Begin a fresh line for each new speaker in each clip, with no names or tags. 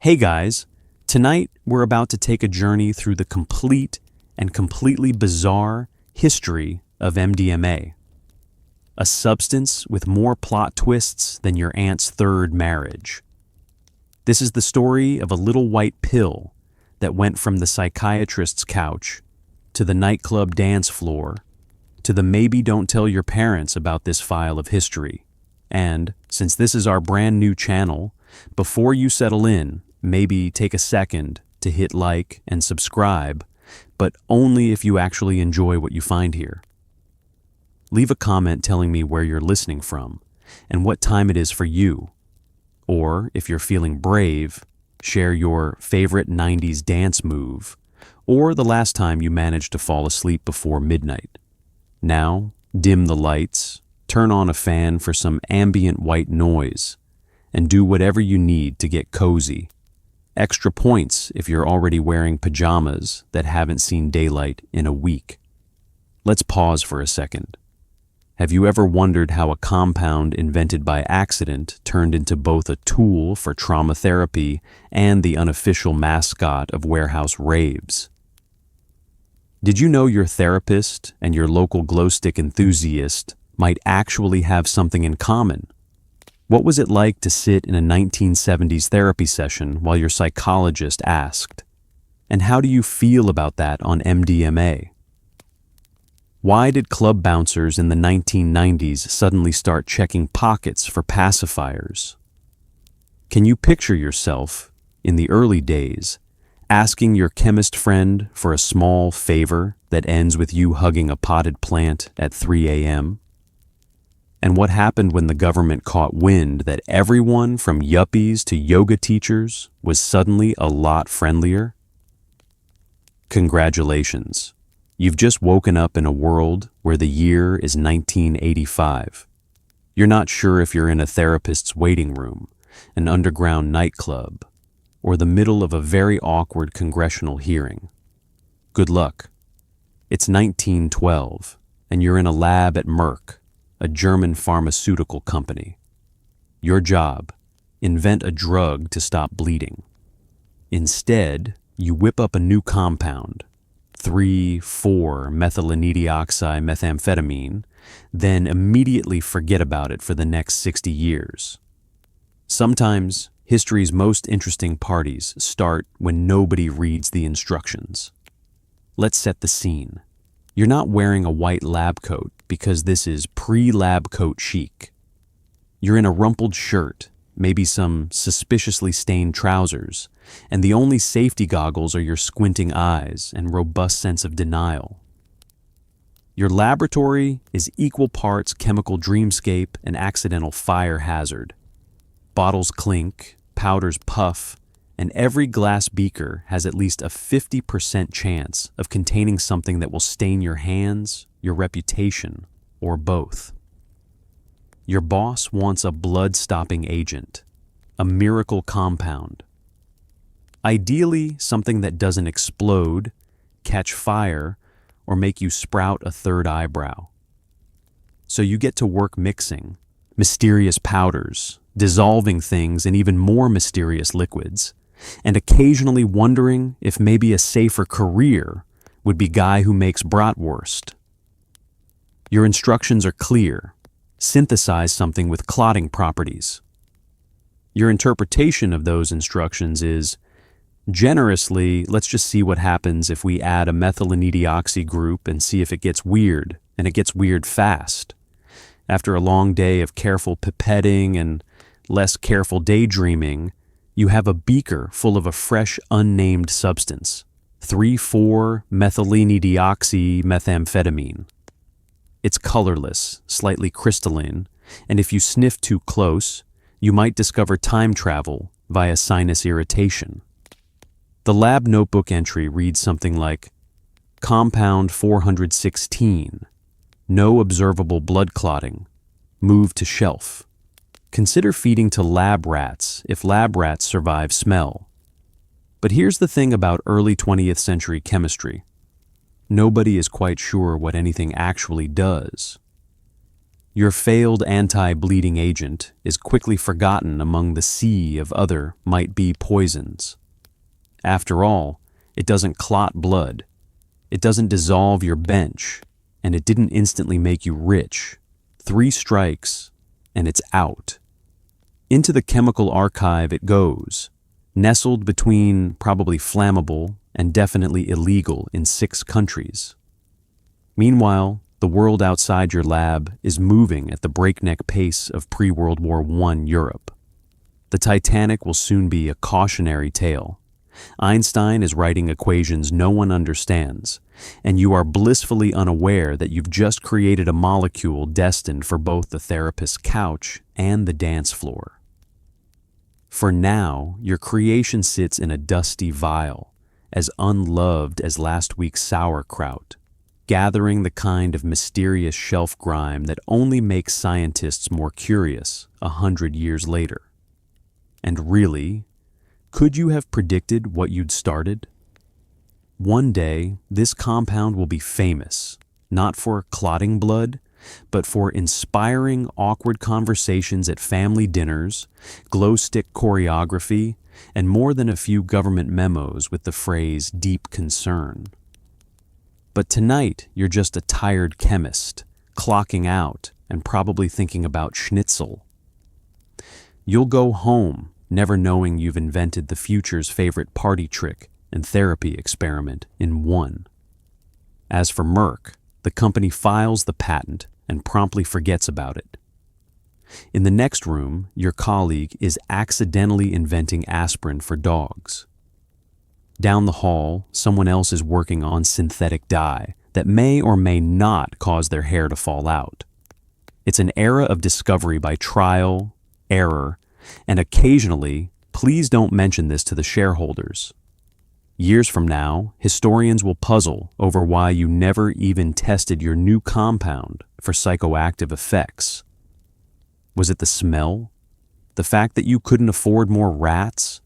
Hey guys, tonight we're about to take a journey through the complete and completely bizarre history of MDMA, a substance with more plot twists than your aunt's third marriage. This is the story of a little white pill that went from the psychiatrist's couch to the nightclub dance floor to the maybe don't tell your parents about this file of history. And, since this is our brand new channel, before you settle in, maybe take a second to hit like and subscribe, but only if you actually enjoy what you find here. Leave a comment telling me where you're listening from and what time it is for you. Or, if you're feeling brave, share your favorite 90s dance move or the last time you managed to fall asleep before midnight. Now, dim the lights, turn on a fan for some ambient white noise, and do whatever you need to get cozy. Extra points if you're already wearing pajamas that haven't seen daylight in a week. Let's pause for a second. Have you ever wondered how a compound invented by accident turned into both a tool for trauma therapy and the unofficial mascot of warehouse raves? Did you know your therapist and your local glow stick enthusiast might actually have something in common? What was it like to sit in a 1970s therapy session while your psychologist asked, "And how do you feel about that on MDMA?" Why did club bouncers in the 1990s suddenly start checking pockets for pacifiers? Can you picture yourself, in the early days, asking your chemist friend for a small favor that ends with you hugging a potted plant at 3 a.m.? And what happened when the government caught wind that everyone from yuppies to yoga teachers was suddenly a lot friendlier? Congratulations. You've just woken up in a world where the year is 1985. You're not sure if you're in a therapist's waiting room, an underground nightclub, or the middle of a very awkward congressional hearing. Good luck. It's 1912, and you're in a lab at Merck, a German pharmaceutical company. Your job: invent a drug to stop bleeding. Instead, you whip up a new compound, 3,4-methylenedioxymethamphetamine, then immediately forget about it for the next 60 years. Sometimes, history's most interesting parties start when nobody reads the instructions. Let's set the scene. You're not wearing a white lab coat because this is pre-lab coat chic. You're in a rumpled shirt, maybe some suspiciously stained trousers, and the only safety goggles are your squinting eyes and robust sense of denial. Your laboratory is equal parts chemical dreamscape and accidental fire hazard. Bottles clink, powders puff, and every glass beaker has at least a 50% chance of containing something that will stain your hands, your reputation, or both. Your boss wants a blood-stopping agent, a miracle compound. Ideally, something that doesn't explode, catch fire, or make you sprout a third eyebrow. So you get to work mixing mysterious powders, dissolving things in even more mysterious liquids, and occasionally wondering if maybe a safer career would be guy who makes bratwurst. Your instructions are clear. Synthesize something with clotting properties. Your interpretation of those instructions is, generously, let's just see what happens if we add a methylenedioxy group and see if it gets weird, and it gets weird fast. After a long day of careful pipetting and less careful daydreaming, you have a beaker full of a fresh, unnamed substance, 3,4-methylenedioxymethamphetamine. It's colorless, slightly crystalline, and if you sniff too close, you might discover time travel via sinus irritation. The lab notebook entry reads something like, Compound 416, no observable blood clotting, move to shelf. Consider feeding to lab rats if lab rats survive smell. But here's the thing about early 20th century chemistry. Nobody is quite sure what anything actually does. Your failed anti-bleeding agent is quickly forgotten among the sea of other might-be poisons. After all, it doesn't clot blood, it doesn't dissolve your bench, and it didn't instantly make you rich. 3 strikes, and it's out. Into the chemical archive it goes, nestled between probably flammable and definitely illegal in 6 countries. Meanwhile, the world outside your lab is moving at the breakneck pace of pre-World War I Europe. The Titanic will soon be a cautionary tale. Einstein is writing equations no one understands, and you are blissfully unaware that you've just created a molecule destined for both the therapist's couch and the dance floor. For now, your creation sits in a dusty vial, as unloved as last week's sauerkraut, gathering the kind of mysterious shelf grime that only makes scientists more curious 100 years later. And really, could you have predicted what you'd started? One day, this compound will be famous, not for clotting blood, but for inspiring awkward conversations at family dinners, glow-stick choreography, and more than a few government memos with the phrase deep concern. But tonight, you're just a tired chemist, clocking out and probably thinking about schnitzel. You'll go home, never knowing you've invented the future's favorite party trick and therapy experiment in one. As for Merck, the company files the patent and promptly forgets about it. In the next room, your colleague is accidentally inventing aspirin for dogs. Down the hall, someone else is working on synthetic dye that may or may not cause their hair to fall out. It's an era of discovery by trial, error, and occasionally, please don't mention this to the shareholders. Years from now, historians will puzzle over why you never even tested your new compound for psychoactive effects. Was it the smell? The fact that you couldn't afford more rats?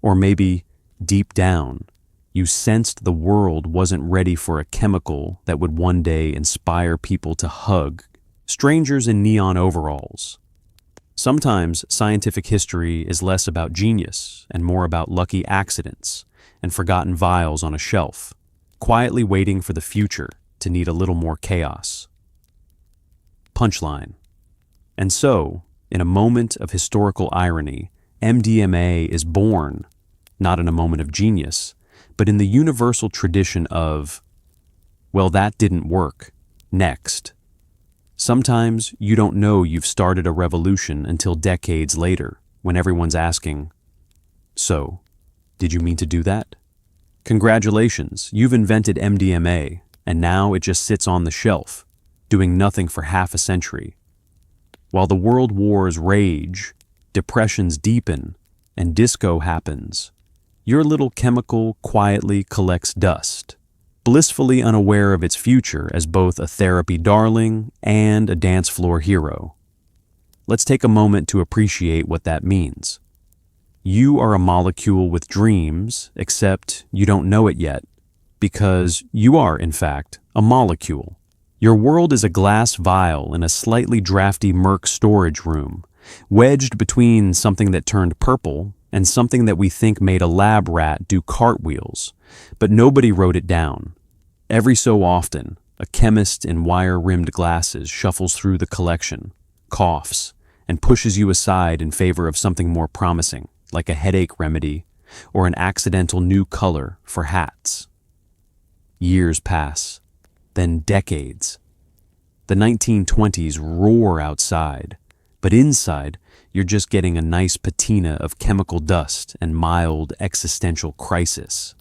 Or maybe, deep down, you sensed the world wasn't ready for a chemical that would one day inspire people to hug strangers in neon overalls. Sometimes scientific history is less about genius and more about lucky accidents and forgotten vials on a shelf, quietly waiting for the future to need a little more chaos. Punchline. And so, in a moment of historical irony, MDMA is born, not in a moment of genius, but in the universal tradition of, well, that didn't work. Next. Sometimes you don't know you've started a revolution until decades later, when everyone's asking, so, did you mean to do that? Congratulations, you've invented MDMA, and now it just sits on the shelf, doing nothing for half a century. While the world wars rage, depressions deepen, and disco happens, your little chemical quietly collects dust, blissfully unaware of its future as both a therapy darling and a dance floor hero. Let's take a moment to appreciate what that means. You are a molecule with dreams, except you don't know it yet, because you are, in fact, a molecule. Your world is a glass vial in a slightly drafty Merck storage room, wedged between something that turned purple and something that we think made a lab rat do cartwheels, but nobody wrote it down. Every so often, a chemist in wire-rimmed glasses shuffles through the collection, coughs, and pushes you aside in favor of something more promising, like a headache remedy or an accidental new color for hats. Years pass, then decades. The 1920s roar outside, but inside, you're just getting a nice patina of chemical dust and mild existential crisis.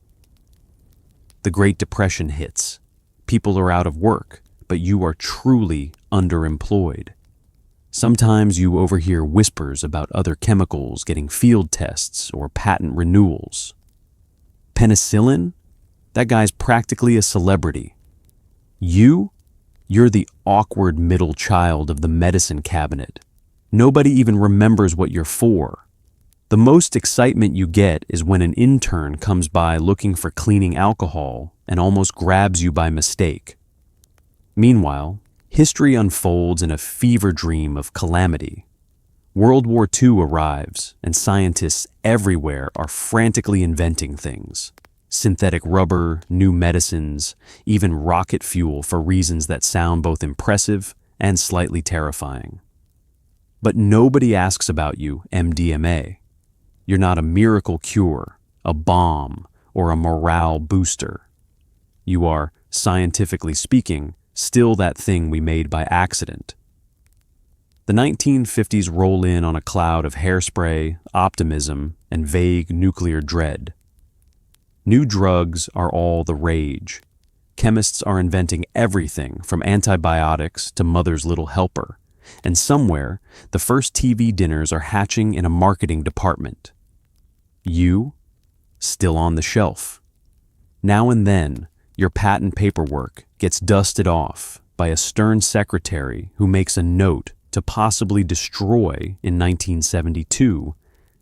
The Great Depression hits. People are out of work, but you are truly underemployed. Sometimes you overhear whispers about other chemicals getting field tests or patent renewals. Penicillin? That guy's practically a celebrity. You're the awkward middle child of the medicine cabinet. Nobody even remembers what you're for. The most excitement you get is when an intern comes by looking for cleaning alcohol and almost grabs you by mistake. Meanwhile, History unfolds in a fever dream of calamity. World War II arrives, and scientists everywhere are frantically inventing things. Synthetic rubber, new medicines, even rocket fuel for reasons that sound both impressive and slightly terrifying. But nobody asks about you, MDMA. You're not a miracle cure, a bomb, or a morale booster. You are, scientifically speaking, still that thing we made by accident. The 1950s roll in on a cloud of hairspray, optimism, and vague nuclear dread. New drugs are all the rage. Chemists are inventing everything from antibiotics to mother's little helper. And somewhere, the first TV dinners are hatching in a marketing department. You, still on the shelf. Now and then, your patent paperwork gets dusted off by a stern secretary who makes a note to possibly destroy in 1972,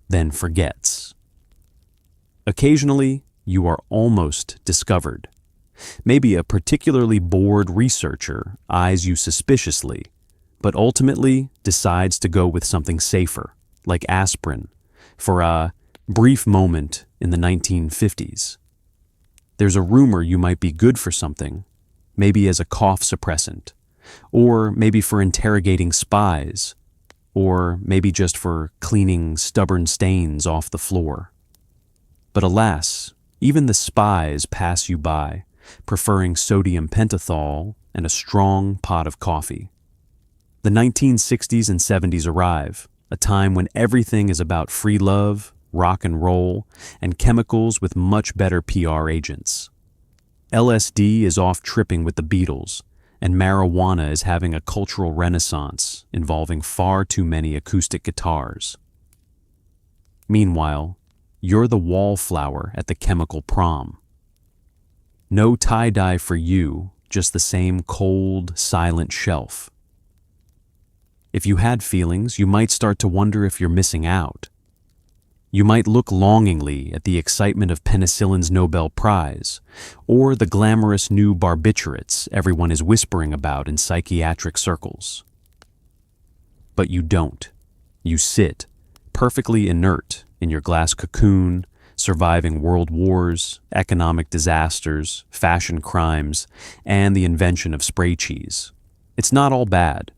then forgets. Occasionally, you are almost discovered. Maybe a particularly bored researcher eyes you suspiciously, but ultimately decides to go with something safer, like aspirin, for a brief moment in the 1950s. There's a rumor you might be good for something, maybe as a cough suppressant, or maybe for interrogating spies, or maybe just for cleaning stubborn stains off the floor. But alas, even the spies pass you by, preferring sodium pentothal and a strong pot of coffee. The 1960s and 70s arrive, a time when everything is about free love, rock and roll, and chemicals with much better PR agents. LSD is off tripping with the Beatles, and marijuana is having a cultural renaissance involving far too many acoustic guitars. Meanwhile, you're the wallflower at the chemical prom. No tie-dye for you, just the same cold, silent shelf. If you had feelings, you might start to wonder if you're missing out. You might look longingly at the excitement of penicillin's Nobel Prize, or the glamorous new barbiturates everyone is whispering about in psychiatric circles. But you don't. You sit, perfectly inert, in your glass cocoon, surviving world wars, economic disasters, fashion crimes, and the invention of spray cheese. It's not all bad.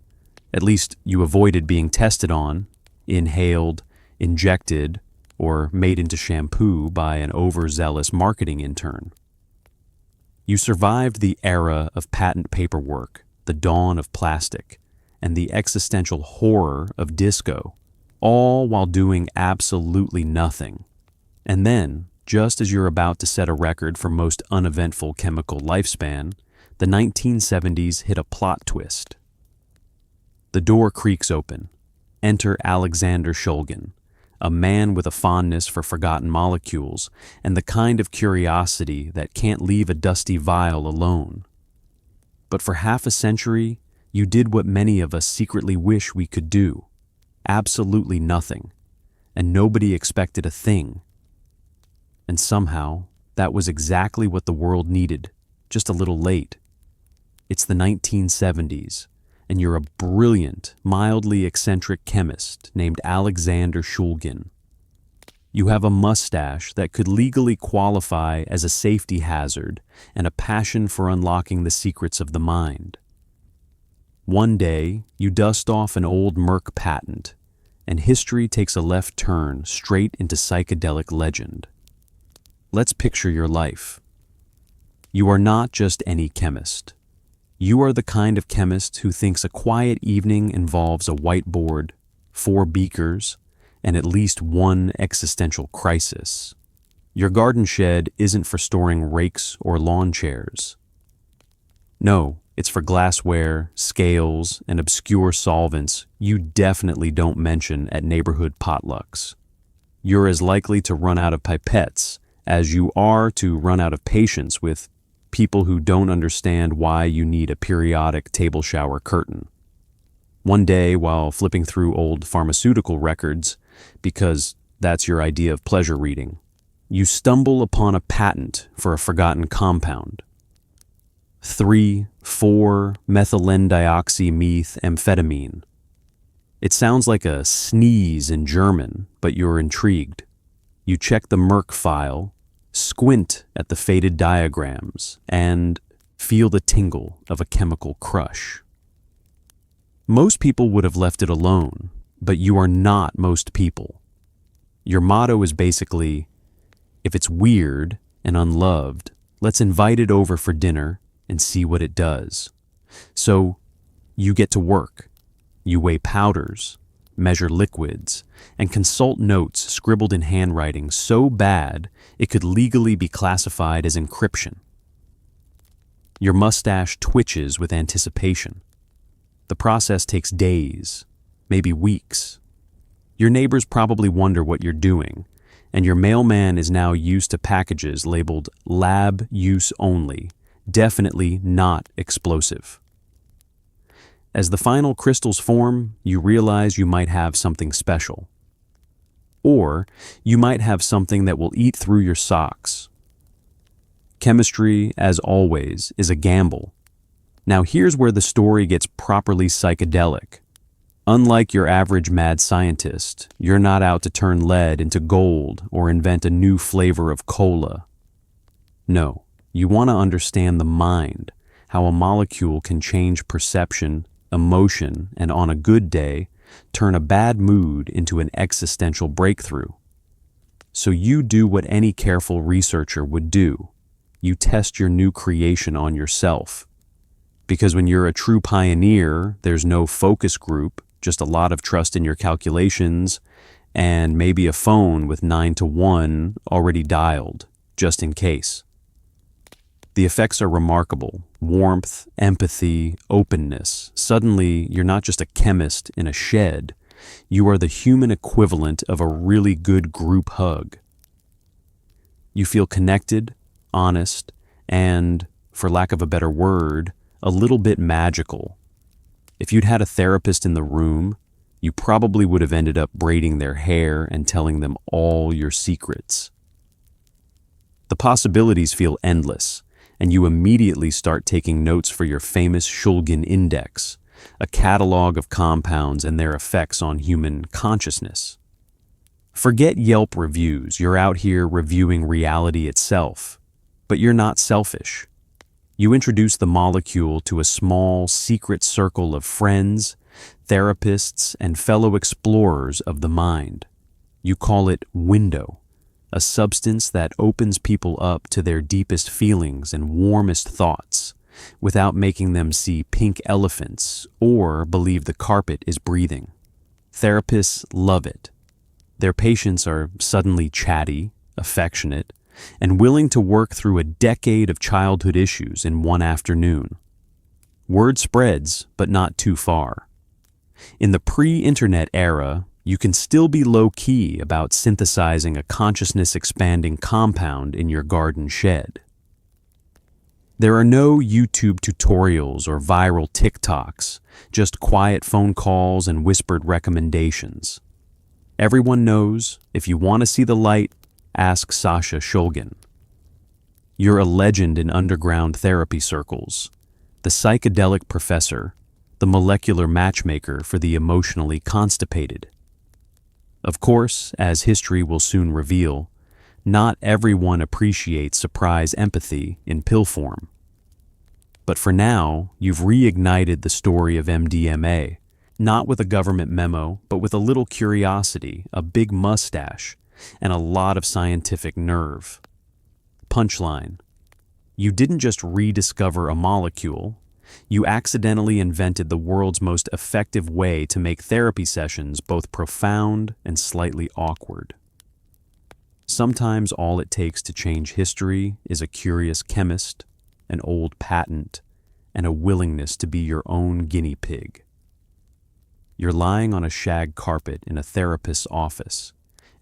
At least you avoided being tested on, inhaled, injected, or made into shampoo by an overzealous marketing intern. You survived the era of patent paperwork, the dawn of plastic, and the existential horror of disco, all while doing absolutely nothing. And then, just as you're about to set a record for most uneventful chemical lifespan, the 1970s hit a plot twist. The door creaks open. Enter Alexander Shulgin, a man with a fondness for forgotten molecules and the kind of curiosity that can't leave a dusty vial alone. But for half a century, you did what many of us secretly wish we could do. Absolutely nothing. And nobody expected a thing. And somehow, that was exactly what the world needed, just a little late. It's the 1970s, and you're a brilliant, mildly eccentric chemist named Alexander Shulgin. You have a mustache that could legally qualify as a safety hazard and a passion for unlocking the secrets of the mind. One day, you dust off an old Merck patent, and history takes a left turn straight into psychedelic legend. Let's picture your life. You are not just any chemist. You are the kind of chemist who thinks a quiet evening involves a whiteboard, 4 beakers, and at least one existential crisis. Your garden shed isn't for storing rakes or lawn chairs. No, it's for glassware, scales, and obscure solvents you definitely don't mention at neighborhood potlucks. You're as likely to run out of pipettes as you are to run out of patience with people who don't understand why you need a periodic table shower curtain. One day, while flipping through old pharmaceutical records, because that's your idea of pleasure reading, you stumble upon a patent for a forgotten compound. 3 4-methylendioxymethamphetamine. It sounds like a sneeze in German, but you're intrigued. You check the Merck file, squint at the faded diagrams, and feel the tingle of a chemical crush. Most people would have left it alone, but you are not most people. Your motto is basically, if it's weird and unloved, let's invite it over for dinner and see what it does. So you get to work. You weigh powders, measure liquids, and consult notes scribbled in handwriting so bad it could legally be classified as encryption. Your mustache twitches with anticipation. The process takes days, maybe weeks. Your neighbors probably wonder what you're doing, and your mailman is now used to packages labeled lab use only, definitely not explosive. As the final crystals form, you realize you might have something special. Or you might have something that will eat through your socks. Chemistry, as always, is a gamble. Now here's where the story gets properly psychedelic. Unlike your average mad scientist, you're not out to turn lead into gold or invent a new flavor of cola. No, you want to understand the mind, how a molecule can change perception, emotion, and on a good day, turn a bad mood into an existential breakthrough. So you do what any careful researcher would do. You test your new creation on yourself. Because when you're a true pioneer, there's no focus group, just a lot of trust in your calculations, and maybe a phone with 9 to 1 already dialed, just in case. The effects are remarkable. Warmth, empathy, openness. Suddenly, you're not just a chemist in a shed. You are the human equivalent of a really good group hug. You feel connected, honest, and, for lack of a better word, a little bit magical. If you'd had a therapist in the room, you probably would have ended up braiding their hair and telling them all your secrets. The possibilities feel endless, and you immediately start taking notes for your famous Shulgin Index, a catalog of compounds and their effects on human consciousness. Forget Yelp reviews, you're out here reviewing reality itself. But you're not selfish. You introduce the molecule to a small, secret circle of friends, therapists, and fellow explorers of the mind. You call it window, a substance that opens people up to their deepest feelings and warmest thoughts, without making them see pink elephants or believe the carpet is breathing. Therapists love it. Their patients are suddenly chatty, affectionate, and willing to work through a decade of childhood issues in one afternoon. Word spreads, but not too far. In the pre-internet era, you can still be low-key about synthesizing a consciousness-expanding compound in your garden shed. There are no YouTube tutorials or viral TikToks, just quiet phone calls and whispered recommendations. Everyone knows, if you want to see the light, ask Sasha Shulgin. You're a legend in underground therapy circles, the psychedelic professor, the molecular matchmaker for the emotionally constipated. Of course, as history will soon reveal, not everyone appreciates surprise empathy in pill form. But for now, you've reignited the story of MDMA, not with a government memo, but with a little curiosity, a big mustache, and a lot of scientific nerve. Punchline: you didn't just rediscover a molecule, you accidentally invented the world's most effective way to make therapy sessions both profound and slightly awkward. Sometimes all it takes to change history is a curious chemist, an old patent, and a willingness to be your own guinea pig. You're lying on a shag carpet in a therapist's office,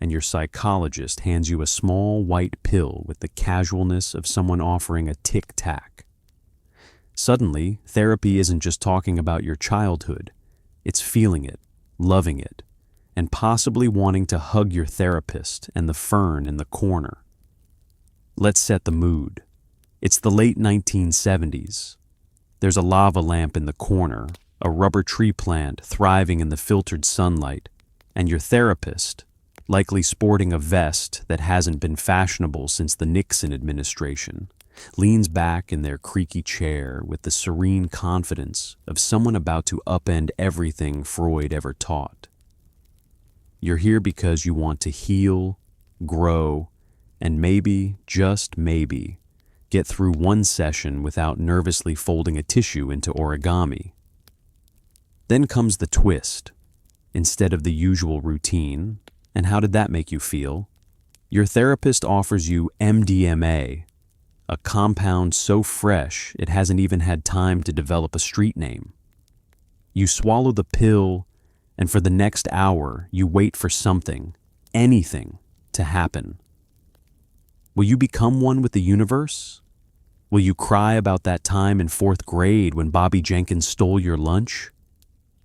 and your psychologist hands you a small white pill with the casualness of someone offering a tic-tac. Suddenly, therapy isn't just talking about your childhood, it's feeling it, loving it, and possibly wanting to hug your therapist and the fern in the corner. Let's set the mood. It's the late 1970s. There's a lava lamp in the corner, a rubber tree plant thriving in the filtered sunlight, and your therapist, likely sporting a vest that hasn't been fashionable since the Nixon administration, leans back in their creaky chair with the serene confidence of someone about to upend everything Freud ever taught. You're here because you want to heal, grow, and maybe, just maybe, get through one session without nervously folding a tissue into origami. Then comes the twist. Instead of the usual routine, and how did that make you feel? Your therapist offers you MDMA, a compound so fresh it hasn't even had time to develop a street name. You swallow the pill, and for the next hour, you wait for something, anything, to happen. Will you become one with the universe? Will you cry about that time in 4th grade when Bobby Jenkins stole your lunch?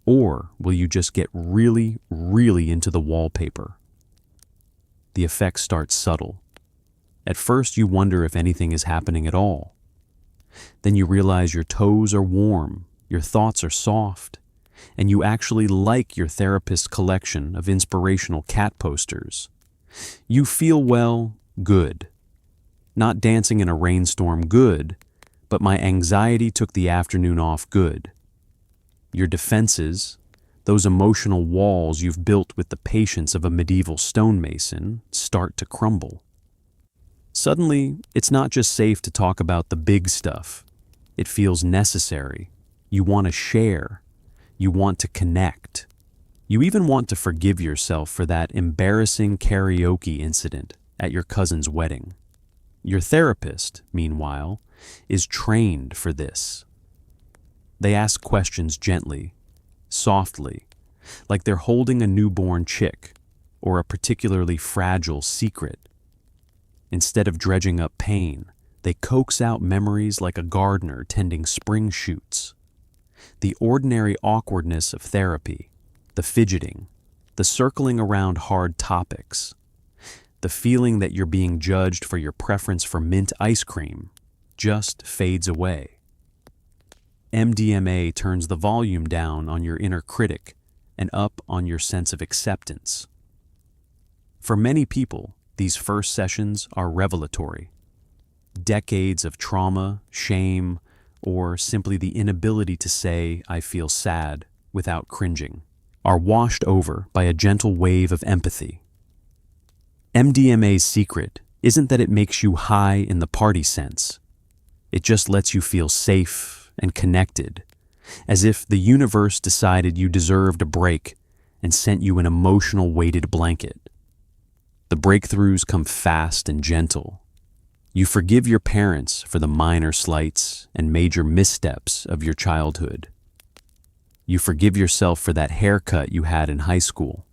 Or will you just get really, really into the wallpaper? The effects start subtle. At first, you wonder if anything is happening at all. Then you realize your toes are warm, your thoughts are soft, and you actually like your therapist's collection of inspirational cat posters. You feel, well, good. Not dancing in a rainstorm good, but my anxiety took the afternoon off good. Your defenses, those emotional walls you've built with the patience of a medieval stonemason, start to crumble. Suddenly, it's not just safe to talk about the big stuff. It feels necessary. You want to share. You want to connect. You even want to forgive yourself for that embarrassing karaoke incident at your cousin's wedding. Your therapist, meanwhile, is trained for this. They ask questions gently, softly, like they're holding a newborn chick or a particularly fragile secret. Instead of dredging up pain, they coax out memories like a gardener tending spring shoots. The ordinary awkwardness of therapy, the fidgeting, the circling around hard topics, the feeling that you're being judged for your preference for mint ice cream, just fades away. MDMA turns the volume down on your inner critic and up on your sense of acceptance. For many people, these first sessions are revelatory. Decades of trauma, shame, or simply the inability to say, "I feel sad," without cringing, are washed over by a gentle wave of empathy. MDMA's secret isn't that it makes you high in the party sense. It just lets you feel safe and connected, as if the universe decided you deserved a break and sent you an emotional weighted blanket. The breakthroughs come fast and gentle. You forgive your parents for the minor slights and major missteps of your childhood. You forgive yourself for that haircut you had in high school.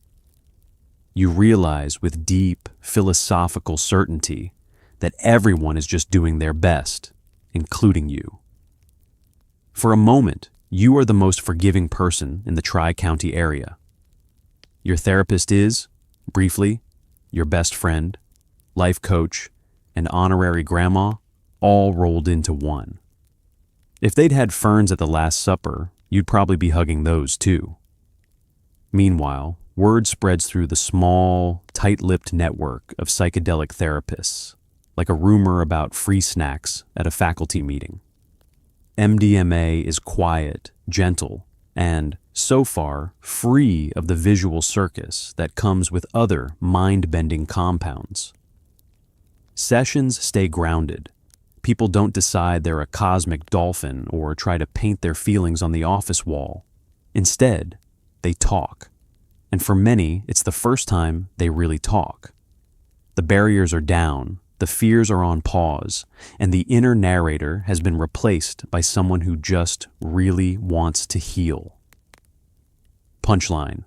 You realize with deep, philosophical certainty that everyone is just doing their best, including you. For a moment, you are the most forgiving person in the Tri-County area. Your therapist is, briefly, your best friend, life coach, and honorary grandma, all rolled into one. If they'd had ferns at the Last Supper, you'd probably be hugging those too. Meanwhile, word spreads through the small, tight-lipped network of psychedelic therapists, like a rumor about free snacks at a faculty meeting. MDMA is quiet, gentle, and, so far, free of the visual circus that comes with other mind-bending compounds. Sessions stay grounded. People don't decide they're a cosmic dolphin or try to paint their feelings on the office wall. Instead, they talk. And for many, it's the first time they really talk. The barriers are down, the fears are on pause, and the inner narrator has been replaced by someone who just really wants to heal. Punchline.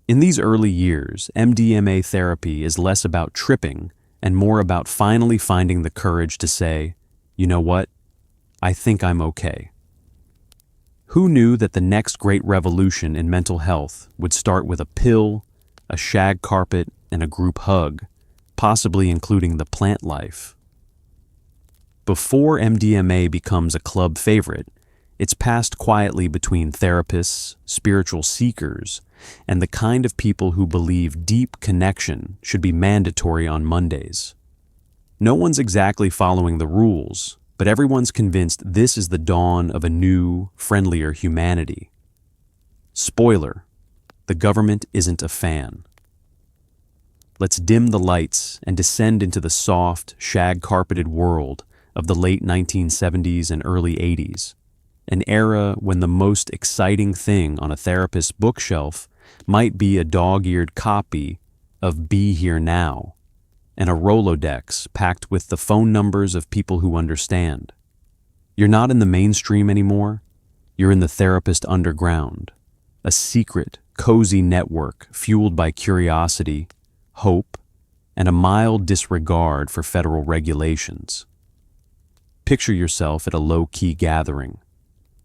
In these early years, MDMA therapy is less about tripping and more about finally finding the courage to say, "You know what? I think I'm okay." Who knew that the next great revolution in mental health would start with a pill, a shag carpet, and a group hug, possibly including the plant life? Before MDMA becomes a club favorite, It's passed quietly between therapists, spiritual seekers, and the kind of people who believe deep connection should be mandatory on Mondays. No one's exactly following the rules, but everyone's convinced this is the dawn of a new, friendlier humanity. Spoiler: the government isn't a fan. Let's dim the lights and descend into the soft, shag-carpeted world of the late 1970s and early 80s, an era when the most exciting thing on a therapist's bookshelf might be a dog-eared copy of Be Here Now, and a Rolodex packed with the phone numbers of people who understand. You're not in the mainstream anymore. You're in the therapist underground, a secret, cozy network fueled by curiosity, hope, and a mild disregard for federal regulations. Picture yourself at a low-key gathering.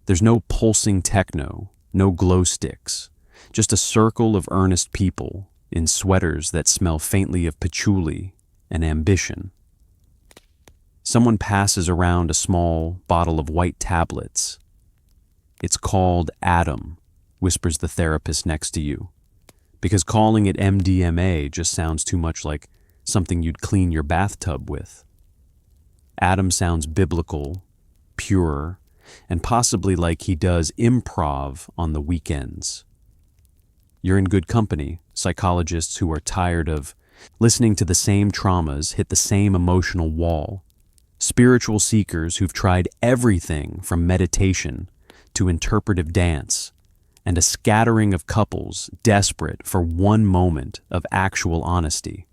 There's no pulsing techno, no glow sticks, just a circle of earnest people in sweaters that smell faintly of patchouli and ambition. Someone passes around a small bottle of white tablets. "It's called Adam," whispers the therapist next to you, because calling it MDMA just sounds too much like something you'd clean your bathtub with. Adam sounds biblical, pure, and possibly like he does improv on the weekends. You're in good company, psychologists who are tired of listening to the same traumas hit the same emotional wall, spiritual seekers who've tried everything from meditation to interpretive dance, and a scattering of couples desperate for one moment of actual honesty.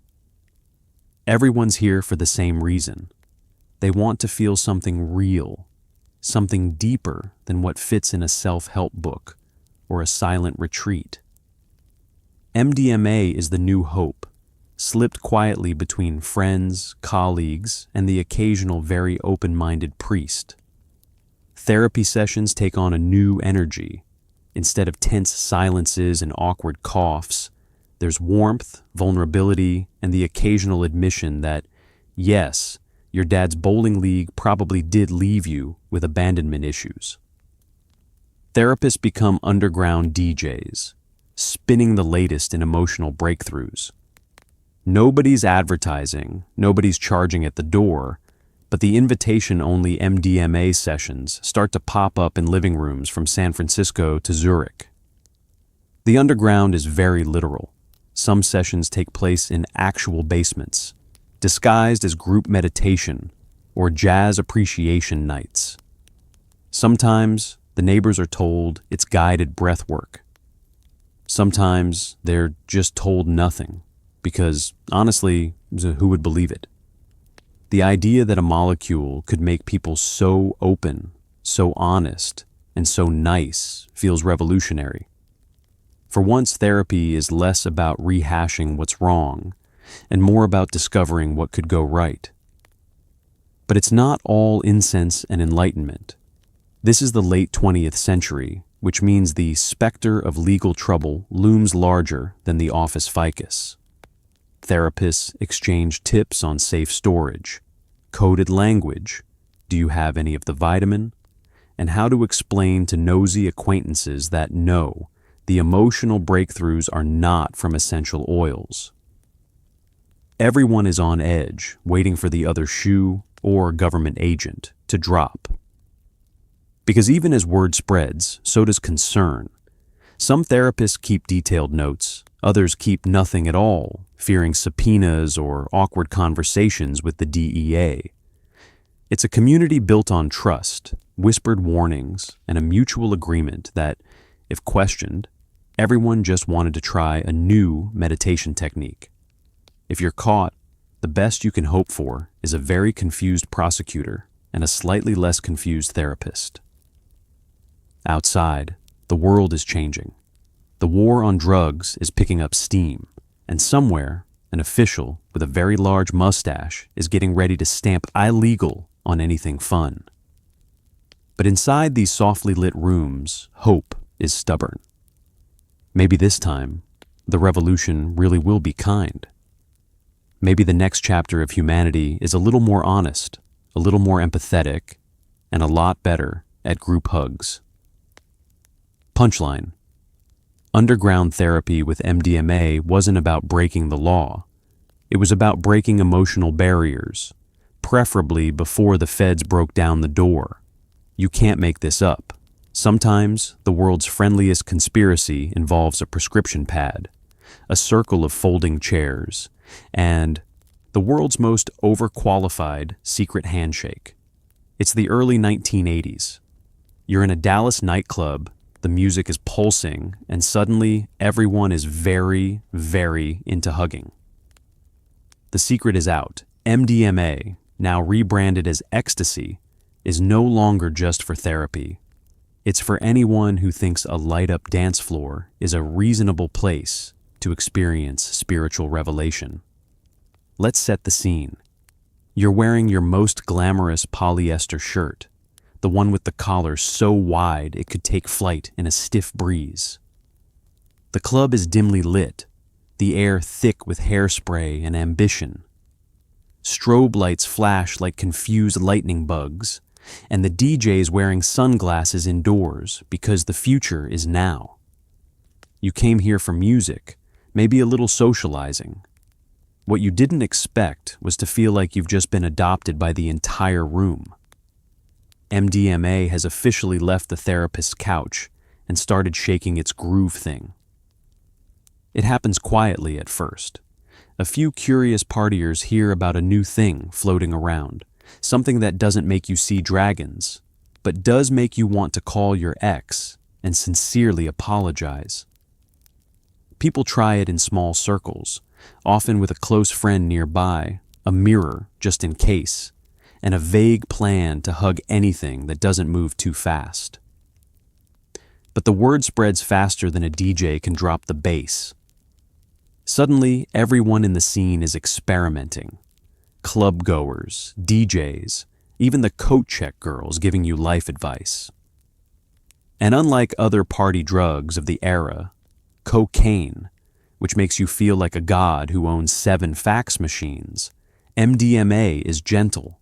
Everyone's here for the same reason. They want to feel something real, something deeper than what fits in a self-help book or a silent retreat. MDMA is the new hope, slipped quietly between friends, colleagues, and the occasional very open-minded priest. Therapy sessions take on a new energy. Instead of tense silences and awkward coughs, there's warmth, vulnerability, and the occasional admission that, yes, your dad's bowling league probably did leave you with abandonment issues. Therapists become underground DJs, spinning the latest in emotional breakthroughs. Nobody's advertising, nobody's charging at the door, but the invitation-only MDMA sessions start to pop up in living rooms from San Francisco to Zurich. The underground is very literal. Some sessions take place in actual basements, disguised as group meditation or jazz appreciation nights. Sometimes the neighbors are told it's guided breath work. Sometimes they're just told nothing, because honestly, who would believe it? The idea that a molecule could make people so open, so honest, and so nice feels revolutionary. For once, therapy is less about rehashing what's wrong and more about discovering what could go right. But it's not all incense and enlightenment. This is the late 20th century, which means the specter of legal trouble looms larger than the office ficus. Therapists exchange tips on safe storage, coded language, do you have any of the vitamin, and how to explain to nosy acquaintances that no, the emotional breakthroughs are not from essential oils. Everyone is on edge, waiting for the other shoe or government agent to drop. Because even as word spreads, so does concern. Some therapists keep detailed notes, others keep nothing at all, fearing subpoenas or awkward conversations with the DEA. It's a community built on trust, whispered warnings, and a mutual agreement that, if questioned, everyone just wanted to try a new meditation technique. If you're caught, the best you can hope for is a very confused prosecutor and a slightly less confused therapist. Outside, the world is changing. The war on drugs is picking up steam, and somewhere, an official with a very large mustache is getting ready to stamp illegal on anything fun. But inside these softly lit rooms, hope is stubborn. Maybe this time, the revolution really will be kind. Maybe the next chapter of humanity is a little more honest, a little more empathetic, and a lot better at group hugs. Punchline: underground therapy with MDMA wasn't about breaking the law. It was about breaking emotional barriers, preferably before the feds broke down the door. You can't make this up. Sometimes the world's friendliest conspiracy involves a prescription pad, a circle of folding chairs, and the world's most overqualified secret handshake. It's the early 1980s. You're in a Dallas nightclub, the music is pulsing, and suddenly everyone is very, very into hugging. The secret is out. MDMA, now rebranded as ecstasy, is no longer just for therapy. It's for anyone who thinks a light-up dance floor is a reasonable place to experience spiritual revelation. Let's set the scene. You're wearing your most glamorous polyester shirt, the one with the collar so wide it could take flight in a stiff breeze. The club is dimly lit, the air thick with hairspray and ambition. Strobe lights flash like confused lightning bugs, and the DJ's wearing sunglasses indoors because the future is now. You came here for music, maybe a little socializing. What you didn't expect was to feel like you've just been adopted by the entire room. MDMA has officially left the therapist's couch and started shaking its groove thing. It happens quietly at first. A few curious partiers hear about a new thing floating around, something that doesn't make you see dragons, but does make you want to call your ex and sincerely apologize. People try it in small circles, often with a close friend nearby, a mirror just in case, and a vague plan to hug anything that doesn't move too fast. But the word spreads faster than a DJ can drop the bass. Suddenly, everyone in the scene is experimenting. Club goers, DJs, even the coat check girls giving you life advice. And unlike other party drugs of the era, cocaine, which makes you feel like a god who owns 7 fax machines, MDMA is gentle.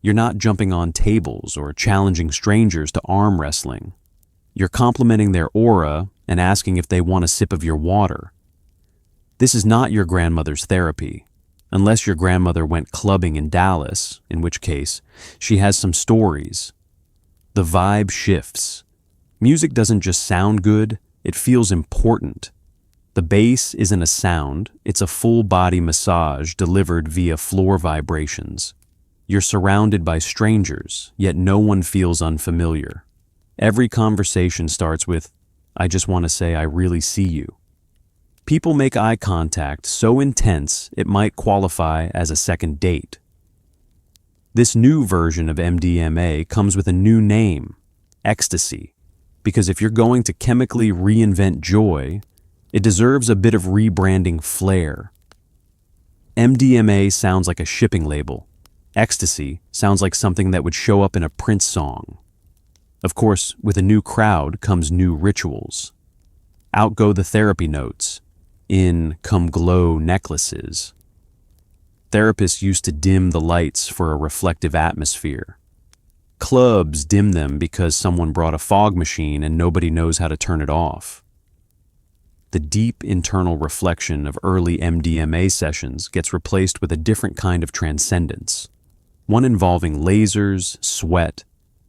You're not jumping on tables or challenging strangers to arm wrestling. You're complimenting their aura and asking if they want a sip of your water. This is not your grandmother's therapy, unless your grandmother went clubbing in Dallas, in which case she has some stories. The vibe shifts. Music doesn't just sound good, it feels important. The bass isn't a sound, it's a full-body massage delivered via floor vibrations. You're surrounded by strangers, yet no one feels unfamiliar. Every conversation starts with, "I just want to say I really see you." People make eye contact so intense it might qualify as a second date. This new version of MDMA comes with a new name, ecstasy, because if you're going to chemically reinvent joy, it deserves a bit of rebranding flair. MDMA sounds like a shipping label. Ecstasy sounds like something that would show up in a Prince song. Of course, with a new crowd comes new rituals. Out go the therapy notes. In come glow necklaces. Therapists used to dim the lights for a reflective atmosphere. Clubs dim them because someone brought a fog machine and nobody knows how to turn it off. The deep internal reflection of early MDMA sessions gets replaced with a different kind of transcendence, one involving lasers, sweat,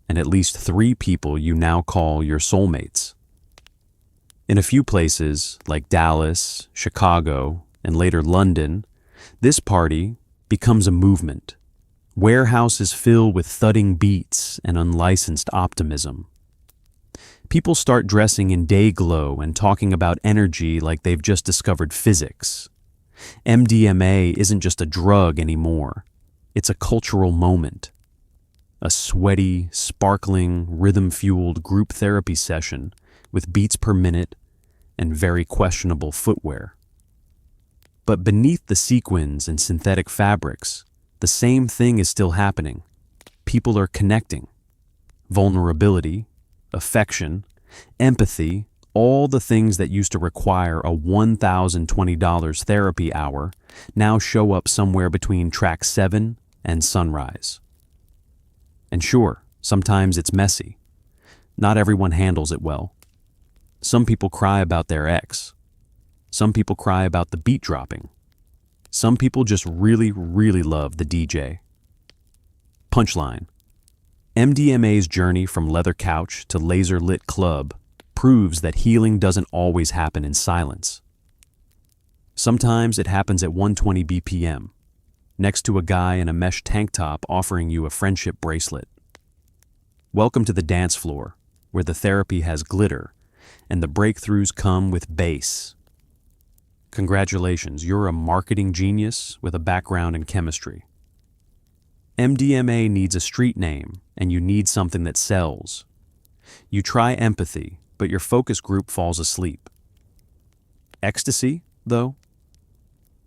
and at least 3 people you now call your soulmates. In a few places, like Dallas, Chicago, and later London, this party becomes a movement. Warehouses fill with thudding beats and unlicensed optimism. People start dressing in day glow and talking about energy like they've just discovered physics. MDMA isn't just a drug anymore. It's a cultural moment. A sweaty, sparkling, rhythm-fueled group therapy session with beats per minute and very questionable footwear. But beneath the sequins and synthetic fabrics, the same thing is still happening. People are connecting. Vulnerability, affection, empathy, all the things that used to require a $1,020 therapy hour now show up somewhere between track 7 and sunrise. And sure, sometimes it's messy. Not everyone handles it well. Some people cry about their ex. Some people cry about the beat dropping. Some people just really, really love the DJ. Punchline. MDMA's journey from leather couch to laser-lit club proves that healing doesn't always happen in silence. Sometimes it happens at 120 BPM, next to a guy in a mesh tank top offering you a friendship bracelet. Welcome to the dance floor, where the therapy has glitter and the breakthroughs come with bass. Congratulations, you're a marketing genius with a background in chemistry. MDMA needs a street name, and you need something that sells. You try empathy, but your focus group falls asleep. Ecstasy, though?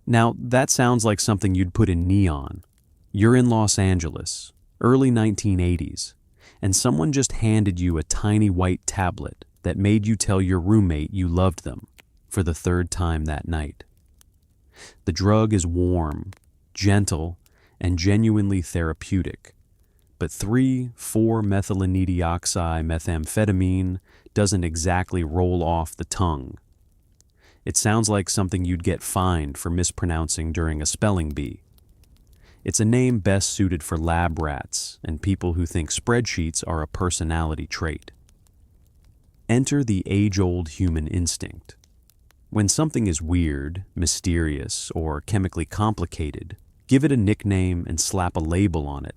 Now, that sounds like something you'd put in neon. You're in Los Angeles, early 1980s, and someone just handed you a tiny white tablet that made you tell your roommate you loved them for the third time that night. The drug is warm, gentle, and genuinely therapeutic, but 3,4-methylenedioxymethamphetamine doesn't exactly roll off the tongue. It sounds like something you'd get fined for mispronouncing during a spelling bee. It's a name best suited for lab rats and people who think spreadsheets are a personality trait. Enter the age-old human instinct. When something is weird, mysterious, or chemically complicated, give it a nickname and slap a label on it.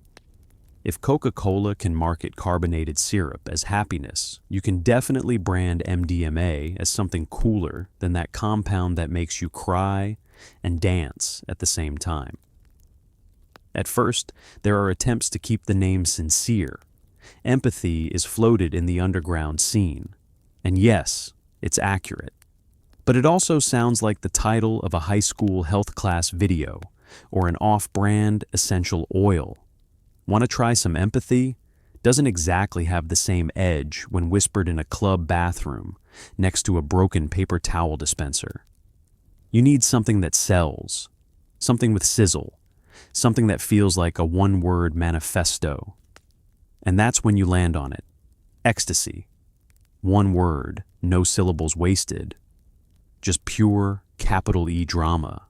If Coca-Cola can market carbonated syrup as happiness, you can definitely brand MDMA as something cooler than that compound that makes you cry and dance at the same time. At first, there are attempts to keep the name sincere. Empathy is floated in the underground scene. And yes, it's accurate. But it also sounds like the title of a high school health class video or an off-brand essential oil. Want to try some empathy? Doesn't exactly have the same edge when whispered in a club bathroom next to a broken paper towel dispenser. You need something that sells, something with sizzle, something that feels like a one-word manifesto. And that's when you land on it. Ecstasy. One word, no syllables wasted. Just pure, capital E drama.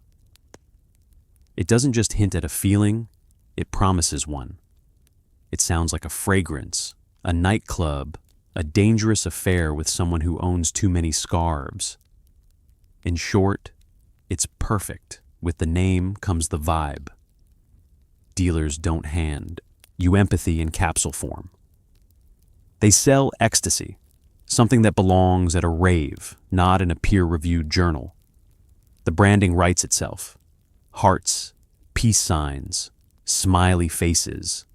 It doesn't just hint at a feeling, it promises one. It sounds like a fragrance, a nightclub, a dangerous affair with someone who owns too many scarves. In short, it's perfect. With the name comes the vibe. Dealers don't hand you empathy in capsule form. They sell ecstasy, something that belongs at a rave, not in a peer-reviewed journal. The branding writes itself. Hearts, peace signs, smiley faces,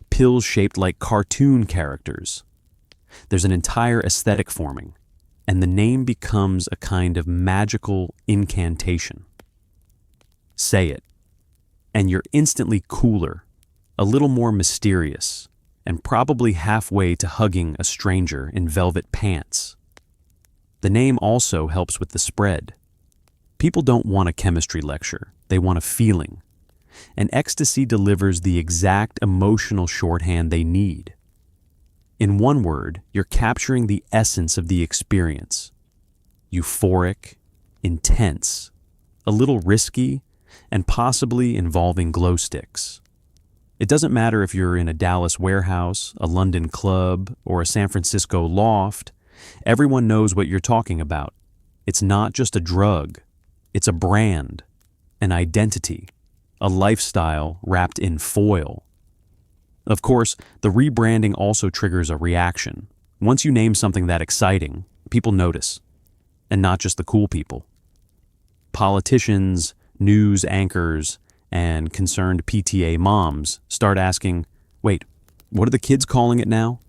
pills shaped like cartoon characters. There's an entire aesthetic forming, and the name becomes a kind of magical incantation. Say it, and you're instantly cooler, a little more mysterious, and probably halfway to hugging a stranger in velvet pants. The name also helps with the spread. People don't want a chemistry lecture, they want a feeling. And ecstasy delivers the exact emotional shorthand they need. In one word, you're capturing the essence of the experience. Euphoric, intense, a little risky, and possibly involving glow sticks. It doesn't matter if you're in a Dallas warehouse, a London club, or a San Francisco loft. Everyone knows what you're talking about. It's not just a drug. It's a brand, an identity, a lifestyle wrapped in foil. Of course, the rebranding also triggers a reaction. Once you name something that exciting, people notice. And not just the cool people. Politicians, news anchors, and concerned PTA moms start asking, wait, what are the kids calling it now?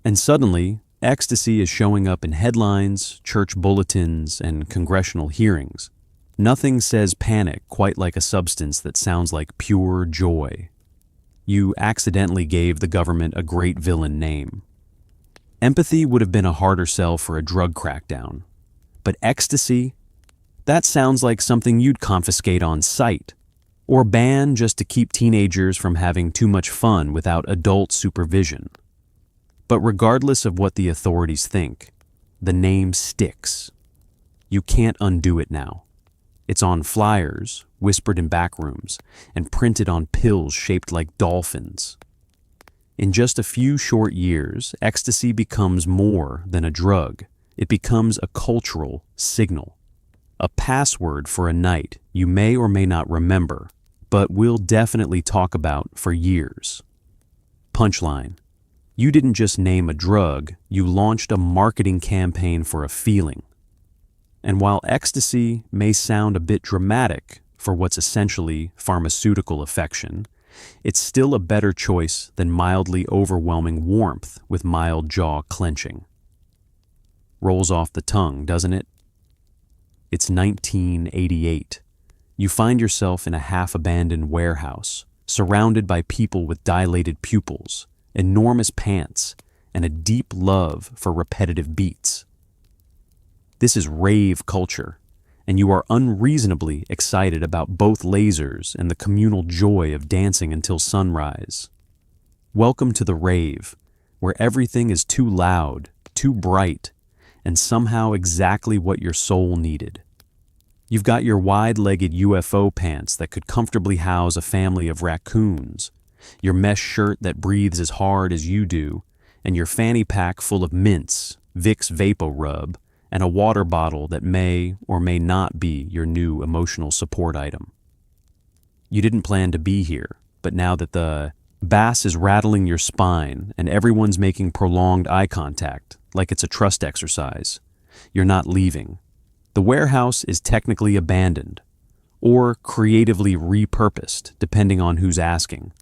And suddenly, ecstasy is showing up in headlines, church bulletins, and congressional hearings. Nothing says panic quite like a substance that sounds like pure joy. You accidentally gave the government a great villain name. Empathy would have been a harder sell for a drug crackdown. But ecstasy? That sounds like something you'd confiscate on sight, or ban just to keep teenagers from having too much fun without adult supervision. But regardless of what the authorities think, the name sticks. You can't undo it now. It's on flyers, whispered in back rooms, and printed on pills shaped like dolphins. In just a few short years, ecstasy becomes more than a drug. It becomes a cultural signal, a password for a night you may or may not remember, but will definitely talk about for years. Punchline: you didn't just name a drug, you launched a marketing campaign for a feeling. And while ecstasy may sound a bit dramatic for what's essentially pharmaceutical affection, it's still a better choice than mildly overwhelming warmth with mild jaw clenching. Rolls off the tongue, doesn't it? It's 1988. You find yourself in a half-abandoned warehouse, surrounded by people with dilated pupils, enormous pants, and a deep love for repetitive beats. This is rave culture, and you are unreasonably excited about both lasers and the communal joy of dancing until sunrise. Welcome to the rave, where everything is too loud, too bright, and somehow exactly what your soul needed. You've got your wide-legged UFO pants that could comfortably house a family of raccoons, your mesh shirt that breathes as hard as you do, and your fanny pack full of mints, Vicks VapoRub, and a water bottle that may or may not be your new emotional support item. You didn't plan to be here, but now that the bass is rattling your spine and everyone's making prolonged eye contact, like it's a trust exercise, you're not leaving. The warehouse is technically abandoned, or creatively repurposed, depending on who's asking.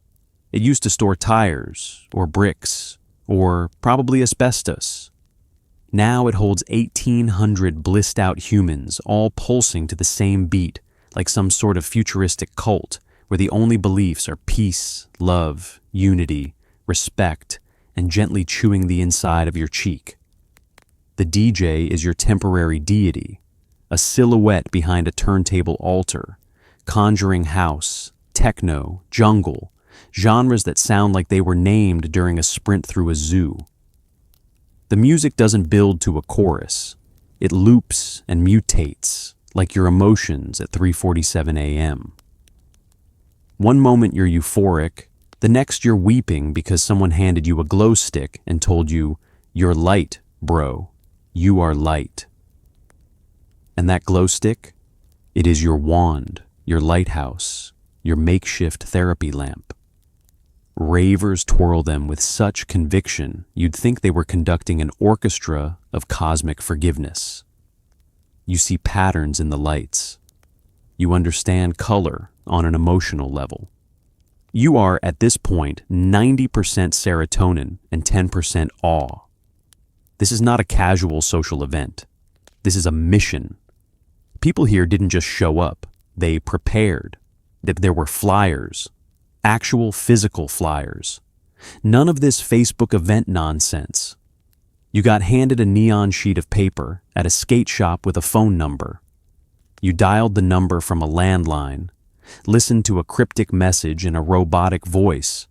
It used to store tires, or bricks, or probably asbestos. Now it holds 1,800 blissed-out humans, all pulsing to the same beat, like some sort of futuristic cult, where the only beliefs are peace, love, unity, respect, and gently chewing the inside of your cheek. The DJ is your temporary deity, a silhouette behind a turntable altar, conjuring house, techno, jungle, genres that sound like they were named during a sprint through a zoo. The music doesn't build to a chorus. It loops and mutates, like your emotions at 3:47 a.m. One moment you're euphoric, the next you're weeping because someone handed you a glow stick and told you, "You're light, bro. You are light." And that glow stick? It is your wand, your lighthouse, your makeshift therapy lamp. Ravers twirl them with such conviction you'd think they were conducting an orchestra of cosmic forgiveness. You see patterns in the lights. You understand color on an emotional level. You are, at this point, 90% serotonin and 10% awe. This is not a casual social event. This is a mission. People here didn't just show up. They prepared. There were flyers. Actual physical flyers. None of this Facebook event nonsense. You got handed a neon sheet of paper at a skate shop with a phone number. You dialed the number from a landline, listened to a cryptic message in a robotic voice,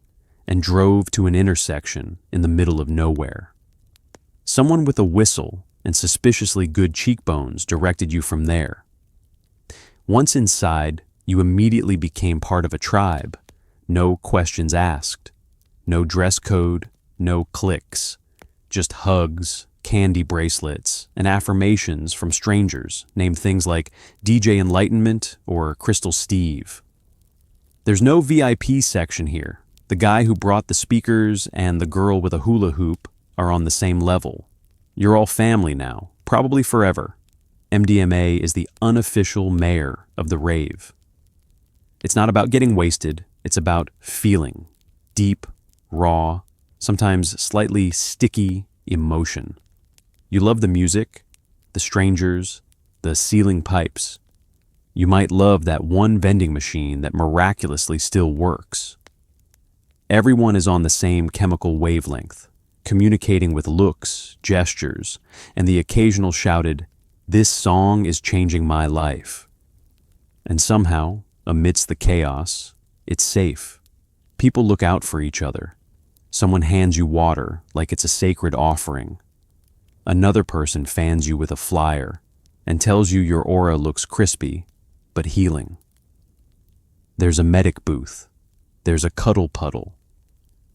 and drove to an intersection in the middle of nowhere. Someone with a whistle and suspiciously good cheekbones directed you from there. Once inside, you immediately became part of a tribe. No questions asked, no dress code, no cliques, just hugs, candy bracelets, and affirmations from strangers named things like DJ Enlightenment or Crystal Steve. There's no VIP section here. The guy who brought the speakers and the girl with a hula hoop are on the same level. You're all family now, probably forever. MDMA is the unofficial mayor of the rave. It's not about getting wasted. It's about feeling, deep, raw, sometimes slightly sticky emotion. You love the music, the strangers, the ceiling pipes. You might love that one vending machine that miraculously still works. Everyone is on the same chemical wavelength, communicating with looks, gestures, and the occasional shouted, "This song is changing my life." And somehow, amidst the chaos, it's safe. People look out for each other. Someone hands you water like it's a sacred offering. Another person fans you with a flyer and tells you your aura looks crispy, but healing. There's a medic booth. There's a cuddle puddle.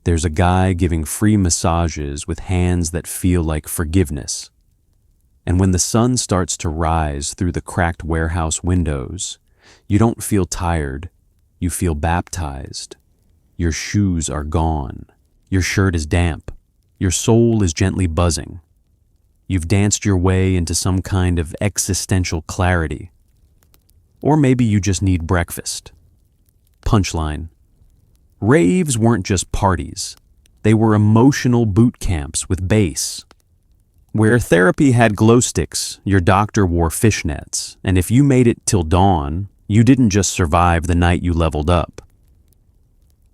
There's a guy giving free massages with hands that feel like forgiveness. And when the sun starts to rise through the cracked warehouse windows, you don't feel tired, you feel baptized. Your shoes are gone. Your shirt is damp. Your soul is gently buzzing. You've danced your way into some kind of existential clarity. Or maybe you just need breakfast. Punchline. Raves weren't just parties. They were emotional boot camps with bass. Where therapy had glow sticks, your doctor wore fishnets, and if you made it till dawn, you didn't just survive the night you leveled up.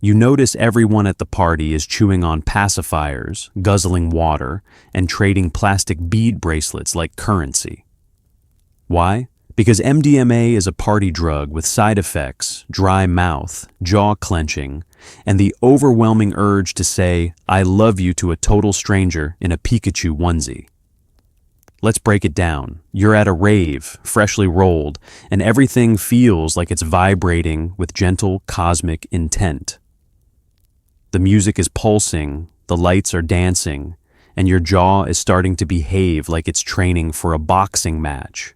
You notice everyone at the party is chewing on pacifiers, guzzling water, and trading plastic bead bracelets like currency. Why? Because MDMA is a party drug with side effects, dry mouth, jaw clenching, and the overwhelming urge to say, "I love you" to a total stranger in a Pikachu onesie. Let's break it down. You're at a rave, freshly rolled, and everything feels like it's vibrating with gentle cosmic intent. The music is pulsing, the lights are dancing, and your jaw is starting to behave like it's training for a boxing match.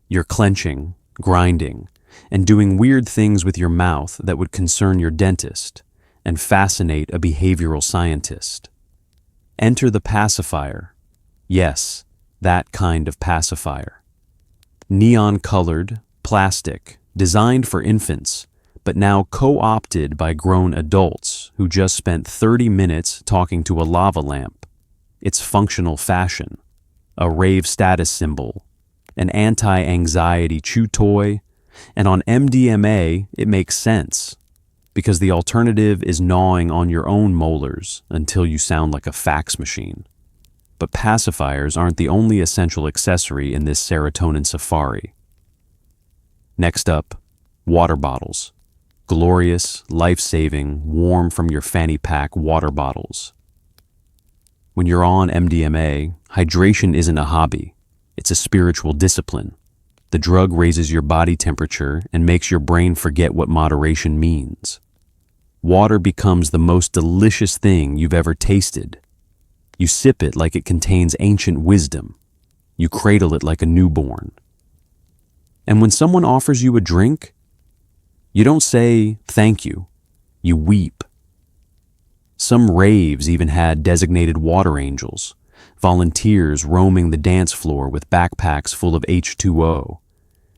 You're clenching, grinding, and doing weird things with your mouth that would concern your dentist and fascinate a behavioral scientist. Enter the pacifier. Yes, that kind of pacifier. Neon-colored, plastic, designed for infants, but now co-opted by grown adults who just spent 30 minutes talking to a lava lamp. It's functional fashion, a rave status symbol, an anti-anxiety chew toy, and on MDMA it makes sense, because the alternative is gnawing on your own molars until you sound like a fax machine. But pacifiers aren't the only essential accessory in this serotonin safari. Next up, water bottles. Glorious, life-saving, warm from your fanny pack water bottles. When you're on MDMA, hydration isn't a hobby. It's a spiritual discipline. The drug raises your body temperature and makes your brain forget what moderation means. Water becomes the most delicious thing you've ever tasted. You sip it like it contains ancient wisdom. You cradle it like a newborn. And when someone offers you a drink, you don't say thank you. You weep. Some raves even had designated water angels, volunteers roaming the dance floor with backpacks full of H2O,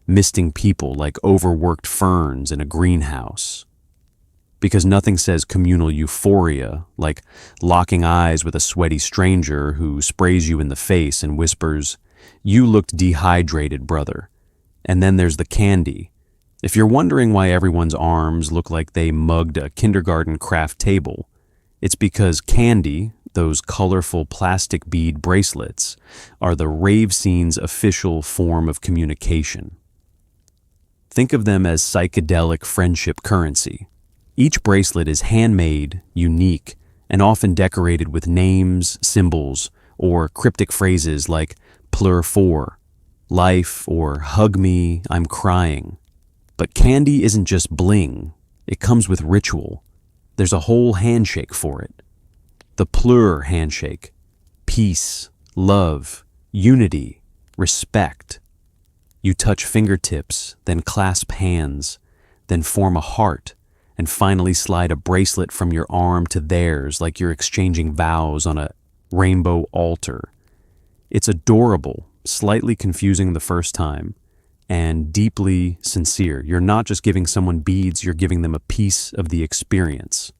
misting people like overworked ferns in a greenhouse. Because nothing says communal euphoria like locking eyes with a sweaty stranger who sprays you in the face and whispers, "You looked dehydrated, brother." And then there's the candy. If you're wondering why everyone's arms look like they mugged a kindergarten craft table, it's because candy, those colorful plastic bead bracelets, are the rave scene's official form of communication. Think of them as psychedelic friendship currency. Each bracelet is handmade, unique, and often decorated with names, symbols, or cryptic phrases like "pleur for," "life," or "hug me, I'm crying." But candy isn't just bling, it comes with ritual. There's a whole handshake for it. The pleur handshake. Peace, love, unity, respect. You touch fingertips, then clasp hands, then form a heart, and finally slide a bracelet from your arm to theirs like you're exchanging vows on a rainbow altar. It's adorable, slightly confusing the first time, and deeply sincere. You're not just giving someone beads, you're giving them a piece of the experience.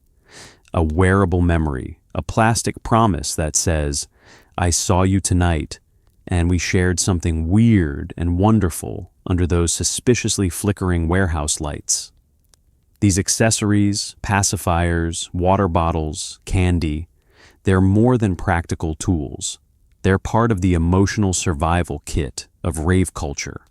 A wearable memory, a plastic promise that says, "I saw you tonight, and we shared something weird and wonderful under those suspiciously flickering warehouse lights." These accessories, pacifiers, water bottles, candy, they're more than practical tools. They're part of the emotional survival kit of rave culture.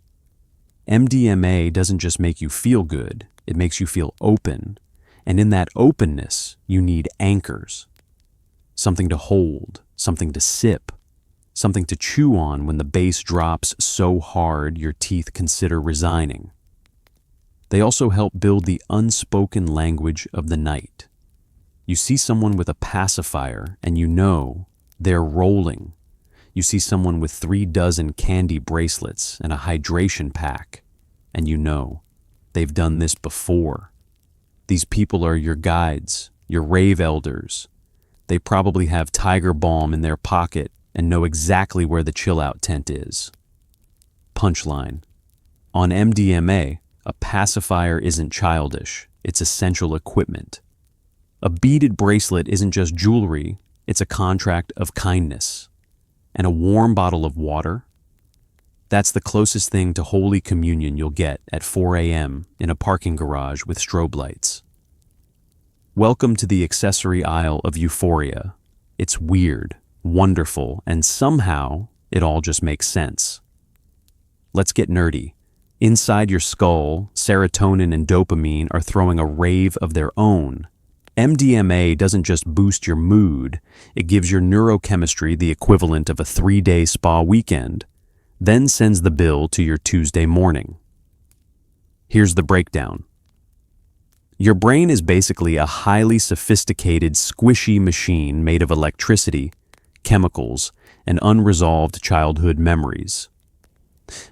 MDMA doesn't just make you feel good, it makes you feel open. And in that openness, you need anchors. something to hold, something to sip, something to chew on when the bass drops so hard your teeth consider resigning. They also help build the unspoken language of the night. You see someone with a pacifier and you know they're rolling. You see someone with 3 dozen candy bracelets and a hydration pack, and you know they've done this before. These people are your guides, your rave elders. They probably have Tiger Balm in their pocket and know exactly where the chill-out tent is. Punchline. On MDMA, a pacifier isn't childish, it's essential equipment. A beaded bracelet isn't just jewelry, it's a contract of kindness. And a warm bottle of water? That's the closest thing to Holy Communion you'll get at 4 a.m. in a parking garage with strobe lights. Welcome to the accessory aisle of euphoria. It's weird, wonderful, and somehow it all just makes sense. Let's get nerdy. Inside your skull, serotonin and dopamine are throwing a rave of their own. MDMA doesn't just boost your mood, it gives your neurochemistry the equivalent of a 3-day spa weekend, then sends the bill to your Tuesday morning. Here's the breakdown. Your brain is basically a highly sophisticated, squishy machine made of electricity, chemicals, and unresolved childhood memories.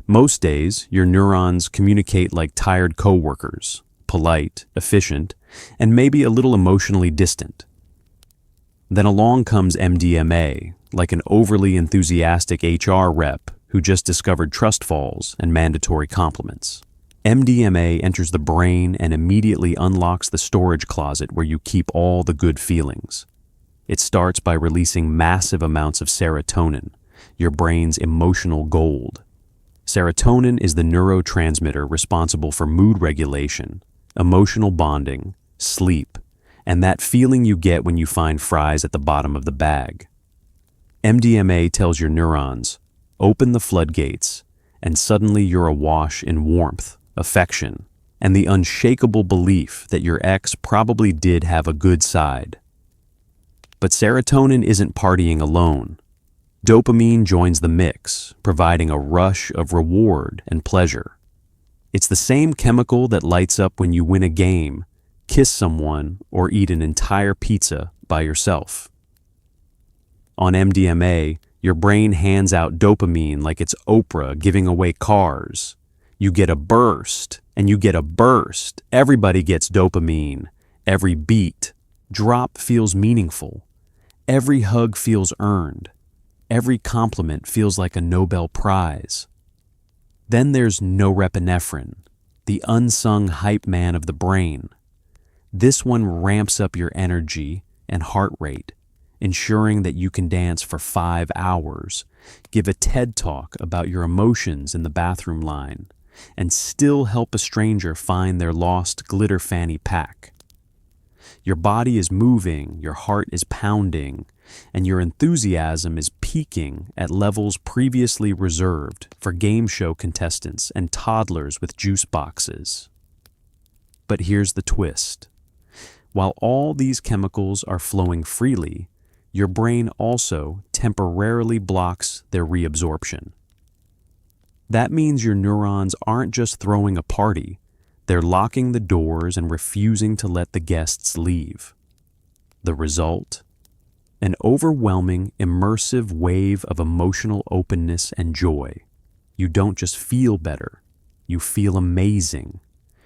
Most days, your neurons communicate like tired coworkers, polite, efficient, and maybe a little emotionally distant. Then along comes MDMA, like an overly enthusiastic HR rep who just discovered trust falls and mandatory compliments. MDMA enters the brain and immediately unlocks the storage closet where you keep all the good feelings. It starts by releasing massive amounts of serotonin, your brain's emotional gold. Serotonin is the neurotransmitter responsible for mood regulation, emotional bonding, sleep, and that feeling you get when you find fries at the bottom of the bag. MDMA tells your neurons, open the floodgates, and suddenly you're awash in warmth, affection, and the unshakable belief that your ex probably did have a good side. But serotonin isn't partying alone. Dopamine joins the mix, providing a rush of reward and pleasure. It's the same chemical that lights up when you win a game, kiss someone, or eat an entire pizza by yourself. On MDMA, your brain hands out dopamine like it's Oprah giving away cars. You get a burst, and you get a burst. Everybody gets dopamine. Every beat, drop feels meaningful. Every hug feels earned. Every compliment feels like a Nobel Prize. Then there's norepinephrine, the unsung hype man of the brain. This one ramps up your energy and heart rate, ensuring that you can dance for 5 hours, give a TED talk about your emotions in the bathroom line, and still help a stranger find their lost glitter fanny pack. Your body is moving, your heart is pounding, and your enthusiasm is peaking at levels previously reserved for game show contestants and toddlers with juice boxes. But here's the twist. While all these chemicals are flowing freely, your brain also temporarily blocks their reabsorption. That means your neurons aren't just throwing a party, they're locking the doors and refusing to let the guests leave. The result? An overwhelming, immersive wave of emotional openness and joy. You don't just feel better, you feel amazing.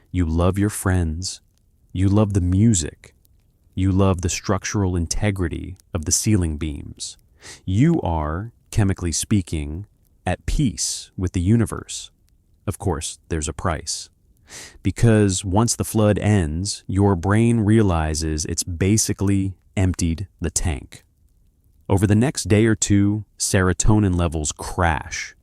You love your friends, you love the music, you love the structural integrity of the ceiling beams. You are, chemically speaking, at peace with the universe. Of course, there's a price. Because once the flood ends, your brain realizes it's basically emptied the tank. Over the next day or two, serotonin levels crash.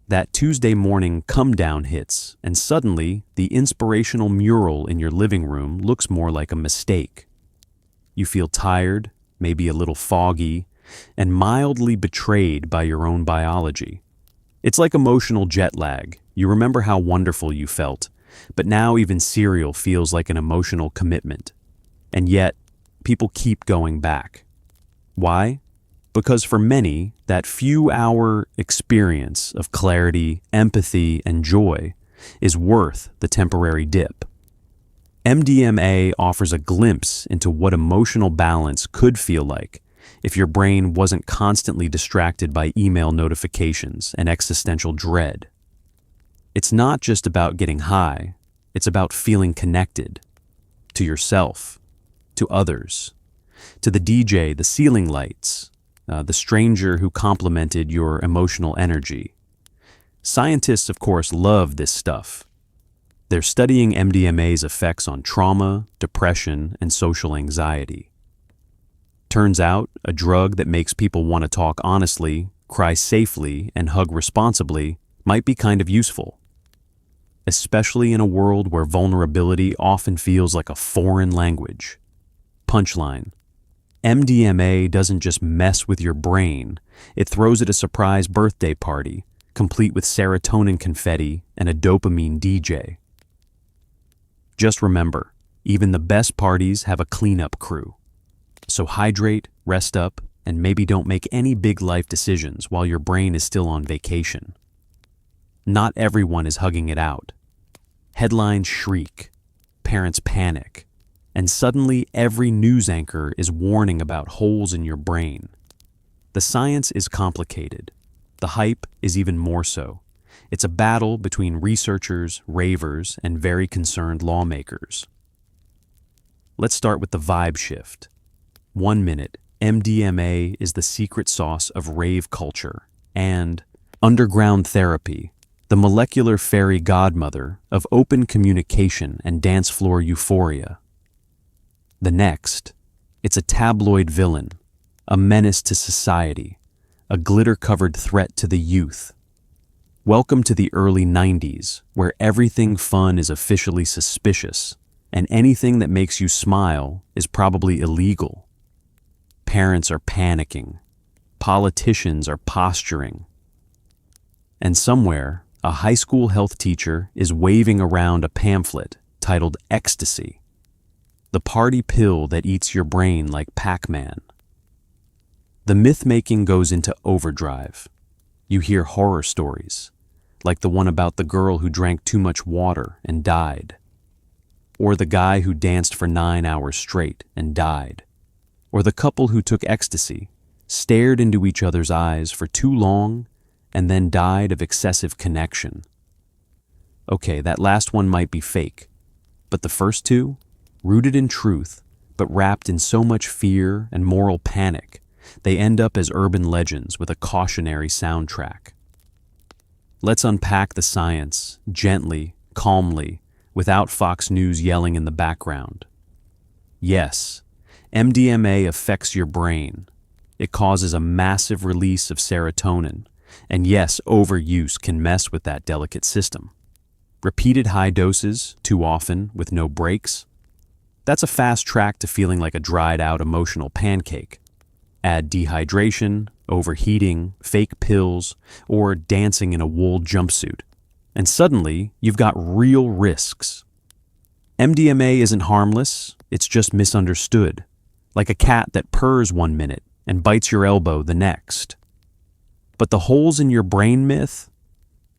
That Tuesday morning come-down hits, and suddenly, the inspirational mural in your living room looks more like a mistake. You feel tired, maybe a little foggy, and mildly betrayed by your own biology. It's like emotional jet lag. You remember how wonderful you felt, but now even cereal feels like an emotional commitment. And yet, people keep going back. Why? Because for many, that few-hour experience of clarity, empathy, and joy is worth the temporary dip. MDMA offers a glimpse into what emotional balance could feel like if your brain wasn't constantly distracted by email notifications and existential dread. It's not just about getting high, it's about feeling connected to yourself, to others, to the DJ, the ceiling lights, the stranger who complimented your emotional energy. Scientists, of course, love this stuff. They're studying MDMA's effects on trauma, depression, and social anxiety. Turns out, a drug that makes people want to talk honestly, cry safely, and hug responsibly might be kind of useful. Especially in a world where vulnerability often feels like a foreign language. Punchline: MDMA doesn't just mess with your brain, it throws it a surprise birthday party, complete with serotonin confetti and a dopamine DJ. Just remember, even the best parties have a cleanup crew. So hydrate, rest up, and maybe don't make any big life decisions while your brain is still on vacation. Not everyone is hugging it out. Headlines shriek, parents panic, and suddenly every news anchor is warning about holes in your brain. The science is complicated. The hype is even more so. It's a battle between researchers, ravers, and very concerned lawmakers. Let's start with the vibe shift. 1 minute, MDMA is the secret sauce of rave culture and underground therapy, the molecular fairy godmother of open communication and dance floor euphoria. The next, it's a tabloid villain, a menace to society, a glitter-covered threat to the youth. Welcome to the early 90s, where everything fun is officially suspicious, and anything that makes you smile is probably illegal. Parents are panicking. Politicians are posturing. And somewhere, a high school health teacher is waving around a pamphlet titled Ecstasy, the party pill that eats your brain like Pac-Man. The myth-making goes into overdrive. You hear horror stories, like the one about the girl who drank too much water and died, or the guy who danced for 9 hours straight and died, or the couple who took ecstasy, stared into each other's eyes for too long, and then died of excessive connection. Okay, that last one might be fake, but the first two, rooted in truth, but wrapped in so much fear and moral panic, they end up as urban legends with a cautionary soundtrack. Let's unpack the science, gently, calmly, without Fox News yelling in the background. Yes, MDMA affects your brain. It causes a massive release of serotonin, and yes, overuse can mess with that delicate system. Repeated high doses, too often, with no breaks, that's a fast track to feeling like a dried-out emotional pancake. Add dehydration, overheating, fake pills, or dancing in a wool jumpsuit, and suddenly you've got real risks. MDMA isn't harmless, it's just misunderstood, like a cat that purrs 1 minute and bites your elbow the next. But the holes in your brain myth,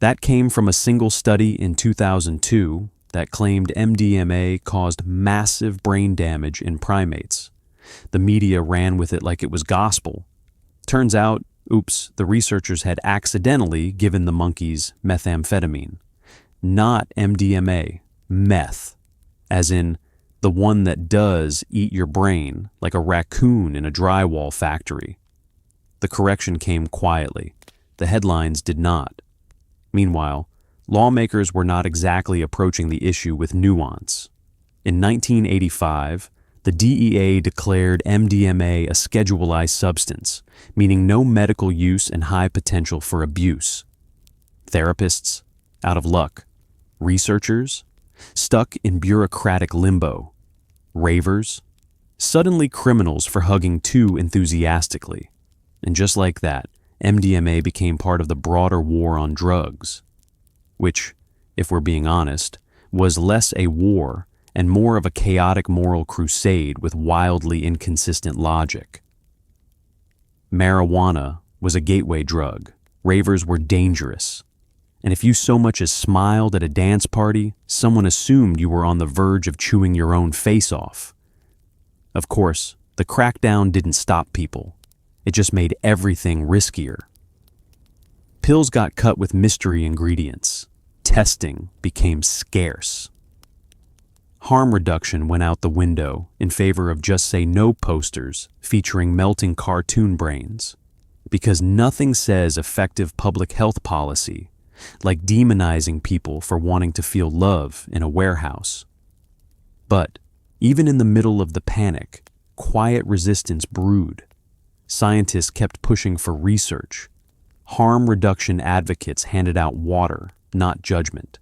that came from a single study in 2002 that claimed MDMA caused massive brain damage in primates. The media ran with it like it was gospel. Turns out, oops, the researchers had accidentally given the monkeys methamphetamine. Not MDMA, meth, as in the one that does eat your brain like a raccoon in a drywall factory. The correction came quietly. The headlines did not. Meanwhile, lawmakers were not exactly approaching the issue with nuance. In 1985, the DEA declared MDMA a schedulized substance, meaning no medical use and high potential for abuse. Therapists, out of luck. Researchers, stuck in bureaucratic limbo. Ravers, suddenly criminals for hugging too enthusiastically. And just like that, MDMA became part of the broader war on drugs, which, if we're being honest, was less a war and more of a chaotic moral crusade with wildly inconsistent logic. Marijuana was a gateway drug. Ravers were dangerous. And if you so much as smiled at a dance party, someone assumed you were on the verge of chewing your own face off. Of course, the crackdown didn't stop people. It just made everything riskier. Pills got cut with mystery ingredients. Testing became scarce. Harm reduction went out the window in favor of just say no posters featuring melting cartoon brains, because nothing says effective public health policy like demonizing people for wanting to feel love in a warehouse. But even in the middle of the panic, quiet resistance brewed. Scientists kept pushing for research. Harm reduction advocates handed out water, not judgment.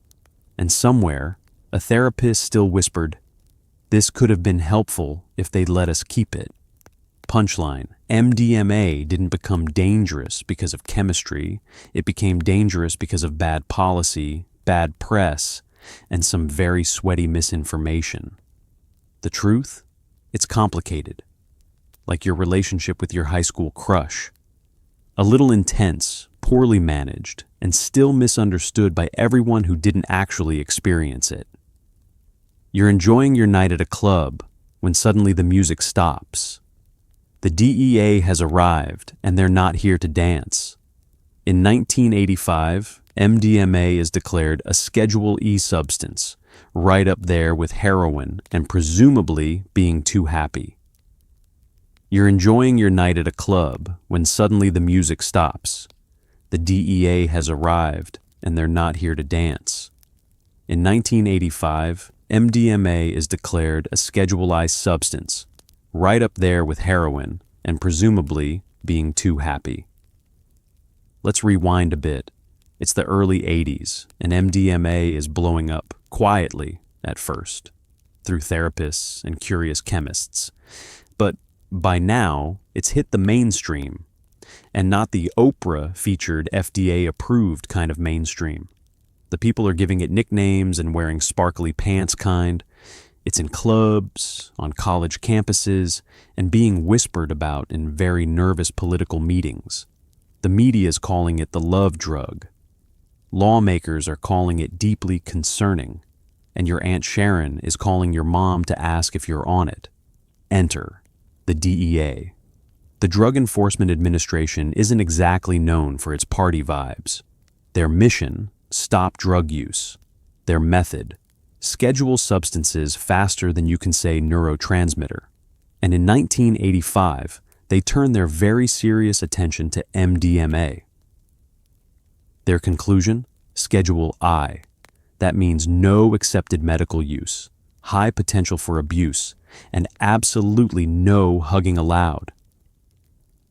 And somewhere, a therapist still whispered, "This could have been helpful if they'd let us keep it." Punchline: MDMA didn't become dangerous because of chemistry. It became dangerous because of bad policy, bad press, and some very sweaty misinformation. The truth? It's complicated. Like your relationship with your high school crush. A little intense, poorly managed, and still misunderstood by everyone who didn't actually experience it. You're enjoying your night at a club when suddenly the music stops. The DEA has arrived, and they're not here to dance. In 1985, MDMA is declared a Schedule E substance, right up there with heroin and presumably being too happy. You're enjoying your night at a club when suddenly the music stops. The DEA has arrived, and they're not here to dance. In 1985, MDMA is declared a Schedule I substance, right up there with heroin and presumably being too happy. Let's rewind a bit. It's the early 80s, and MDMA is blowing up quietly at first, through therapists and curious chemists. But by now, it's hit the mainstream, and not the Oprah-featured FDA-approved kind of mainstream. The people are giving it nicknames and wearing sparkly pants kind. It's in clubs, on college campuses, and being whispered about in very nervous political meetings. The media is calling it the love drug. Lawmakers are calling it deeply concerning, and your Aunt Sharon is calling your mom to ask if you're on it. Enter the DEA. The Drug Enforcement Administration isn't exactly known for its party vibes. Their mission: stop drug use. Their method: schedule substances faster than you can say neurotransmitter. And in 1985, they turned their very serious attention to MDMA. Their conclusion? Schedule I. That means no accepted medical use, high potential for abuse, and absolutely no hugging allowed.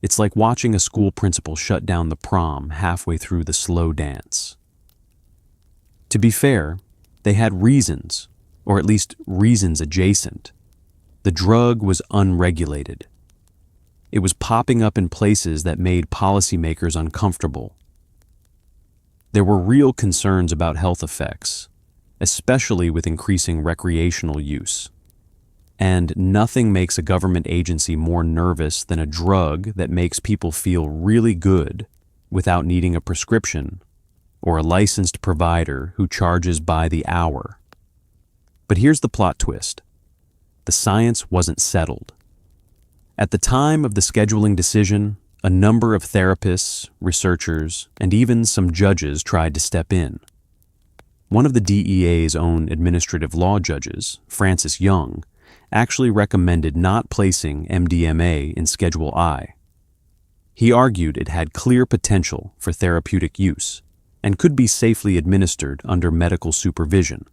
It's like watching a school principal shut down the prom halfway through the slow dance. To be fair, they had reasons, or at least reasons adjacent. The drug was unregulated. It was popping up in places that made policymakers uncomfortable. There were real concerns about health effects, especially with increasing recreational use. And nothing makes a government agency more nervous than a drug that makes people feel really good without needing a prescription or a licensed provider who charges by the hour. But here's the plot twist. The science wasn't settled. At the time of the scheduling decision, a number of therapists, researchers, and even some judges tried to step in. One of the DEA's own administrative law judges, Francis Young, actually recommended not placing MDMA in Schedule I. He argued it had clear potential for therapeutic use and could be safely administered under medical supervision.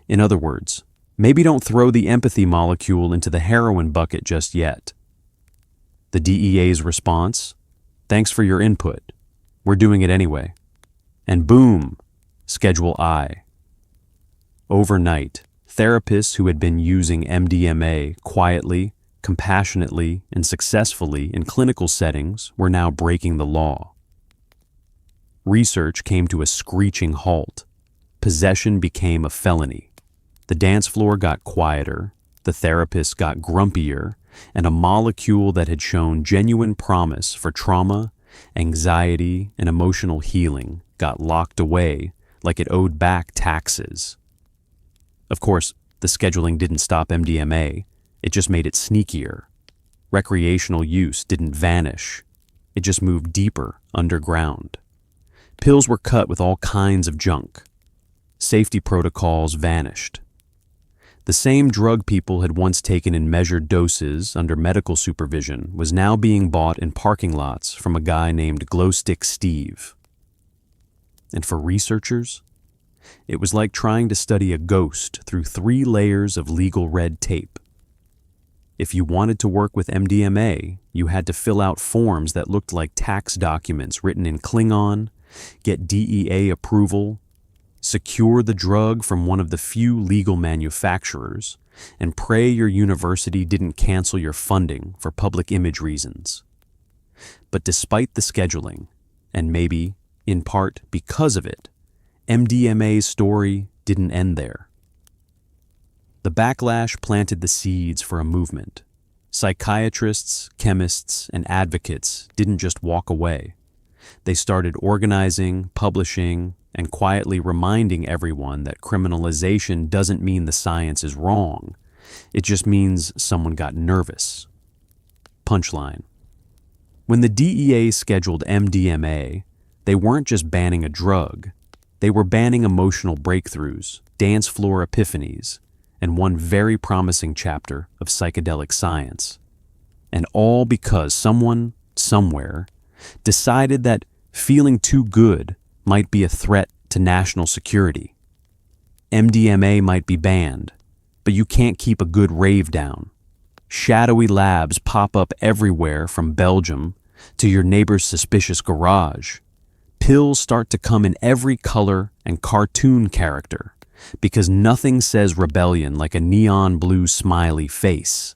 In other words, maybe don't throw the empathy molecule into the heroin bucket just yet. The DEA's response? Thanks for your input. We're doing it anyway. And boom, Schedule I. Overnight, therapists who had been using MDMA quietly, compassionately, and successfully in clinical settings were now breaking the law. Research came to a screeching halt. Possession became a felony. The dance floor got quieter, the therapists got grumpier, and a molecule that had shown genuine promise for trauma, anxiety, and emotional healing got locked away like it owed back taxes. Of course, the scheduling didn't stop MDMA, it just made it sneakier. Recreational use didn't vanish, it just moved deeper underground. Pills were cut with all kinds of junk. Safety protocols vanished. The same drug people had once taken in measured doses under medical supervision was now being bought in parking lots from a guy named Glowstick Steve. And for researchers, it was like trying to study a ghost through 3 layers of legal red tape. If you wanted to work with MDMA, you had to fill out forms that looked like tax documents written in Klingon, get DEA approval, secure the drug from one of the few legal manufacturers, and pray your university didn't cancel your funding for public image reasons. But despite the scheduling, and maybe, in part, because of it, MDMA's story didn't end there. The backlash planted the seeds for a movement. Psychiatrists, chemists, and advocates didn't just walk away. They started organizing, publishing, and quietly reminding everyone that criminalization doesn't mean the science is wrong. It just means someone got nervous. Punchline. When the DEA scheduled MDMA, they weren't just banning a drug. They were banning emotional breakthroughs, dance floor epiphanies, and one very promising chapter of psychedelic science. And all because someone, somewhere, decided that feeling too good might be a threat to national security. MDMA might be banned, but you can't keep a good rave down. Shadowy labs pop up everywhere from Belgium to your neighbor's suspicious garage. Pills start to come in every color and cartoon character, because nothing says rebellion like a neon blue smiley face.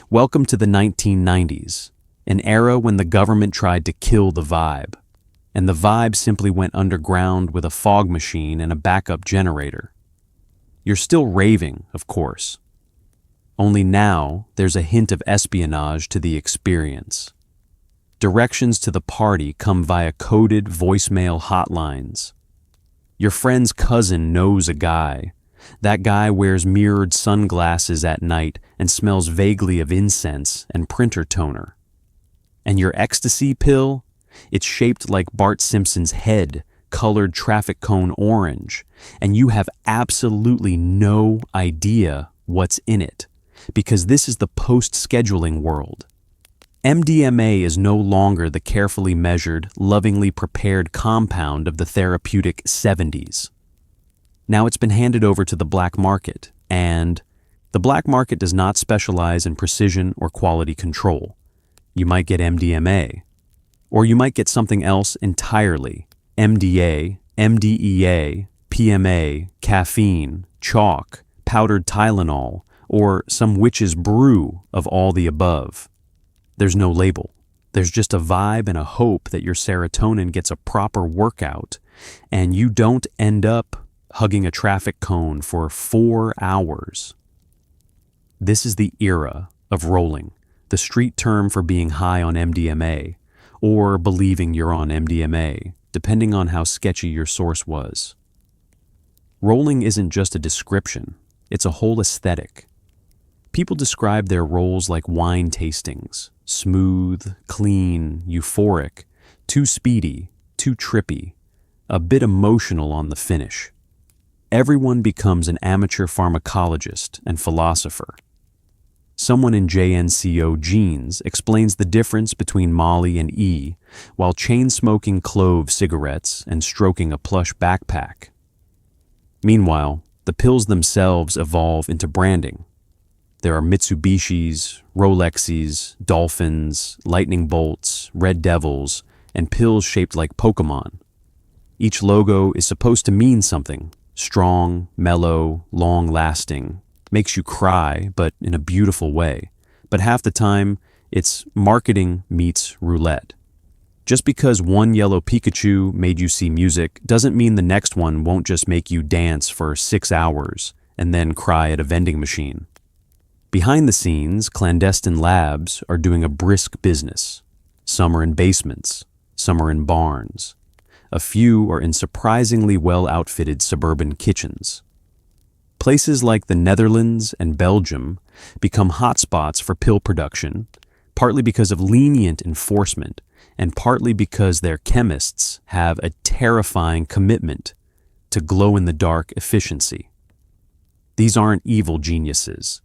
Welcome to the 1990s, an era when the government tried to kill the vibe, and the vibe simply went underground with a fog machine and a backup generator. You're still raving, of course. Only now there's a hint of espionage to the experience. Directions to the party come via coded voicemail hotlines. Your friend's cousin knows a guy. That guy wears mirrored sunglasses at night and smells vaguely of incense and printer toner. And your ecstasy pill? It's shaped like Bart Simpson's head, colored traffic cone orange, and you have absolutely no idea what's in it, because this is the post-scheduling world. MDMA is no longer the carefully measured, lovingly prepared compound of the therapeutic 70s. Now it's been handed over to the black market, and the black market does not specialize in precision or quality control. You might get MDMA, or you might get something else entirely. MDA, MDEA, PMA, caffeine, chalk, powdered Tylenol, or some witch's brew of all the above. There's no label. There's just a vibe and a hope that your serotonin gets a proper workout and you don't end up hugging a traffic cone for 4 hours. This is the era of rolling, the street term for being high on MDMA, or believing you're on MDMA, depending on how sketchy your source was. Rolling isn't just a description, it's a whole aesthetic. People describe their rolls like wine tastings, smooth, clean, euphoric, too speedy, too trippy, a bit emotional on the finish. Everyone becomes an amateur pharmacologist and philosopher. Someone in JNCO jeans explains the difference between Molly and E while chain-smoking clove cigarettes and stroking a plush backpack. Meanwhile, the pills themselves evolve into branding. There are Mitsubishis, Rolexes, Dolphins, Lightning Bolts, Red Devils, and pills shaped like Pokemon. Each logo is supposed to mean something: strong, mellow, long-lasting, makes you cry, but in a beautiful way. But half the time, it's marketing meets roulette. Just because one yellow Pikachu made you see music doesn't mean the next one won't just make you dance for 6 hours and then cry at a vending machine. Behind the scenes, clandestine labs are doing a brisk business. Some are in basements, some are in barns. A few are in surprisingly well-outfitted suburban kitchens. Places like the Netherlands and Belgium become hotspots for pill production, partly because of lenient enforcement and partly because their chemists have a terrifying commitment to glow-in-the-dark efficiency. These aren't evil geniuses.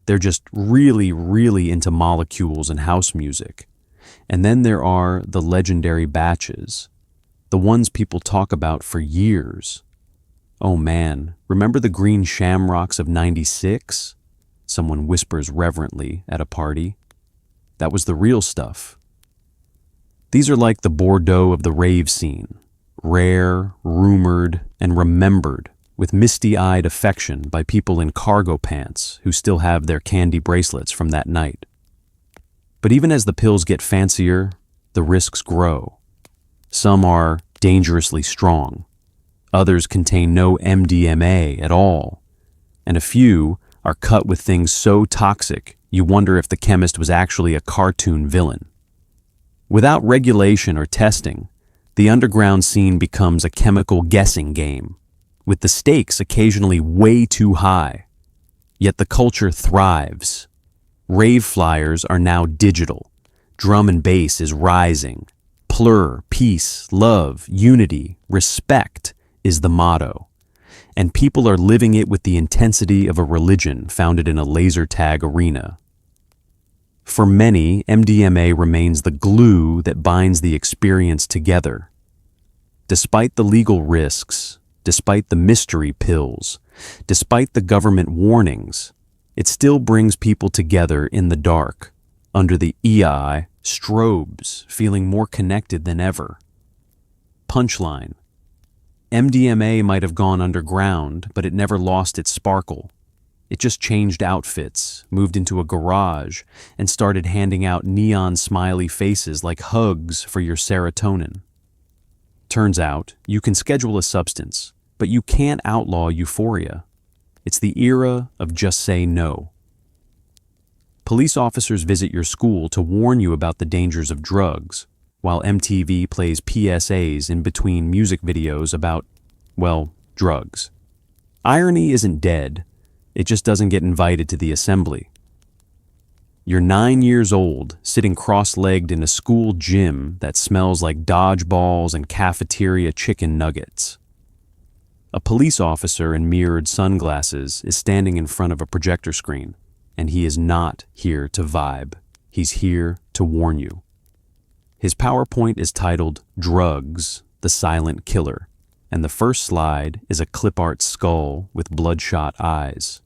They're just really, really into molecules and house music. And then there are the legendary batches, the ones people talk about for years. Oh man, remember the green shamrocks of '96? Someone whispers reverently at a party. That was the real stuff. These are like the Bordeaux of the rave scene, rare, rumored, and remembered with misty-eyed affection by people in cargo pants who still have their candy bracelets from that night. But even as the pills get fancier, the risks grow. Some are dangerously strong. Others contain no MDMA at all. And a few are cut with things so toxic you wonder if the chemist was actually a cartoon villain. Without regulation or testing, the underground scene becomes a chemical guessing game, with the stakes occasionally way too high. Yet the culture thrives. Rave flyers are now digital. Drum and bass is rising. Plur, peace, love, unity, respect is the motto. And people are living it with the intensity of a religion founded in a laser tag arena. For many, MDMA remains the glue that binds the experience together. Despite the legal risks, despite the mystery pills, despite the government warnings, it still brings people together in the dark, under the EI strobes, feeling more connected than ever. Punchline: MDMA might have gone underground, but it never lost its sparkle. It just changed outfits, moved into a garage, and started handing out neon smiley faces like hugs for your serotonin. Turns out, you can schedule a substance, but you can't outlaw euphoria. It's the era of just say no. Police officers visit your school to warn you about the dangers of drugs, while MTV plays PSAs in between music videos about, well, drugs. Irony isn't dead. It just doesn't get invited to the assembly. You're 9 years old, sitting cross-legged in a school gym that smells like dodgeballs and cafeteria chicken nuggets. A police officer in mirrored sunglasses is standing in front of a projector screen, and he is not here to vibe. He's here to warn you. His PowerPoint is titled Drugs, the Silent Killer, and the first slide is a clip art skull with bloodshot eyes.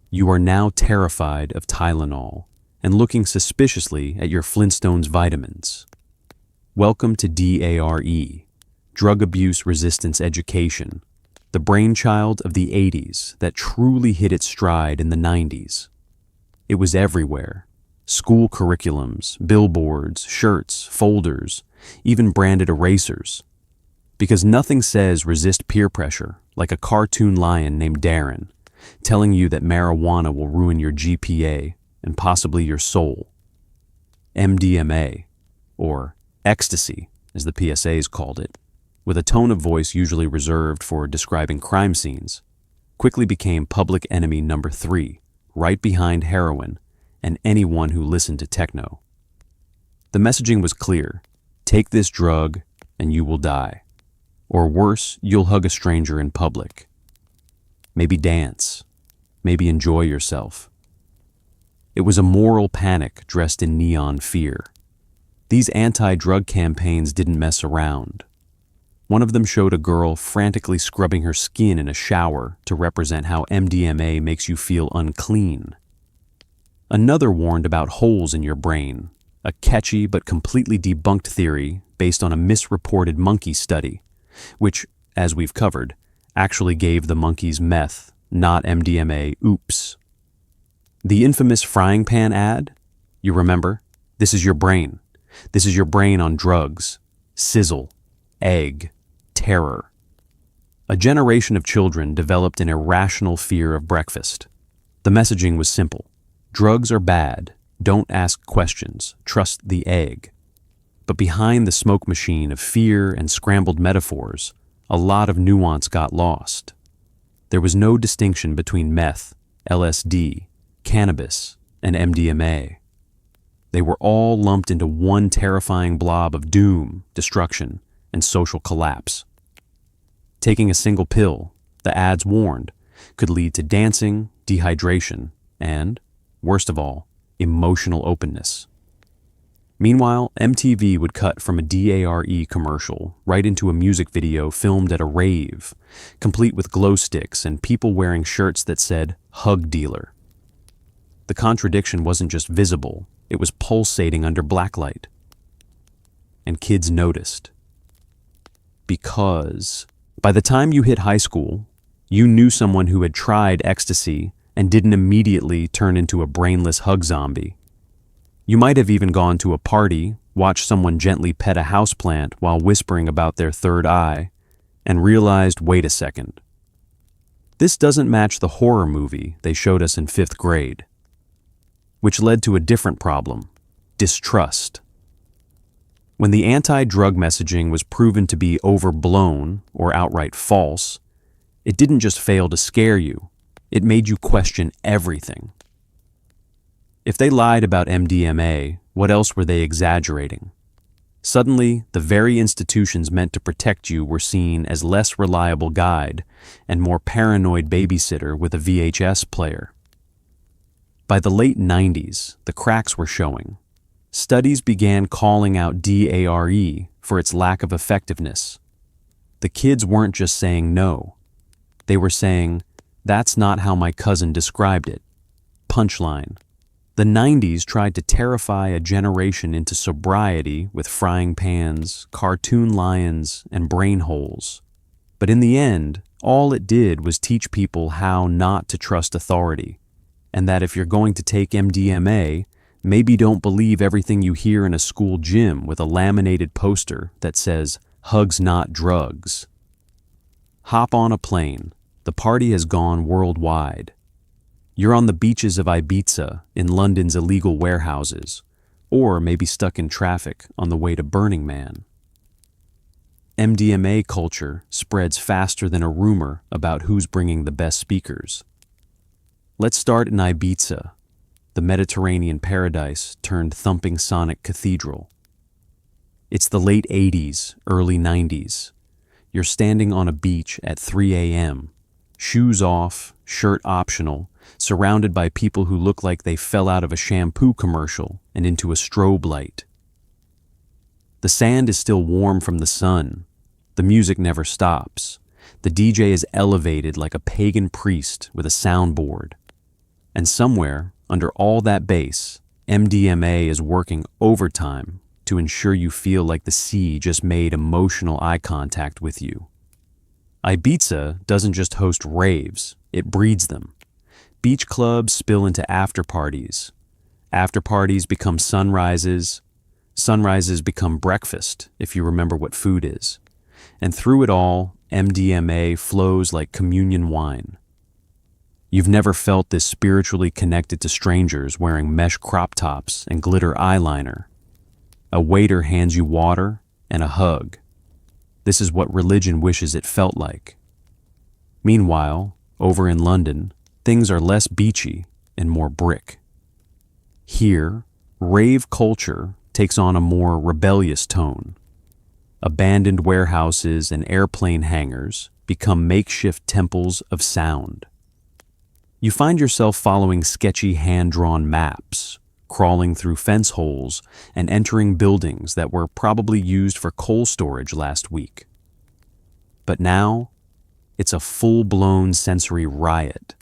You are now terrified of Tylenol and looking suspiciously at your Flintstones vitamins. Welcome to DARE, Drug Abuse Resistance Education, the brainchild of the 80s that truly hit its stride in the 90s. It was everywhere. School curriculums, billboards, shirts, folders, even branded erasers. Because nothing says resist peer pressure like a cartoon lion named Darren, telling you that marijuana will ruin your GPA and possibly your soul. MDMA, or ecstasy, as the PSAs called it, with a tone of voice usually reserved for describing crime scenes, quickly became public enemy number 3, right behind heroin and anyone who listened to techno. The messaging was clear: take this drug and you will die. Or worse, you'll hug a stranger in public. Maybe dance. Maybe enjoy yourself. It was a moral panic dressed in neon fear. These anti-drug campaigns didn't mess around. One of them showed a girl frantically scrubbing her skin in a shower to represent how MDMA makes you feel unclean. Another warned about holes in your brain, a catchy but completely debunked theory based on a misreported monkey study, which, as we've covered, actually gave the monkeys meth, not MDMA. Oops. The infamous frying pan ad? You remember? This is your brain. This is your brain on drugs. Sizzle. Egg. Terror. A generation of children developed an irrational fear of breakfast. The messaging was simple. Drugs are bad. Don't ask questions. Trust the egg. But behind the smoke machine of fear and scrambled metaphors, a lot of nuance got lost. There was no distinction between meth, LSD, cannabis, and MDMA. They were all lumped into one terrifying blob of doom, destruction, and social collapse. Taking a single pill, the ads warned, could lead to dancing, dehydration, and, worst of all, emotional openness. Meanwhile, MTV would cut from a DARE commercial right into a music video filmed at a rave, complete with glow sticks and people wearing shirts that said, "Hug Dealer." The contradiction wasn't just visible, it was pulsating under blacklight. And kids noticed. Because by the time you hit high school, you knew someone who had tried ecstasy and didn't immediately turn into a brainless hug zombie. You might have even gone to a party, watched someone gently pet a houseplant while whispering about their third eye, and realized, wait a second. This doesn't match the horror movie they showed us in 5th grade. Which led to a different problem, distrust. When the anti-drug messaging was proven to be overblown or outright false, it didn't just fail to scare you, it made you question everything. If they lied about MDMA, what else were they exaggerating? Suddenly, the very institutions meant to protect you were seen as less reliable guide and more paranoid babysitter with a VHS player. By the late 90s, the cracks were showing. Studies began calling out DARE for its lack of effectiveness. The kids weren't just saying no. They were saying, "That's not how my cousin described it." Punchline. The 90s tried to terrify a generation into sobriety with frying pans, cartoon lions, and brain holes. But in the end, all it did was teach people how not to trust authority, and that if you're going to take MDMA, maybe don't believe everything you hear in a school gym with a laminated poster that says, "Hugs not drugs." Hop on a plane. The party has gone worldwide. You're on the beaches of Ibiza, in London's illegal warehouses, or maybe stuck in traffic on the way to Burning Man. MDMA culture spreads faster than a rumor about who's bringing the best speakers. Let's start in Ibiza, the Mediterranean paradise turned thumping sonic cathedral. It's the late 80s, early 90s. You're standing on a beach at 3 a.m., shoes off, shirt optional, surrounded by people who look like they fell out of a shampoo commercial and into a strobe light. The sand is still warm from the sun. The music never stops. The DJ is elevated like a pagan priest with a soundboard. And somewhere, under all that bass, MDMA is working overtime to ensure you feel like the sea just made emotional eye contact with you. Ibiza doesn't just host raves, it breeds them. Beach clubs spill into after parties. After parties become sunrises. Sunrises become breakfast, if you remember what food is. And through it all, MDMA flows like communion wine. You've never felt this spiritually connected to strangers wearing mesh crop tops and glitter eyeliner. A waiter hands you water and a hug. This is what religion wishes it felt like. Meanwhile, over in London, things are less beachy and more brick. Here, rave culture takes on a more rebellious tone. Abandoned warehouses and airplane hangars become makeshift temples of sound. You find yourself following sketchy hand-drawn maps, crawling through fence holes, and entering buildings that were probably used for coal storage last week. But now, it's a full-blown sensory riot.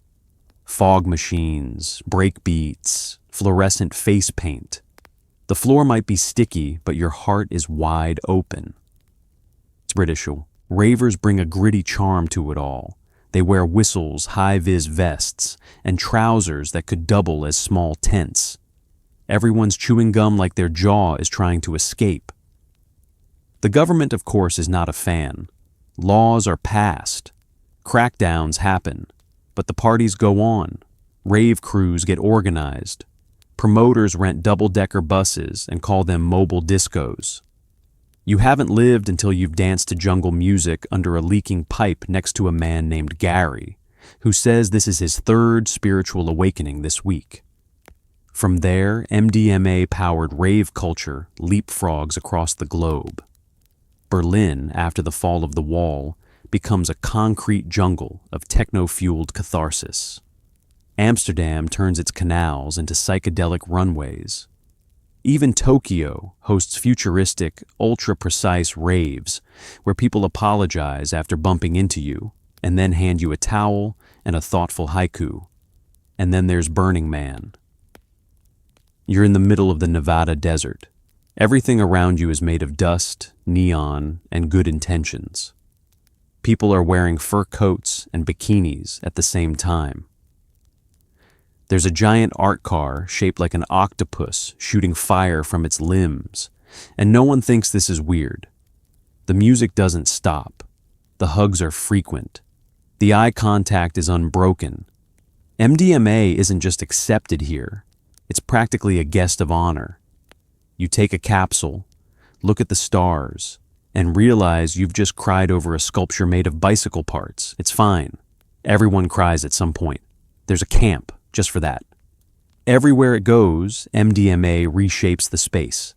Fog machines, breakbeats, fluorescent face paint. The floor might be sticky, but your heart is wide open. It's British. Ravers bring a gritty charm to it all. They wear whistles, high-vis vests, and trousers that could double as small tents. Everyone's chewing gum like their jaw is trying to escape. The government, of course, is not a fan. Laws are passed. Crackdowns happen. But the parties go on. Rave crews get organized. Promoters rent double-decker buses and call them mobile discos. You haven't lived until you've danced to jungle music under a leaking pipe next to a man named Gary, who says this is his third spiritual awakening this week. From there, MDMA-powered rave culture leapfrogs across the globe. Berlin, after the fall of the wall, becomes a concrete jungle of techno-fueled catharsis. Amsterdam turns its canals into psychedelic runways. Even Tokyo hosts futuristic, ultra-precise raves where people apologize after bumping into you and then hand you a towel and a thoughtful haiku. And then there's Burning Man. You're in the middle of the Nevada desert. Everything around you is made of dust, neon, and good intentions. People are wearing fur coats and bikinis at the same time. There's a giant art car shaped like an octopus shooting fire from its limbs, and no one thinks this is weird. The music doesn't stop. The hugs are frequent. The eye contact is unbroken. MDMA isn't just accepted here. It's practically a guest of honor. You take a capsule, look at the stars, and realize you've just cried over a sculpture made of bicycle parts. It's fine. Everyone cries at some point. There's a camp just for that. Everywhere it goes, MDMA reshapes the space.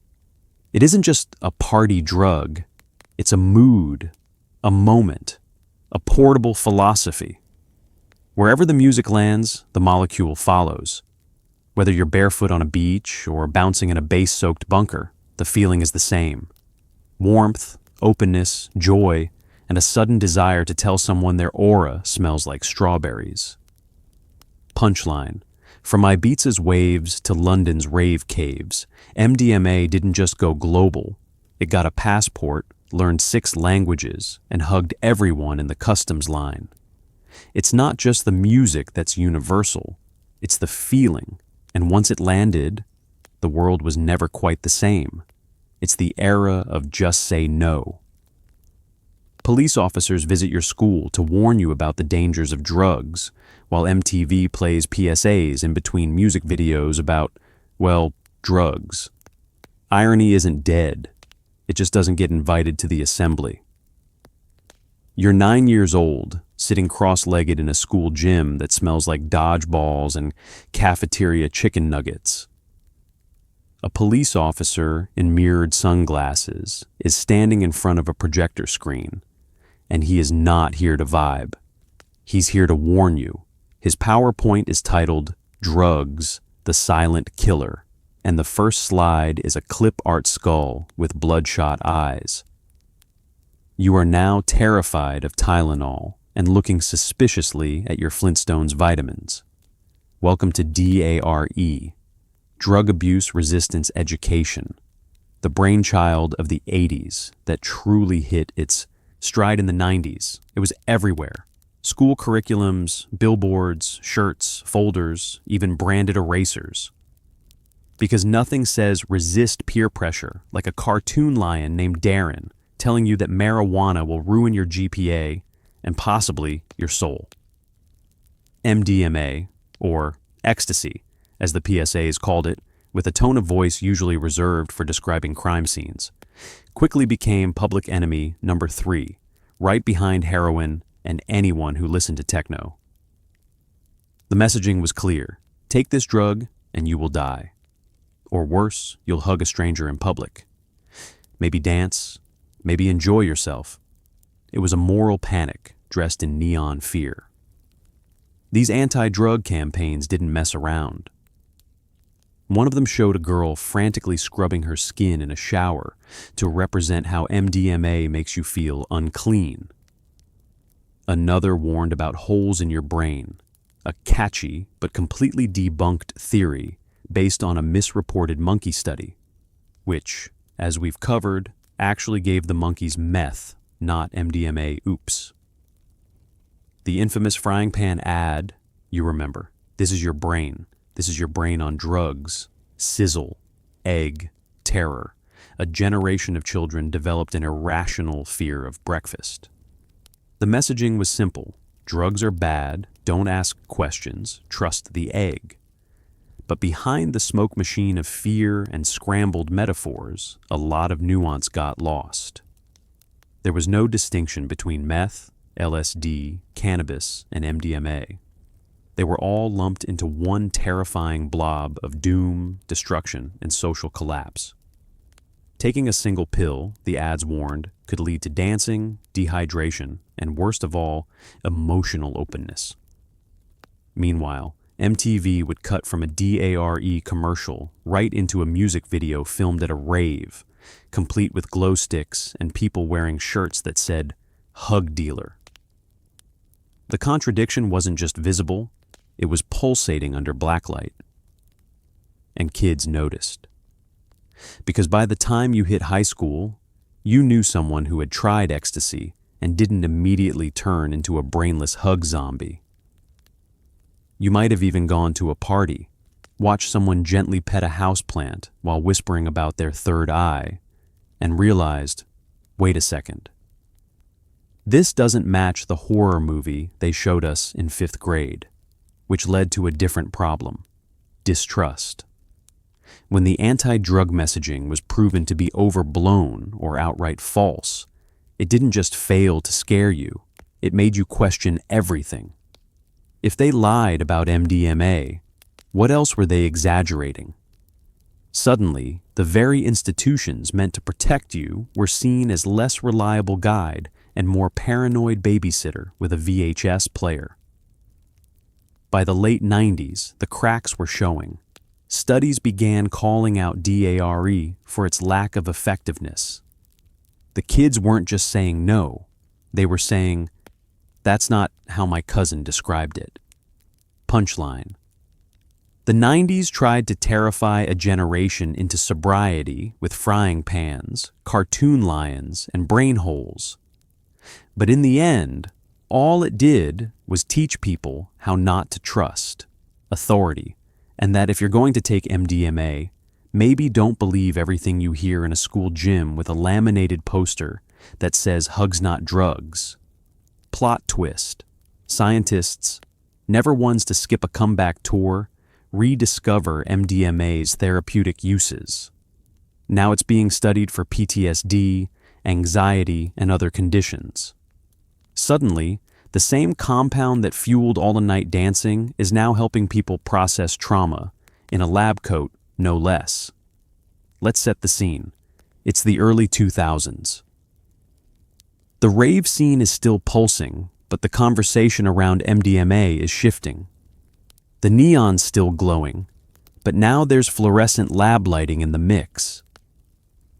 It isn't just a party drug. It's a mood, a moment, a portable philosophy. Wherever the music lands, the molecule follows. Whether you're barefoot on a beach or bouncing in a bass-soaked bunker, the feeling is the same. Warmth, openness, joy, and a sudden desire to tell someone their aura smells like strawberries. Punchline: from Ibiza's waves to London's rave caves, MDMA didn't just go global. It got a passport, learned 6 languages, and hugged everyone in the customs line. It's not just the music that's universal, it's the feeling, and once it landed, the world was never quite the same. It's the era of just say no. Police officers visit your school to warn you about the dangers of drugs, while MTV plays PSAs in between music videos about, well, drugs. Irony isn't dead. It just doesn't get invited to the assembly. You're 9 years old, sitting cross-legged in a school gym that smells like dodgeballs and cafeteria chicken nuggets. A police officer in mirrored sunglasses is standing in front of a projector screen, and he is not here to vibe. He's here to warn you. His PowerPoint is titled Drugs, the Silent Killer, and the first slide is a clip art skull with bloodshot eyes. You are now terrified of Tylenol and looking suspiciously at your Flintstones vitamins. Welcome to DARE, Drug Abuse Resistance Education, the brainchild of the 80s that truly hit its stride in the 90s. It was everywhere. School curriculums, billboards, shirts, folders, even branded erasers. Because nothing says resist peer pressure like a cartoon lion named Darren telling you that marijuana will ruin your GPA and possibly your soul. MDMA, or ecstasy, as the PSAs called it, with a tone of voice usually reserved for describing crime scenes, quickly became public enemy number 3, right behind heroin and anyone who listened to techno. The messaging was clear: take this drug and you will die. Or worse, you'll hug a stranger in public. Maybe dance, maybe enjoy yourself. It was a moral panic dressed in neon fear. These anti-drug campaigns didn't mess around. One of them showed a girl frantically scrubbing her skin in a shower to represent how MDMA makes you feel unclean. Another warned about holes in your brain, a catchy but completely debunked theory based on a misreported monkey study, which, as we've covered, actually gave the monkeys meth, not MDMA. Oops. The infamous frying pan ad, you remember. This is your brain. This is your brain on drugs. Sizzle. Egg. Terror. A generation of children developed an irrational fear of breakfast. The messaging was simple. Drugs are bad. Don't ask questions, trust the egg. But behind the smoke machine of fear and scrambled metaphors, a lot of nuance got lost. There was no distinction between meth, LSD, cannabis, and MDMA. They were all lumped into one terrifying blob of doom, destruction, and social collapse. Taking a single pill, the ads warned, could lead to dancing, dehydration, and worst of all, emotional openness. Meanwhile, MTV would cut from a DARE commercial right into a music video filmed at a rave, complete with glow sticks and people wearing shirts that said, "Hug Dealer." The contradiction wasn't just visible, it was pulsating under blacklight. And kids noticed. Because by the time you hit high school, you knew someone who had tried ecstasy and didn't immediately turn into a brainless hug zombie. You might have even gone to a party, watched someone gently pet a houseplant while whispering about their third eye, and realized, wait a second. This doesn't match the horror movie they showed us in 5th grade, which led to a different problem: distrust. When the anti-drug messaging was proven to be overblown or outright false, it didn't just fail to scare you, it made you question everything. If they lied about MDMA, what else were they exaggerating? Suddenly, the very institutions meant to protect you were seen as less reliable guide and more paranoid babysitter with a VHS player. By the late 90s, the cracks were showing. Studies began calling out DARE for its lack of effectiveness. The kids weren't just saying no, they were saying, "That's not how my cousin described it." Punchline. The 90s tried to terrify a generation into sobriety with frying pans, cartoon lions, and brain holes. But in the end, all it did was teach people how not to trust authority, and that if you're going to take MDMA, maybe don't believe everything you hear in a school gym with a laminated poster that says "Hugs Not Drugs." Plot twist. Scientists, never ones to skip a comeback tour, rediscover MDMA's therapeutic uses. Now it's being studied for PTSD, anxiety, and other conditions. Suddenly, the same compound that fueled all-the-night dancing is now helping people process trauma, in a lab coat, no less. Let's set the scene. It's the early 2000s. The rave scene is still pulsing, but the conversation around MDMA is shifting. The neon's still glowing, but now there's fluorescent lab lighting in the mix.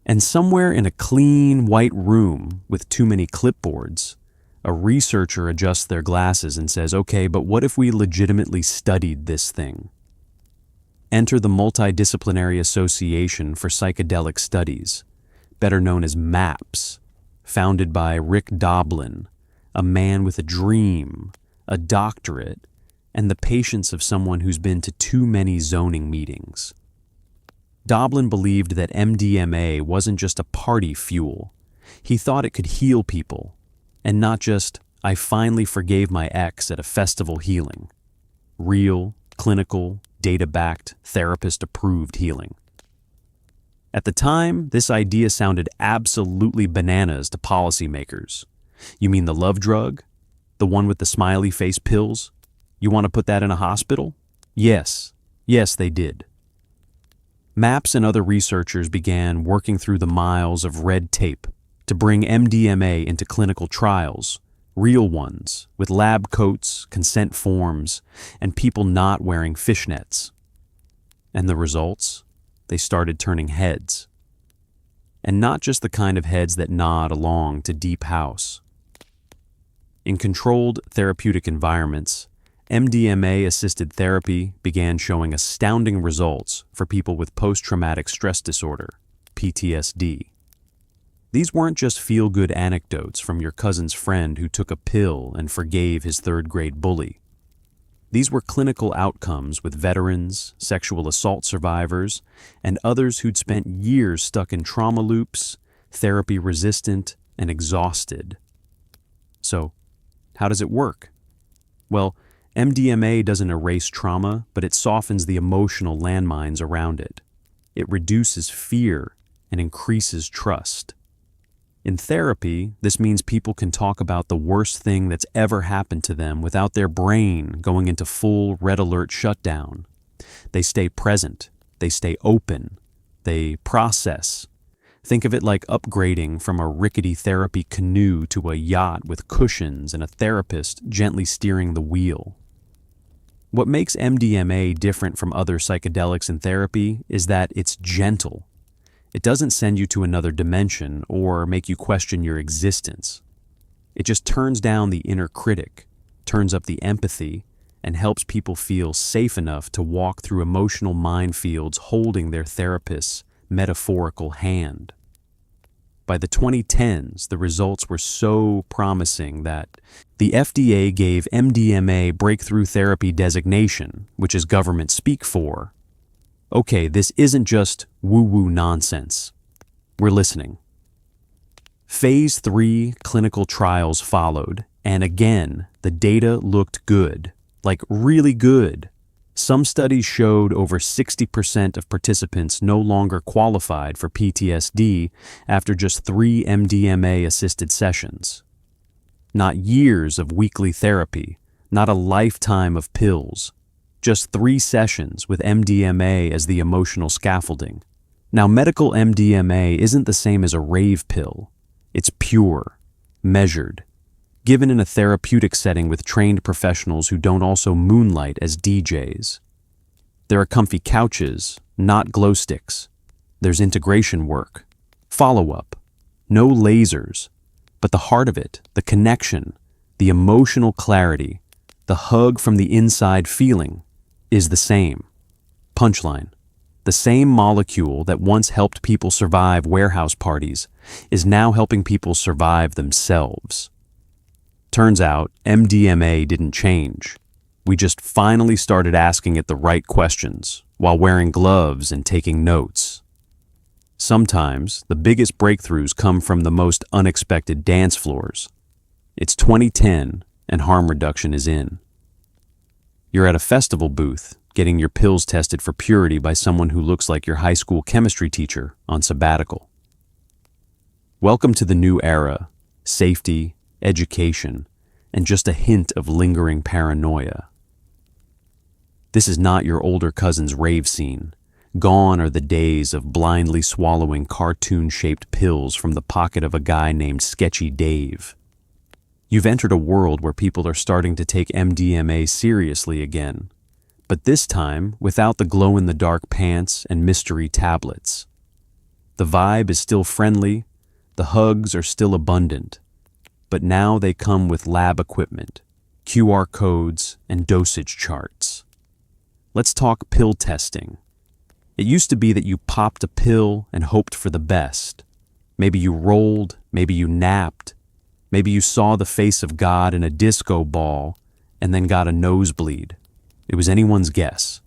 And somewhere in a clean, white room with too many clipboards, a researcher adjusts their glasses and says, "Okay, but what if we legitimately studied this thing?" Enter the Multidisciplinary Association for Psychedelic Studies, better known as MAPS, founded by Rick Doblin, a man with a dream, a doctorate, and the patience of someone who's been to too many zoning meetings. Doblin believed that MDMA wasn't just a party fuel. He thought it could heal people, and not just, "I finally forgave my ex at a festival healing." Real, clinical, data-backed, therapist-approved healing. At the time, this idea sounded absolutely bananas to policymakers. You mean the love drug? The one with the smiley face pills? You want to put that in a hospital? Yes, they did. MAPS and other researchers began working through the miles of red tape to bring MDMA into clinical trials, real ones, with lab coats, consent forms, and people not wearing fishnets. And the results? They started turning heads. And not just the kind of heads that nod along to deep house. In controlled therapeutic environments, MDMA-assisted therapy began showing astounding results for people with post-traumatic stress disorder, PTSD. These weren't just feel-good anecdotes from your cousin's friend who took a pill and forgave his third-grade bully. These were clinical outcomes with veterans, sexual assault survivors, and others who'd spent years stuck in trauma loops, therapy-resistant, and exhausted. So, how does it work? Well, MDMA doesn't erase trauma, but it softens the emotional landmines around it. It reduces fear and increases trust. In therapy, this means people can talk about the worst thing that's ever happened to them without their brain going into full red alert shutdown. They stay present, they stay open, they process. Think of it like upgrading from a rickety therapy canoe to a yacht with cushions and a therapist gently steering the wheel. What makes MDMA different from other psychedelics in therapy is that it's gentle. It doesn't send you to another dimension or make you question your existence. It just turns down the inner critic, turns up the empathy, and helps people feel safe enough to walk through emotional minefields holding their therapist's metaphorical hand. By the 2010s, the results were so promising that the FDA gave MDMA breakthrough therapy designation, which is government speak for, okay, this isn't just woo-woo nonsense. We're listening. Phase 3 clinical trials followed, and again, the data looked good, like really good. Some studies showed over 60% of participants no longer qualified for PTSD after just 3 MDMA-assisted sessions. Not years of weekly therapy, not a lifetime of pills, just 3 sessions with MDMA as the emotional scaffolding. Now, medical MDMA isn't the same as a rave pill. It's pure, measured, given in a therapeutic setting with trained professionals who don't also moonlight as DJs. There are comfy couches, not glow sticks. There's integration work, follow-up, no lasers, but the heart of it, the connection, the emotional clarity, the hug from the inside feeling, is the same. Punchline. The same molecule that once helped people survive warehouse parties is now helping people survive themselves. Turns out, MDMA didn't change. We just finally started asking it the right questions while wearing gloves and taking notes. Sometimes, the biggest breakthroughs come from the most unexpected dance floors. It's 2010, and harm reduction is in. You're at a festival booth, getting your pills tested for purity by someone who looks like your high school chemistry teacher on sabbatical. Welcome to the new era, safety, education, and just a hint of lingering paranoia. This is not your older cousin's rave scene. Gone are the days of blindly swallowing cartoon-shaped pills from the pocket of a guy named Sketchy Dave. You've entered a world where people are starting to take MDMA seriously again, but this time without the glow-in-the-dark pants and mystery tablets. The vibe is still friendly, the hugs are still abundant, but now they come with lab equipment, QR codes, and dosage charts. Let's talk pill testing. It used to be that you popped a pill and hoped for the best. Maybe you rolled, maybe you napped, maybe you saw the face of God in a disco ball and then got a nosebleed. It was anyone's guess.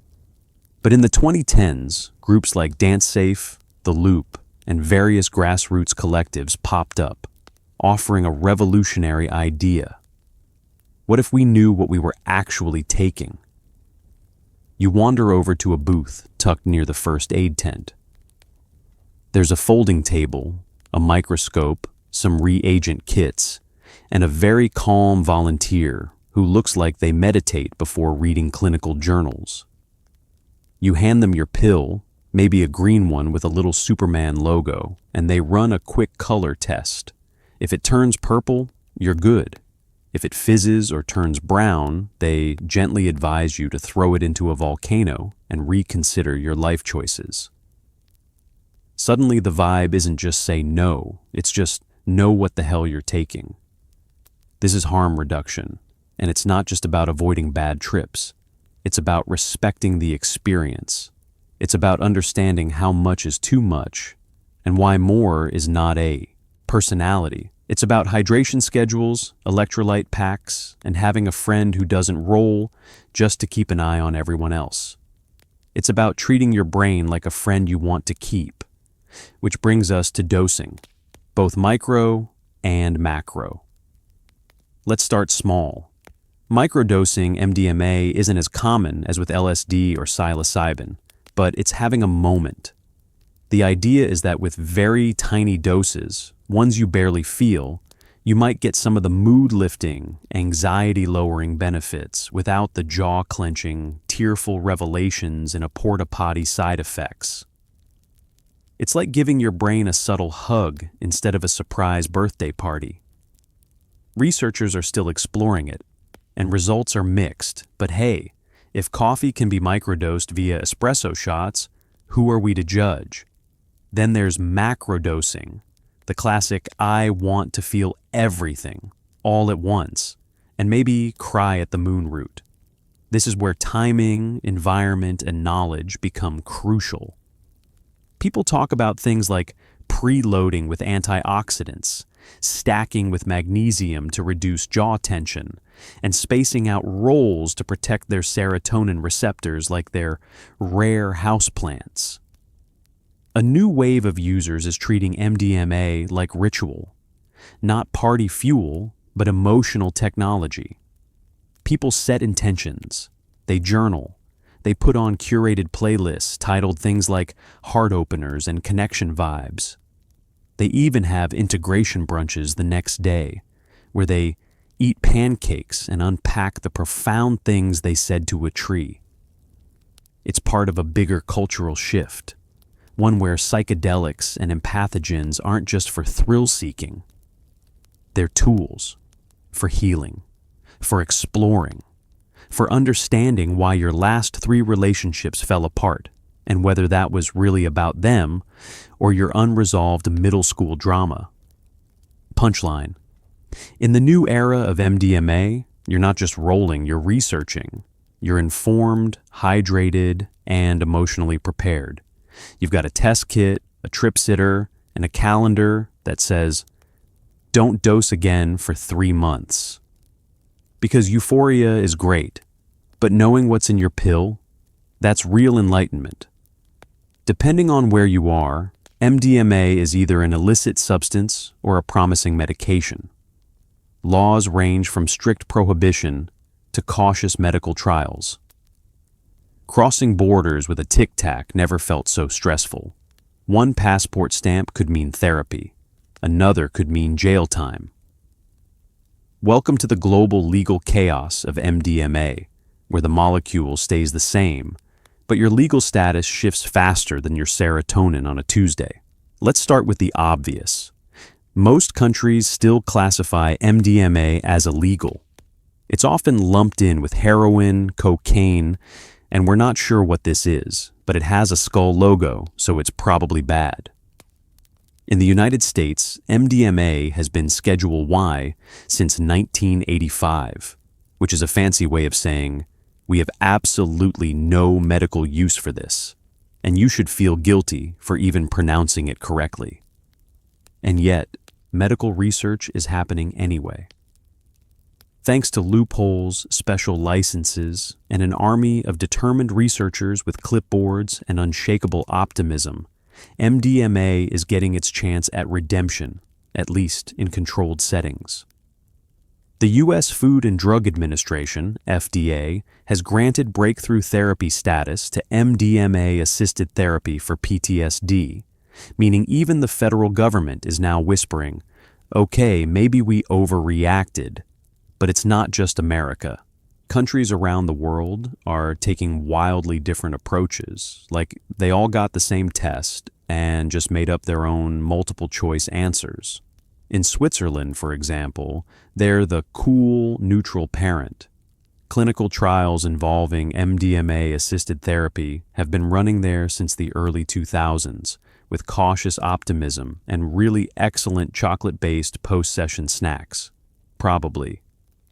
But in the 2010s, groups like Dance Safe, The Loop, and various grassroots collectives popped up, offering a revolutionary idea. What if we knew what we were actually taking? You wander over to a booth tucked near the first aid tent. There's a folding table, a microscope, some reagent kits, and a very calm volunteer who looks like they meditate before reading clinical journals. You hand them your pill, maybe a green one with a little Superman logo, and they run a quick color test. If it turns purple, you're good. If it fizzes or turns brown, they gently advise you to throw it into a volcano and reconsider your life choices. Suddenly the vibe isn't just say no, it's just know what the hell you're taking. This is harm reduction, and it's not just about avoiding bad trips. It's about respecting the experience. It's about understanding how much is too much and why more is not a personality. It's about hydration schedules, electrolyte packs, and having a friend who doesn't roll just to keep an eye on everyone else. It's about treating your brain like a friend you want to keep, which brings us to dosing, both micro and macro. Let's start small. Microdosing MDMA isn't as common as with LSD or psilocybin, but it's having a moment. The idea is that with very tiny doses, ones you barely feel, you might get some of the mood-lifting, anxiety-lowering benefits without the jaw-clenching, tearful revelations and a porta-potty side effects. It's like giving your brain a subtle hug instead of a surprise birthday party. Researchers are still exploring it, and results are mixed, but hey, if coffee can be microdosed via espresso shots, who are we to judge? Then there's macrodosing, the classic I want to feel everything, all at once, and maybe cry at the moon route. This is where timing, environment, and knowledge become crucial. People talk about things like preloading with antioxidants, stacking with magnesium to reduce jaw tension, and spacing out rolls to protect their serotonin receptors like they're rare houseplants. A new wave of users is treating MDMA like ritual, not party fuel, but emotional technology. People set intentions, they journal, they put on curated playlists titled things like Heart Openers and Connection Vibes. They even have integration brunches the next day, where they eat pancakes and unpack the profound things they said to a tree. It's part of a bigger cultural shift, one where psychedelics and empathogens aren't just for thrill-seeking. They're tools for healing, for exploring, for understanding why your last 3 relationships fell apart, and whether that was really about them or your unresolved middle school drama. Punchline: in the new era of MDMA, you're not just rolling, you're researching. You're informed, hydrated, and emotionally prepared. You've got a test kit, a trip sitter, and a calendar that says, don't dose again for 3 months. Because euphoria is great, but knowing what's in your pill, that's real enlightenment. Depending on where you are, MDMA is either an illicit substance or a promising medication. Laws range from strict prohibition to cautious medical trials. Crossing borders with a tic-tac never felt so stressful. One passport stamp could mean therapy. Another could mean jail time. Welcome to the global legal chaos of MDMA, where the molecule stays the same, but your legal status shifts faster than your serotonin on a Tuesday. Let's start with the obvious. Most countries still classify MDMA as illegal. It's often lumped in with heroin, cocaine, and we're not sure what this is, but it has a skull logo, so it's probably bad. In the United States, MDMA has been Schedule Y since 1985, which is a fancy way of saying, we have absolutely no medical use for this, and you should feel guilty for even pronouncing it correctly. And yet, medical research is happening anyway. Thanks to loopholes, special licenses, and an army of determined researchers with clipboards and unshakable optimism, MDMA is getting its chance at redemption, at least in controlled settings. The U.S. Food and Drug Administration, FDA, has granted breakthrough therapy status to MDMA-assisted therapy for PTSD, meaning even the federal government is now whispering, okay, maybe we overreacted. But it's not just America. Countries around the world are taking wildly different approaches, like they all got the same test and just made up their own multiple-choice answers. In Switzerland, for example, they're the cool, neutral parent. Clinical trials involving MDMA-assisted therapy have been running there since the early 2000s, with cautious optimism and really excellent chocolate-based post-session snacks. Probably.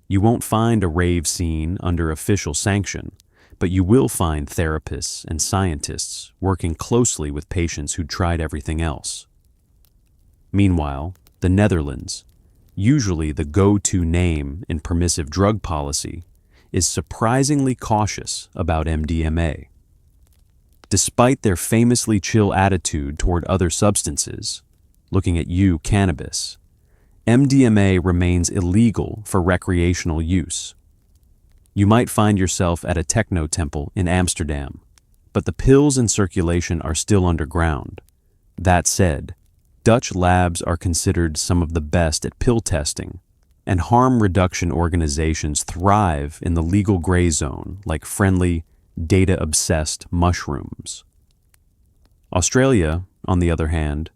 You won't find a rave scene under official sanction, but you will find therapists and scientists working closely with patients who'd tried everything else. Meanwhile, the Netherlands, usually the go-to name in permissive drug policy, is surprisingly cautious about MDMA. Despite their famously chill attitude toward other substances, looking at you, cannabis, MDMA remains illegal for recreational use. You might find yourself at a techno temple in Amsterdam, but the pills in circulation are still underground. That said, Dutch labs are considered some of the best at pill testing, and harm reduction organizations thrive in the legal gray zone like friendly, data-obsessed mushrooms. Australia, on the other hand,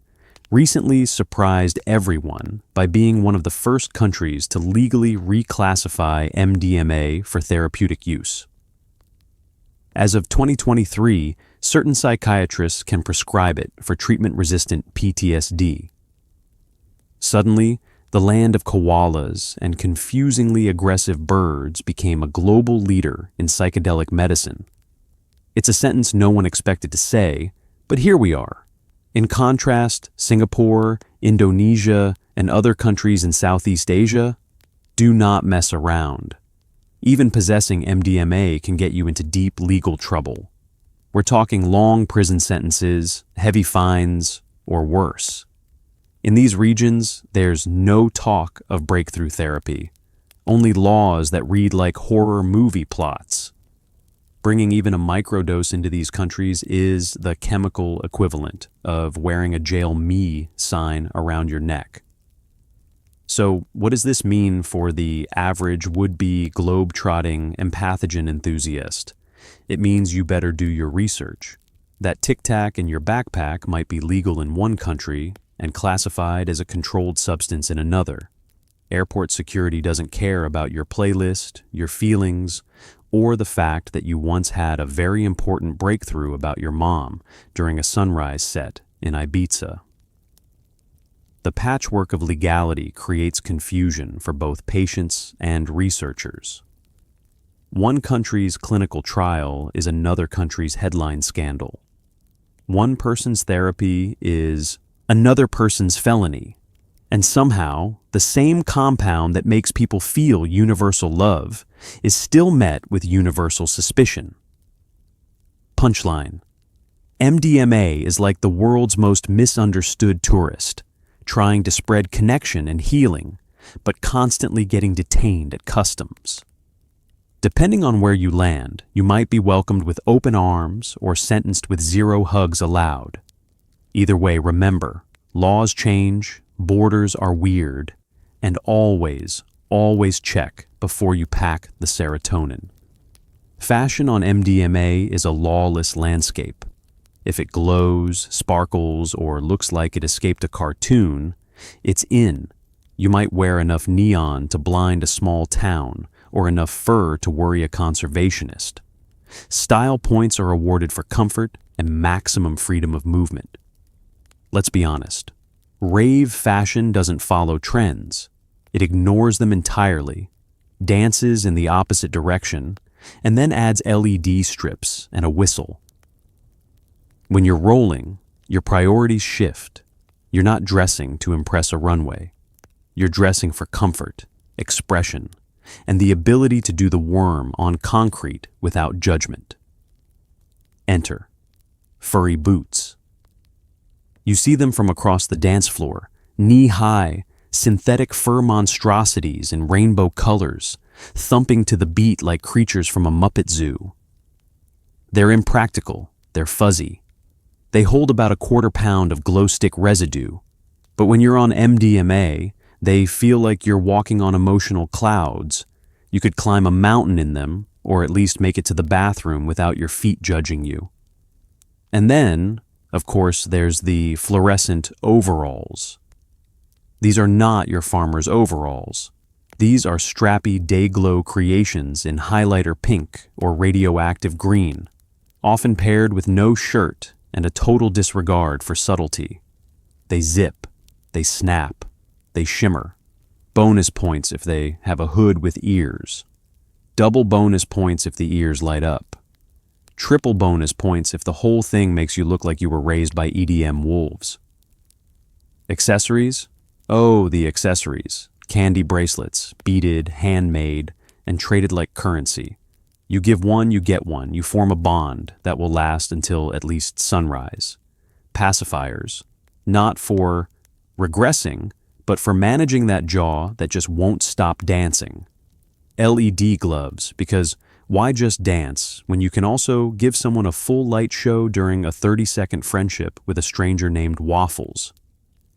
recently surprised everyone by being one of the first countries to legally reclassify MDMA for therapeutic use. As of 2023, certain psychiatrists can prescribe it for treatment-resistant PTSD. Suddenly, the land of koalas and confusingly aggressive birds became a global leader in psychedelic medicine. It's a sentence no one expected to say, but here we are. In contrast, Singapore, Indonesia, and other countries in Southeast Asia do not mess around. Even possessing MDMA can get you into deep legal trouble. We're talking long prison sentences, heavy fines, or worse. In these regions, there's no talk of breakthrough therapy, only laws that read like horror movie plots. Bringing even a microdose into these countries is the chemical equivalent of wearing a jail me sign around your neck. So, what does this mean for the average would-be globe-trotting empathogen enthusiast? It means you better do your research. That Tic Tac in your backpack might be legal in one country and classified as a controlled substance in another. Airport security doesn't care about your playlist, your feelings, or the fact that you once had a very important breakthrough about your mom during a sunrise set in Ibiza. The patchwork of legality creates confusion for both patients and researchers. One country's clinical trial is another country's headline scandal. One person's therapy is another person's felony, and somehow the same compound that makes people feel universal love is still met with universal suspicion. Punchline: MDMA is like the world's most misunderstood tourist, trying to spread connection and healing, but constantly getting detained at customs. Depending on where you land, you might be welcomed with open arms or sentenced with 0 hugs allowed. Either way, remember, laws change, borders are weird, and always check before you pack the serotonin. Fashion on MDMA is a lawless landscape. If it glows, sparkles, or looks like it escaped a cartoon, it's in. You might wear enough neon to blind a small town, or enough fur to worry a conservationist. Style points are awarded for comfort and maximum freedom of movement. Let's be honest. Rave fashion doesn't follow trends. It ignores them entirely, dances in the opposite direction, and then adds LED strips and a whistle. When you're rolling, your priorities shift. You're not dressing to impress a runway. You're dressing for comfort, expression, and the ability to do the worm on concrete without judgment. Enter furry boots. You see them from across the dance floor, knee-high, synthetic fur monstrosities in rainbow colors, thumping to the beat like creatures from a Muppet Zoo. They're impractical, they're fuzzy. They hold about a quarter-pound of glow-stick residue, but when you're on MDMA, they feel like you're walking on emotional clouds. You could climb a mountain in them, or at least make it to the bathroom without your feet judging you. And then, of course, there's the fluorescent overalls. These are not your farmer's overalls. These are strappy day-glow creations in highlighter pink or radioactive green, often paired with no shirt and a total disregard for subtlety. They zip, they snap, they shimmer. Bonus points if they have a hood with ears. Double bonus points if the ears light up. Triple bonus points if the whole thing makes you look like you were raised by EDM wolves. Accessories? Oh, the accessories. Candy bracelets, beaded, handmade, and traded like currency. You give one, you get one. You form a bond that will last until at least sunrise. Pacifiers. Not for regressing, but for managing that jaw that just won't stop dancing. LED gloves, because why just dance when you can also give someone a full light show during a 30-second friendship with a stranger named Waffles?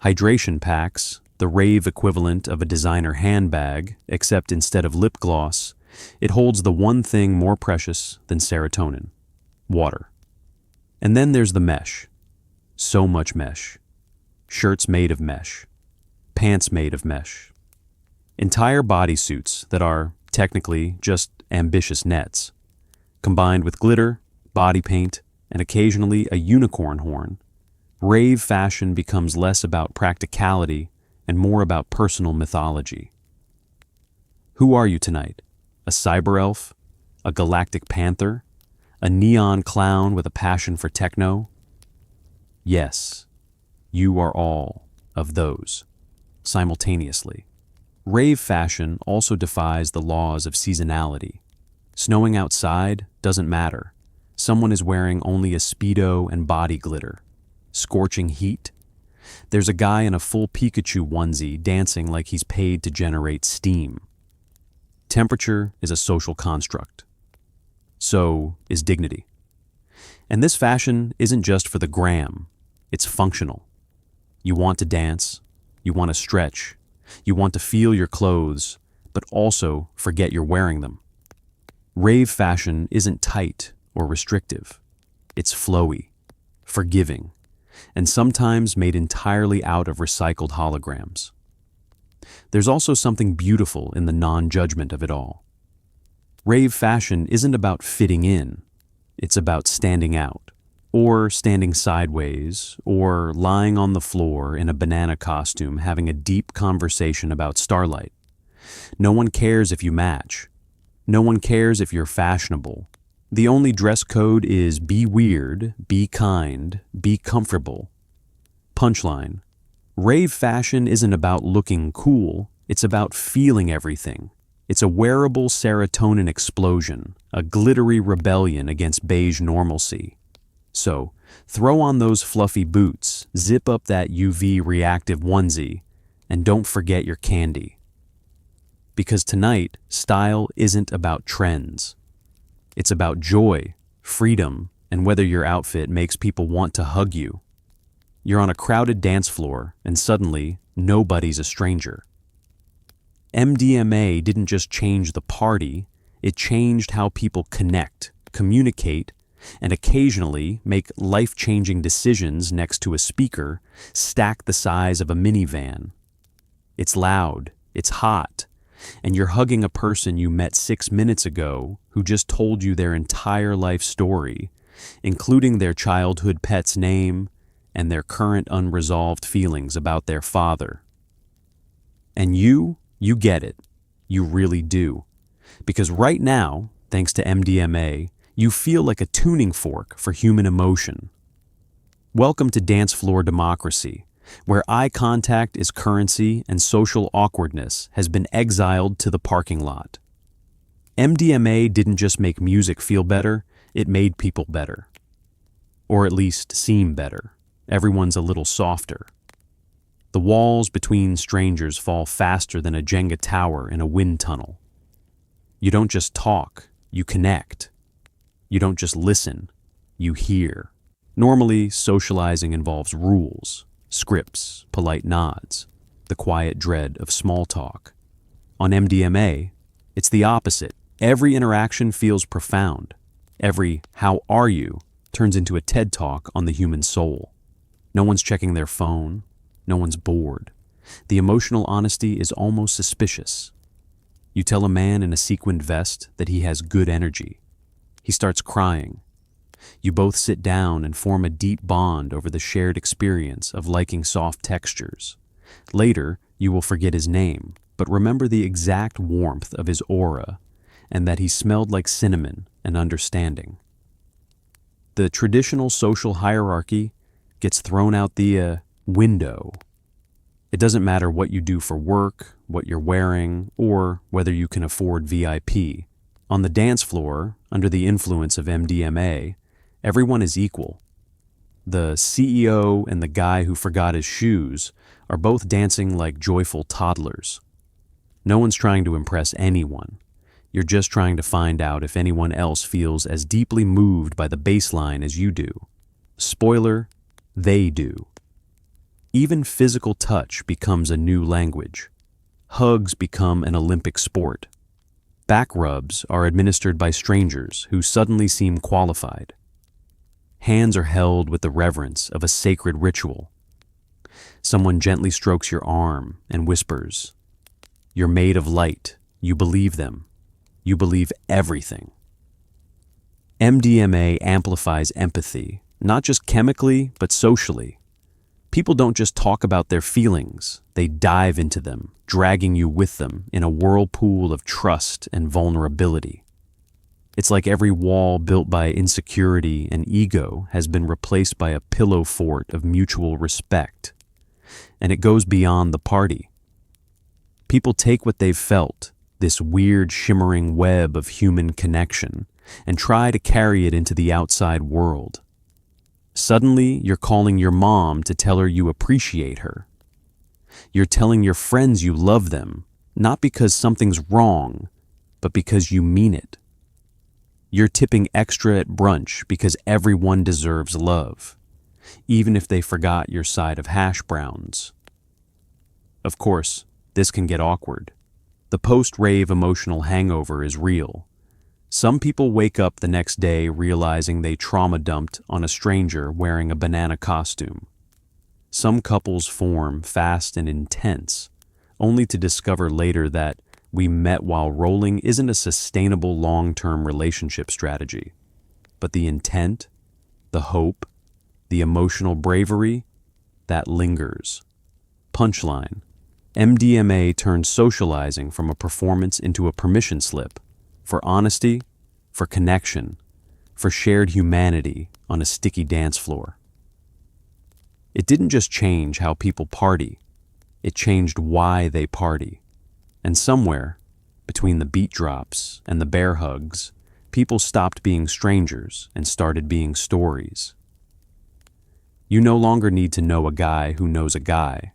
Hydration packs, the Rave equivalent of a designer handbag, except instead of lip gloss, it holds the one thing more precious than serotonin: water. And then there's the mesh. So much mesh. Shirts made of mesh. Pants made of mesh. Entire bodysuits that are, technically, just ambitious nets. Combined with glitter, body paint, and occasionally a unicorn horn, rave fashion becomes less about practicality and more about personal mythology. Who are you tonight? A cyber elf? A galactic panther? A neon clown with a passion for techno? Yes, you are all of those, simultaneously. Rave fashion also defies the laws of seasonality. Snowing outside doesn't matter. Someone is wearing only a Speedo and body glitter. Scorching heat? There's a guy in a full Pikachu onesie dancing like he's paid to generate steam. Temperature is a social construct. So is dignity. And this fashion isn't just for the gram. It's functional. You want to dance, you want to stretch, you want to feel your clothes, but also forget you're wearing them. Rave fashion isn't tight or restrictive. It's flowy, forgiving, and sometimes made entirely out of recycled holograms. There's also something beautiful in the non-judgment of it all. Rave fashion isn't about fitting in, it's about standing out, or standing sideways, or lying on the floor in a banana costume having a deep conversation about starlight. No one cares if you match. No one cares if you're fashionable. The only dress code is be weird, be kind, be comfortable. Punchline: rave fashion isn't about looking cool, it's about feeling everything. It's a wearable serotonin explosion, a glittery rebellion against beige normalcy. So, throw on those fluffy boots, zip up that UV reactive onesie, and don't forget your candy. Because tonight, style isn't about trends. It's about joy, freedom, and whether your outfit makes people want to hug you. You're on a crowded dance floor, and suddenly, nobody's a stranger. MDMA didn't just change the party, it changed how people connect, communicate, and occasionally make life-changing decisions next to a speaker stacked the size of a minivan. It's loud, it's hot, and you're hugging a person you met 6 minutes ago who just told you their entire life story, including their childhood pet's name and their current unresolved feelings about their father. And you get it. You really do. Because right now, thanks to MDMA, you feel like a tuning fork for human emotion. Welcome to dance floor democracy, where eye contact is currency and social awkwardness has been exiled to the parking lot. MDMA didn't just make music feel better, it made people better. Or at least seem better. Everyone's a little softer. The walls between strangers fall faster than a Jenga tower in a wind tunnel. You don't just talk, you connect. You don't just listen, you hear. Normally, socializing involves rules, scripts, polite nods, the quiet dread of small talk. On MDMA, it's the opposite. Every interaction feels profound. Every "how are you" turns into a TED Talk on the human soul. No one's checking their phone. No one's bored. The emotional honesty is almost suspicious. You tell a man in a sequined vest that he has good energy. He starts crying. You both sit down and form a deep bond over the shared experience of liking soft textures. Later, you will forget his name, but remember the exact warmth of his aura and that he smelled like cinnamon and understanding. The traditional social hierarchy gets thrown out the window. It doesn't matter what you do for work, what you're wearing, or whether you can afford VIP. On the dance floor, under the influence of MDMA, everyone is equal. The CEO and the guy who forgot his shoes are both dancing like joyful toddlers. No one's trying to impress anyone. You're just trying to find out if anyone else feels as deeply moved by the baseline as you do. Spoiler, they do. Even physical touch becomes a new language. Hugs become an Olympic sport. Back rubs are administered by strangers who suddenly seem qualified. Hands are held with the reverence of a sacred ritual. Someone gently strokes your arm and whispers, "You're made of light. You believe them. You believe everything." MDMA amplifies empathy, not just chemically, but socially. People don't just talk about their feelings, they dive into them, dragging you with them in a whirlpool of trust and vulnerability. It's like every wall built by insecurity and ego has been replaced by a pillow fort of mutual respect. And it goes beyond the party. People take what they've felt, this weird shimmering web of human connection, and try to carry it into the outside world. Suddenly, you're calling your mom to tell her you appreciate her. You're telling your friends you love them, not because something's wrong, but because you mean it. You're tipping extra at brunch because everyone deserves love, even if they forgot your side of hash browns. Of course, this can get awkward. The post-rave emotional hangover is real. Some people wake up the next day realizing they trauma dumped on a stranger wearing a banana costume. Some couples form fast and intense, only to discover later that we met while rolling isn't a sustainable long-term relationship strategy. But the intent, the hope, the emotional bravery, that lingers. Punchline: MDMA turns socializing from a performance into a permission slip. For honesty, for connection, for shared humanity on a sticky dance floor. It didn't just change how people party, it changed why they party. And somewhere, between the beat drops and the bear hugs, people stopped being strangers and started being stories. You no longer need to know a guy who knows a guy.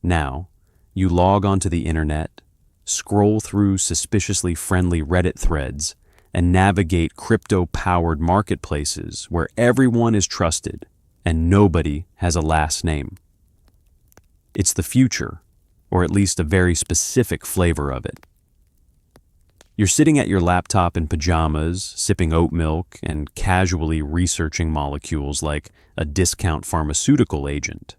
Now, you log onto the internet, scroll through suspiciously friendly Reddit threads, and navigate crypto-powered marketplaces where everyone is trusted and nobody has a last name. It's the future, or at least a very specific flavor of it. You're sitting at your laptop in pajamas, sipping oat milk, and casually researching molecules like a discount pharmaceutical agent.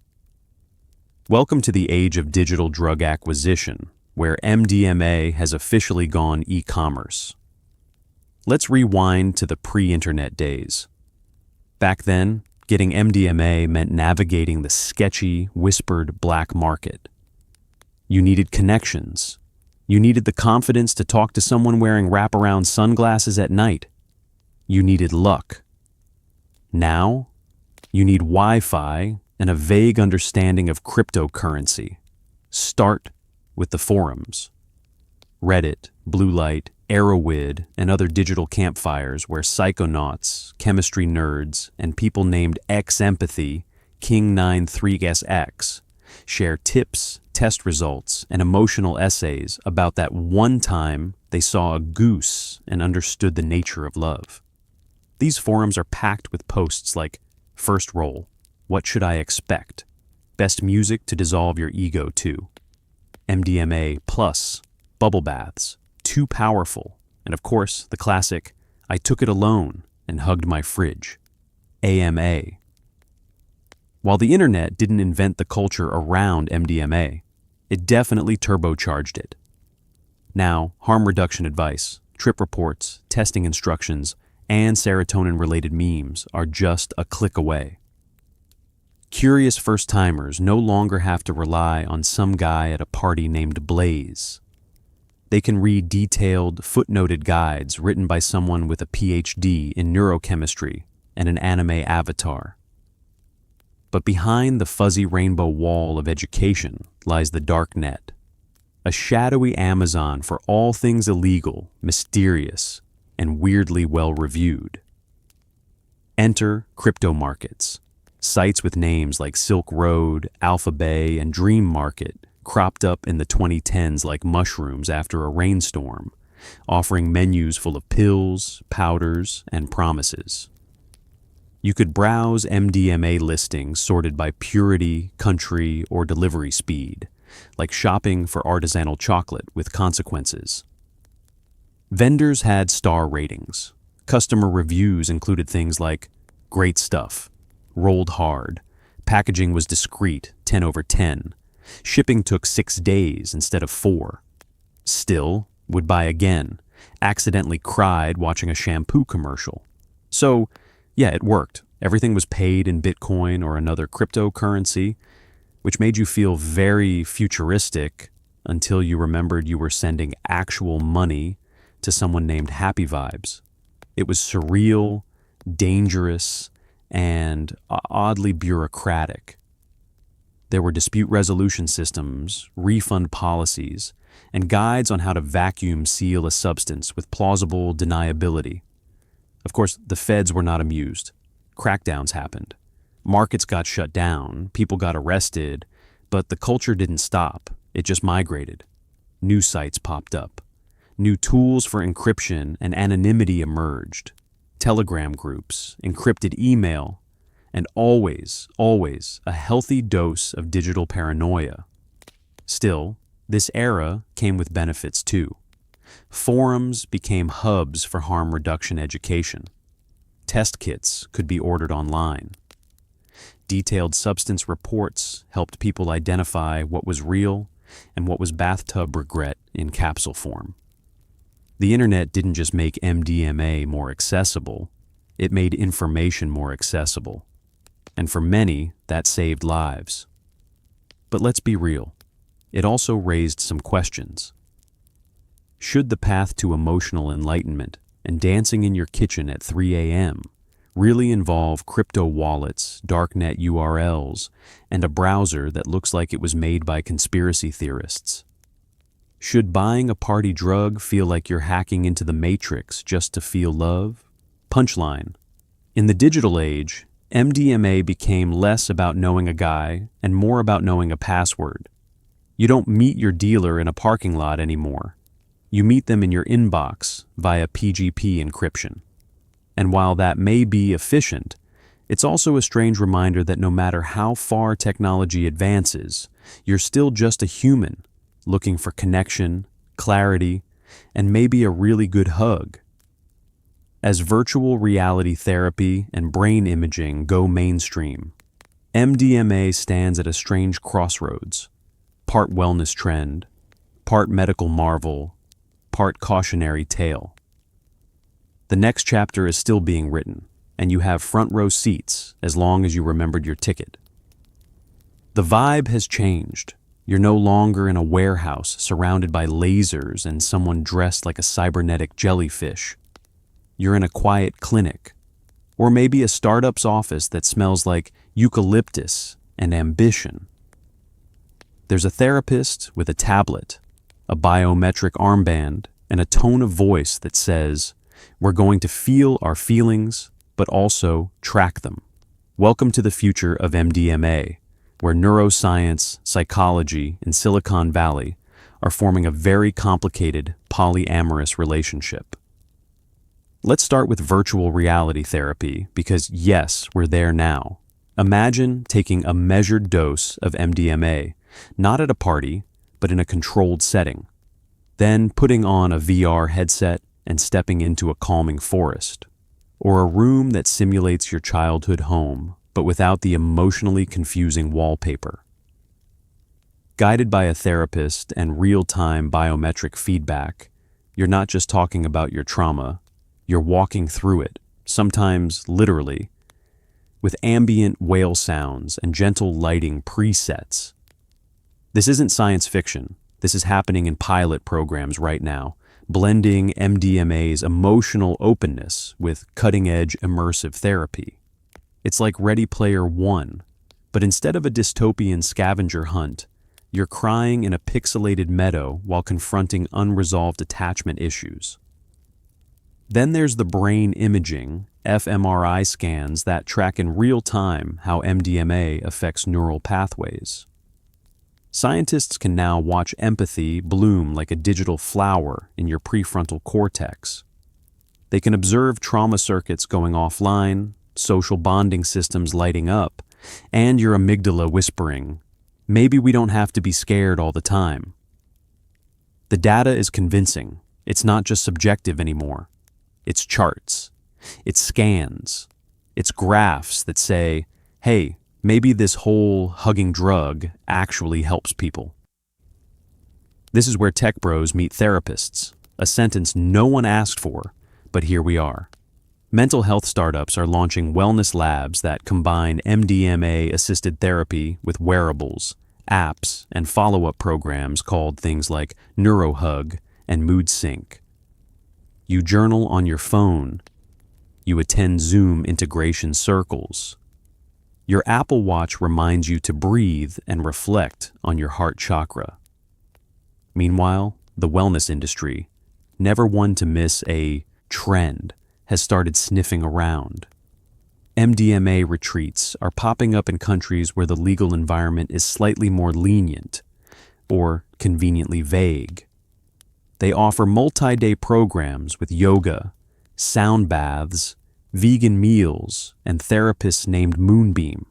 Welcome to the age of digital drug acquisition, where MDMA has officially gone e-commerce. Let's rewind to the pre-internet days. Back then, getting MDMA meant navigating the sketchy, whispered black market. You needed connections. You needed the confidence to talk to someone wearing wraparound sunglasses at night. You needed luck. Now, you need Wi-Fi and a vague understanding of cryptocurrency. Start with the forums. Reddit, Blue Light, Arrowid, and other digital campfires where psychonauts, chemistry nerds, and people named X-Empathy, King93SX share tips, test results, and emotional essays about that one time they saw a goose and understood the nature of love. These forums are packed with posts like, "First roll, what should I expect? Best music to dissolve your ego to. MDMA plus, bubble baths, too powerful, and of course, the classic, I took it alone and hugged my fridge. AMA. While the internet didn't invent the culture around MDMA, it definitely turbocharged it. Now, harm reduction advice, trip reports, testing instructions, and serotonin-related memes are just a click away. Curious first-timers no longer have to rely on some guy at a party named Blaze. They can read detailed, footnoted guides written by someone with a PhD in neurochemistry and an anime avatar. But behind the fuzzy rainbow wall of education lies the dark net, a shadowy Amazon for all things illegal, mysterious, and weirdly well-reviewed. Enter crypto markets. Sites with names like Silk Road, Alpha Bay, and Dream Market cropped up in the 2010s like mushrooms after a rainstorm, offering menus full of pills, powders, and promises. You could browse MDMA listings sorted by purity, country, or delivery speed, like shopping for artisanal chocolate with consequences. Vendors had star ratings. Customer reviews included things like, "Great stuff," "Rolled hard," "Packaging was discreet, 10 over 10," "Shipping took 6 days instead of 4." Still, would buy again, accidentally cried watching a shampoo commercial. So, yeah, it worked. Everything was paid in Bitcoin or another cryptocurrency, which made you feel very futuristic until you remembered you were sending actual money to someone named Happy Vibes. It was surreal, dangerous, and oddly bureaucratic. There were dispute resolution systems, refund policies, and guides on how to vacuum seal a substance with plausible deniability. Of course, the feds were not amused. Crackdowns happened. Markets got shut down, people got arrested, but the culture didn't stop. It just migrated. New sites popped up. New tools for encryption and anonymity emerged. Telegram groups, encrypted email, and always a healthy dose of digital paranoia. Still, this era came with benefits too. Forums became hubs for harm reduction education. Test kits could be ordered online. Detailed substance reports helped people identify what was real and what was bathtub regret in capsule form. The internet didn't just make MDMA more accessible, it made information more accessible. And for many, that saved lives. But let's be real, it also raised some questions. Should the path to emotional enlightenment and dancing in your kitchen at 3 a.m. really involve crypto wallets, darknet URLs, and a browser that looks like it was made by conspiracy theorists? Should buying a party drug feel like you're hacking into the Matrix just to feel love? Punchline: in the digital age, MDMA became less about knowing a guy and more about knowing a password. You don't meet your dealer in a parking lot anymore. You meet them in your inbox via PGP encryption. And while that may be efficient, it's also a strange reminder that no matter how far technology advances, you're still just a human looking for connection, clarity, and maybe a really good hug. As virtual reality therapy and brain imaging go mainstream, MDMA stands at a strange crossroads, part wellness trend, part medical marvel, part cautionary tale. The next chapter is still being written, and you have front row seats as long as you remembered your ticket. The vibe has changed. You're no longer in a warehouse surrounded by lasers and someone dressed like a cybernetic jellyfish. You're in a quiet clinic, or maybe a startup's office that smells like eucalyptus and ambition. There's a therapist with a tablet, a biometric armband, and a tone of voice that says, "We're going to feel our feelings, but also track them." Welcome to the future of MDMA, where neuroscience, psychology, and Silicon Valley are forming a very complicated polyamorous relationship. Let's start with virtual reality therapy because, yes, we're there now. Imagine taking a measured dose of MDMA, not at a party, but in a controlled setting. Then putting on a VR headset and stepping into a calming forest, or a room that simulates your childhood home, but without the emotionally confusing wallpaper. Guided by a therapist and real-time biometric feedback, you're not just talking about your trauma, you're walking through it, sometimes literally, with ambient whale sounds and gentle lighting presets. This isn't science fiction. This is happening in pilot programs right now, blending MDMA's emotional openness with cutting-edge immersive therapy. It's like Ready Player One, but instead of a dystopian scavenger hunt, you're crying in a pixelated meadow while confronting unresolved attachment issues. Then there's the brain imaging, fMRI scans that track in real time how MDMA affects neural pathways. Scientists can now watch empathy bloom like a digital flower in your prefrontal cortex. They can observe trauma circuits going offline, social bonding systems lighting up, and your amygdala whispering, maybe we don't have to be scared all the time. The data is convincing. It's not just subjective anymore. It's charts. It's scans. It's graphs that say, hey, maybe this whole hugging drug actually helps people. This is where tech bros meet therapists, a sentence no one asked for, but here we are. Mental health startups are launching wellness labs that combine MDMA-assisted therapy with wearables, apps, and follow-up programs called things like NeuroHug and MoodSync. You journal on your phone. You attend Zoom integration circles. Your Apple Watch reminds you to breathe and reflect on your heart chakra. Meanwhile, the wellness industry, never one to miss a trend, has started sniffing around. MDMA retreats are popping up in countries where the legal environment is slightly more lenient or conveniently vague. They offer multi-day programs with yoga, sound baths, vegan meals, and therapists named Moonbeam,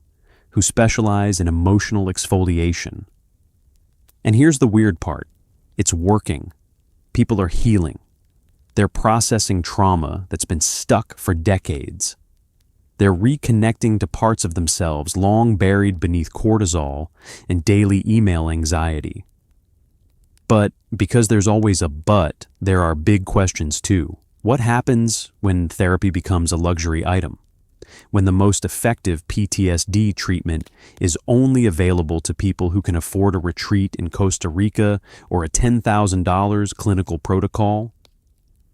who specialize in emotional exfoliation. And here's the weird part. It's working. People are healing. They're processing trauma that's been stuck for decades. They're reconnecting to parts of themselves long buried beneath cortisol and daily email anxiety. But because there's always a but, there are big questions too. What happens when therapy becomes a luxury item? When the most effective PTSD treatment is only available to people who can afford a retreat in Costa Rica or a $10,000 clinical protocol?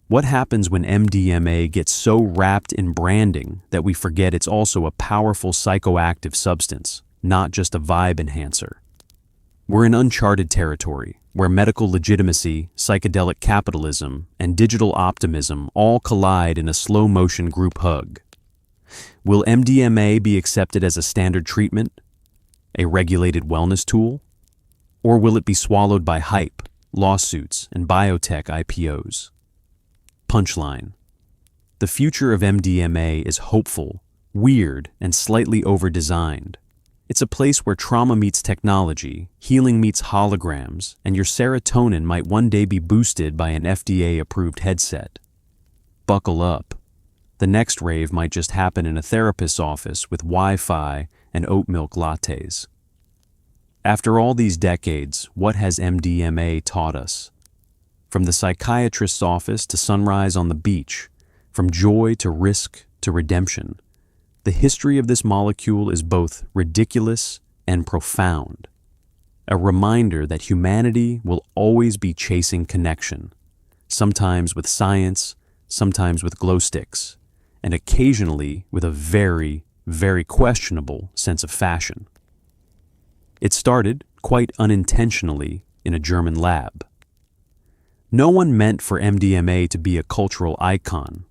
What happens when MDMA gets so wrapped in branding that we forget it's also a powerful psychoactive substance, not just a vibe enhancer? We're in uncharted territory, where medical legitimacy, psychedelic capitalism, and digital optimism all collide in a slow-motion group hug. Will MDMA be accepted as a standard treatment, a regulated wellness tool? Or will it be swallowed by hype, lawsuits, and biotech IPOs? Punchline. The future of MDMA is hopeful, weird, and slightly over-designed. It's a place where trauma meets technology, healing meets holograms, and your serotonin might one day be boosted by an FDA-approved headset. Buckle up. The next rave might just happen in a therapist's office with Wi-Fi and oat milk lattes. After all these decades, what has MDMA taught us? From the psychiatrist's office to sunrise on the beach, from joy to risk to redemption, the history of this molecule is both ridiculous and profound. A reminder that humanity will always be chasing connection, sometimes with science, sometimes with glow sticks, and occasionally with a very, very questionable sense of fashion. It started, quite unintentionally, in a German lab. No one meant for MDMA to be a cultural icon.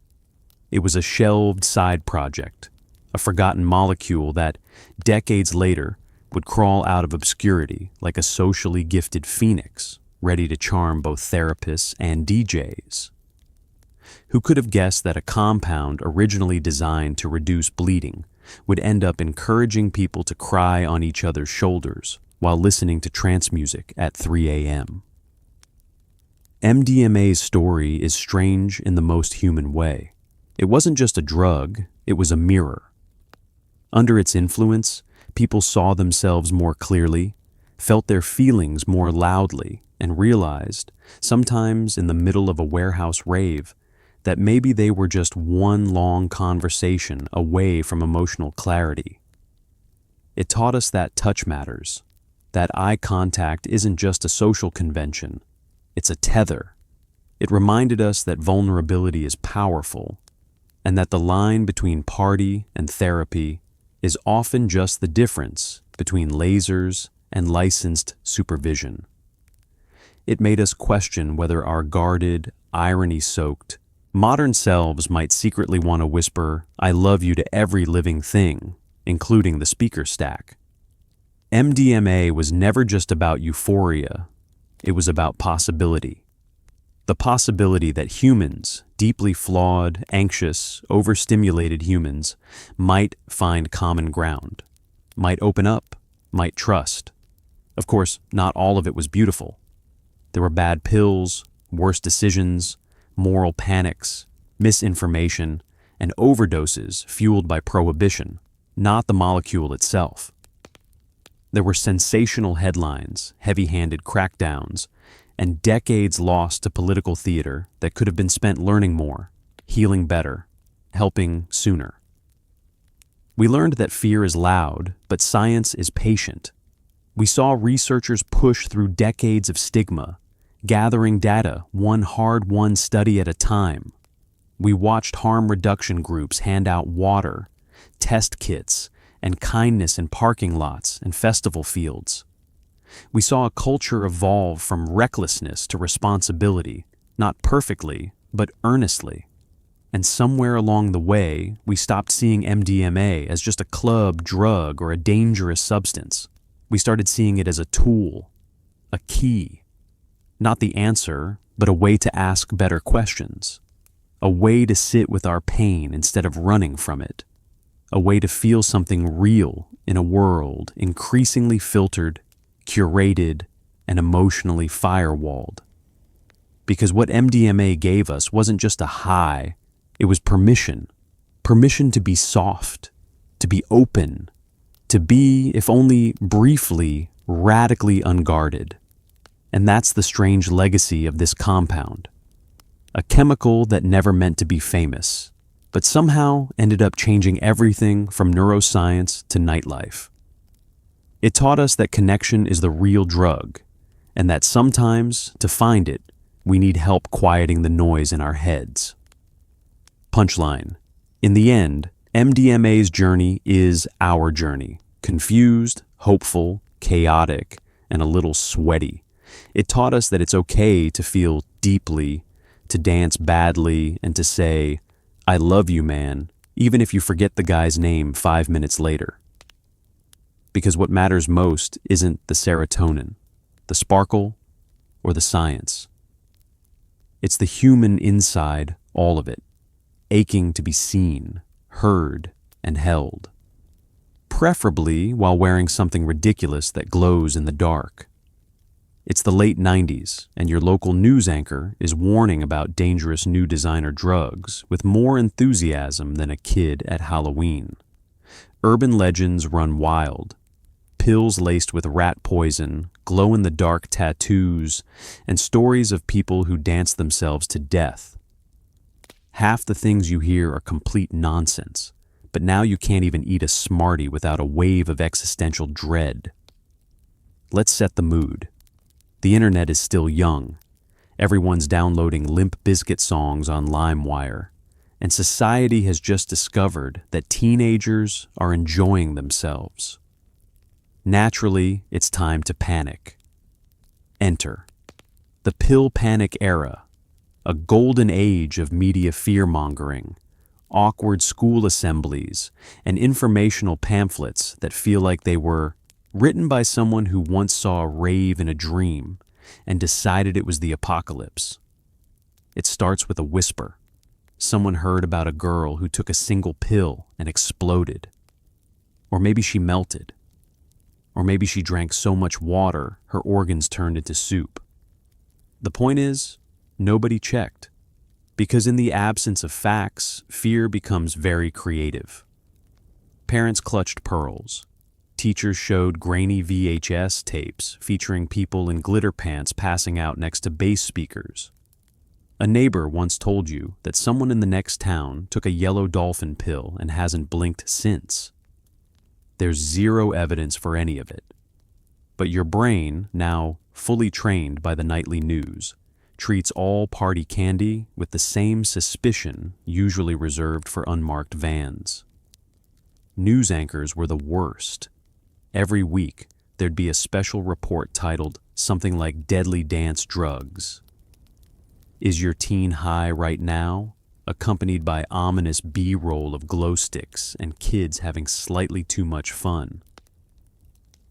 It was a shelved side project, a forgotten molecule that, decades later, would crawl out of obscurity like a socially gifted phoenix, ready to charm both therapists and DJs. Who could have guessed that a compound originally designed to reduce bleeding would end up encouraging people to cry on each other's shoulders while listening to trance music at 3 a.m.? MDMA's story is strange in the most human way. It wasn't just a drug, it was a mirror. Under its influence, people saw themselves more clearly, felt their feelings more loudly, and realized, sometimes in the middle of a warehouse rave, that maybe they were just one long conversation away from emotional clarity. It taught us that touch matters, that eye contact isn't just a social convention, it's a tether. It reminded us that vulnerability is powerful, and that the line between party and therapy is often just the difference between lasers and licensed supervision. It made us question whether our guarded, irony-soaked, modern selves might secretly want to whisper, "I love you" to every living thing, including the speaker stack. MDMA was never just about euphoria, it was about possibility. The possibility that humans, deeply flawed, anxious, overstimulated humans, might find common ground, might open up, might trust. Of course, not all of it was beautiful. There were bad pills, worse decisions, moral panics, misinformation, and overdoses fueled by prohibition, not the molecule itself. There were sensational headlines, heavy-handed crackdowns, and decades lost to political theater that could have been spent learning more, healing better, helping sooner. We learned that fear is loud, but science is patient. We saw researchers push through decades of stigma, gathering data one hard-won study at a time. We watched harm reduction groups hand out water, test kits, and kindness in parking lots and festival fields. We saw a culture evolve from recklessness to responsibility, not perfectly, but earnestly. And somewhere along the way, we stopped seeing MDMA as just a club drug or a dangerous substance. We started seeing it as a tool, a key. Not the answer, but a way to ask better questions. A way to sit with our pain instead of running from it. A way to feel something real in a world increasingly filtered, curated, and emotionally firewalled. Because what MDMA gave us wasn't just a high, it was permission. Permission to be soft, to be open, to be, if only briefly, radically unguarded. And that's the strange legacy of this compound. A chemical that never meant to be famous, but somehow ended up changing everything from neuroscience to nightlife. It taught us that connection is the real drug, and that sometimes, to find it, we need help quieting the noise in our heads. Punchline. In the end, MDMA's journey is our journey. Confused, hopeful, chaotic, and a little sweaty. It taught us that it's okay to feel deeply, to dance badly, and to say, "I love you, man," even if you forget the guy's name 5 minutes later. Because what matters most isn't the serotonin, the sparkle, or the science. It's the human inside, all of it, aching to be seen, heard, and held. Preferably while wearing something ridiculous that glows in the dark. It's the late 90s, and your local news anchor is warning about dangerous new designer drugs with more enthusiasm than a kid at Halloween. Urban legends run wild. Pills laced with rat poison, glow-in-the-dark tattoos, and stories of people who dance themselves to death. Half the things you hear are complete nonsense, but now you can't even eat a Smartie without a wave of existential dread. Let's set the mood. The internet is still young. Everyone's downloading Limp Bizkit songs on LimeWire, and society has just discovered that teenagers are enjoying themselves. Naturally, it's time to panic. Enter the pill panic era, a golden age of media fear-mongering, awkward school assemblies, and informational pamphlets that feel like they were written by someone who once saw a rave in a dream and decided it was the apocalypse. It starts with a whisper. Someone heard about a girl who took a single pill and exploded. Or maybe she melted. Or maybe she drank so much water her organs turned into soup. The point is, nobody checked. Because in the absence of facts, fear becomes very creative. Parents clutched pearls. Teachers showed grainy VHS tapes featuring people in glitter pants passing out next to bass speakers. A neighbor once told you that someone in the next town took a yellow dolphin pill and hasn't blinked since. There's zero evidence for any of it. But your brain, now fully trained by the nightly news, treats all party candy with the same suspicion usually reserved for unmarked vans. News anchors were the worst. Every week, there'd be a special report titled something like "Deadly Dance Drugs." Is your teen high right now? Accompanied by ominous B-roll of glow sticks and kids having slightly too much fun.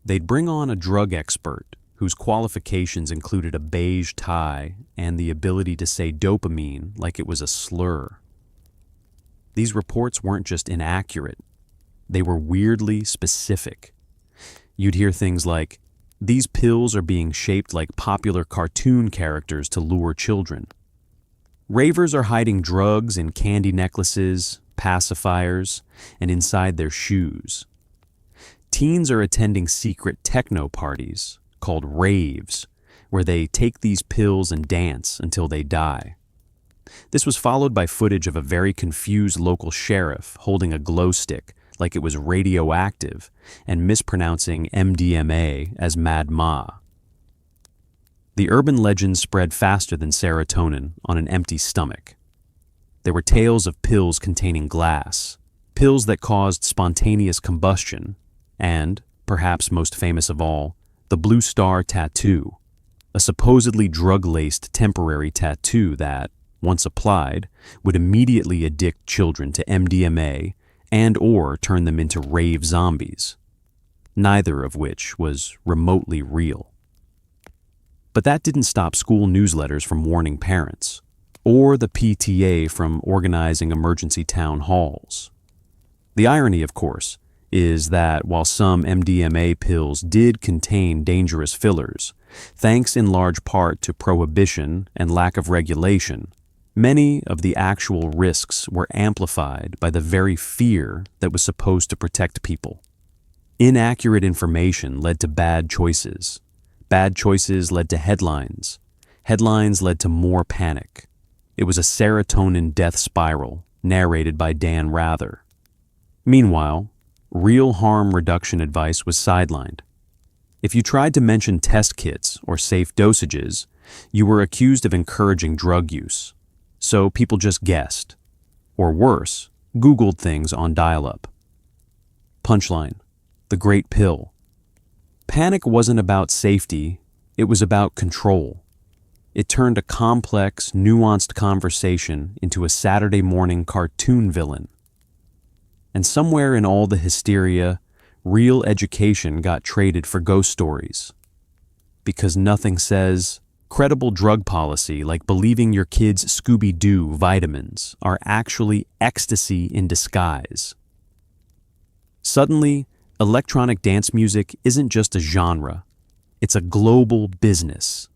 They'd bring on a drug expert whose qualifications included a beige tie and the ability to say dopamine like it was a slur. These reports weren't just inaccurate, they were weirdly specific. You'd hear things like, "These pills are being shaped like popular cartoon characters to lure children." Ravers are hiding drugs in candy necklaces, pacifiers, and inside their shoes. Teens are attending secret techno parties, called raves, where they take these pills and dance until they die. This was followed by footage of a very confused local sheriff holding a glow stick like it was radioactive and mispronouncing MDMA as Mad Ma. The urban legends spread faster than serotonin on an empty stomach. There were tales of pills containing glass, pills that caused spontaneous combustion, and, perhaps most famous of all, the Blue Star tattoo, a supposedly drug-laced temporary tattoo that, once applied, would immediately addict children to MDMA and/or turn them into rave zombies, neither of which was remotely real. But that didn't stop school newsletters from warning parents, or the PTA from organizing emergency town halls. The irony, of course, is that while some MDMA pills did contain dangerous fillers, thanks in large part to prohibition and lack of regulation, many of the actual risks were amplified by the very fear that was supposed to protect people. Inaccurate information led to bad choices. Bad choices led to headlines. Headlines led to more panic. It was a serotonin death spiral, narrated by Dan Rather. Meanwhile, real harm reduction advice was sidelined. If you tried to mention test kits or safe dosages, you were accused of encouraging drug use. So people just guessed. Or worse, Googled things on dial-up. Punchline: the great pill. Panic wasn't about safety, it was about control. It turned a complex, nuanced conversation into a Saturday morning cartoon villain. And somewhere in all the hysteria, real education got traded for ghost stories. Because nothing says credible drug policy like believing your kid's Scooby-Doo vitamins are actually ecstasy in disguise. Suddenly, electronic dance music isn't just a genre, it's a global business.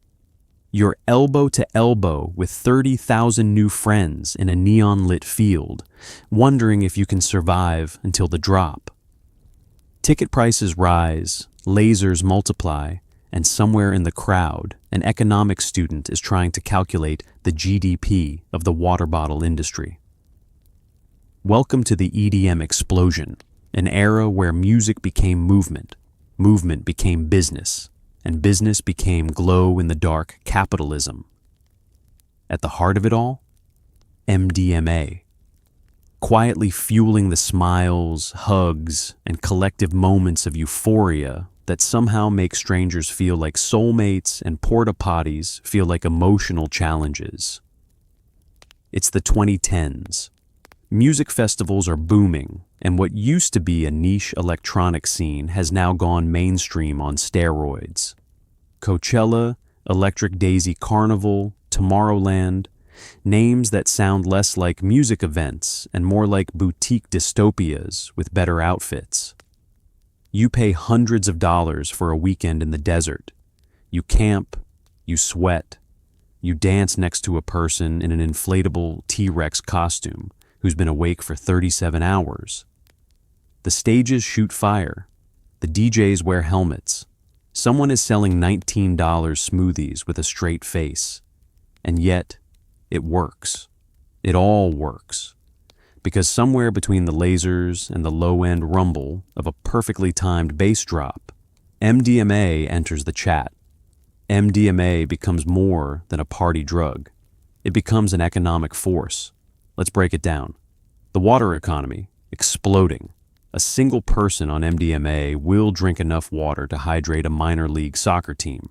You're elbow to elbow with 30,000 new friends in a neon-lit field, wondering if you can survive until the drop. Ticket prices rise, lasers multiply, and somewhere in the crowd, an economics student is trying to calculate the GDP of the water bottle industry. Welcome to the EDM explosion, an era where music became movement, movement became business, and business became glow-in-the-dark capitalism. At the heart of it all, MDMA, quietly fueling the smiles, hugs, and collective moments of euphoria that somehow make strangers feel like soulmates and porta potties feel like emotional challenges. It's the 2010s. Music festivals are booming, and what used to be a niche electronic scene has now gone mainstream on steroids. Coachella, Electric Daisy Carnival, Tomorrowland, names that sound less like music events and more like boutique dystopias with better outfits. You pay hundreds of dollars for a weekend in the desert. You camp, you sweat, you dance next to a person in an inflatable T-Rex costume who's been awake for 37 hours. The stages shoot fire. The DJs wear helmets. Someone is selling $19 smoothies with a straight face. And yet, it works. It all works. Because somewhere between the lasers and the low-end rumble of a perfectly timed bass drop, MDMA enters the chat. MDMA becomes more than a party drug. It becomes an economic force. Let's break it down. The water economy, exploding. A single person on MDMA will drink enough water to hydrate a minor league soccer team.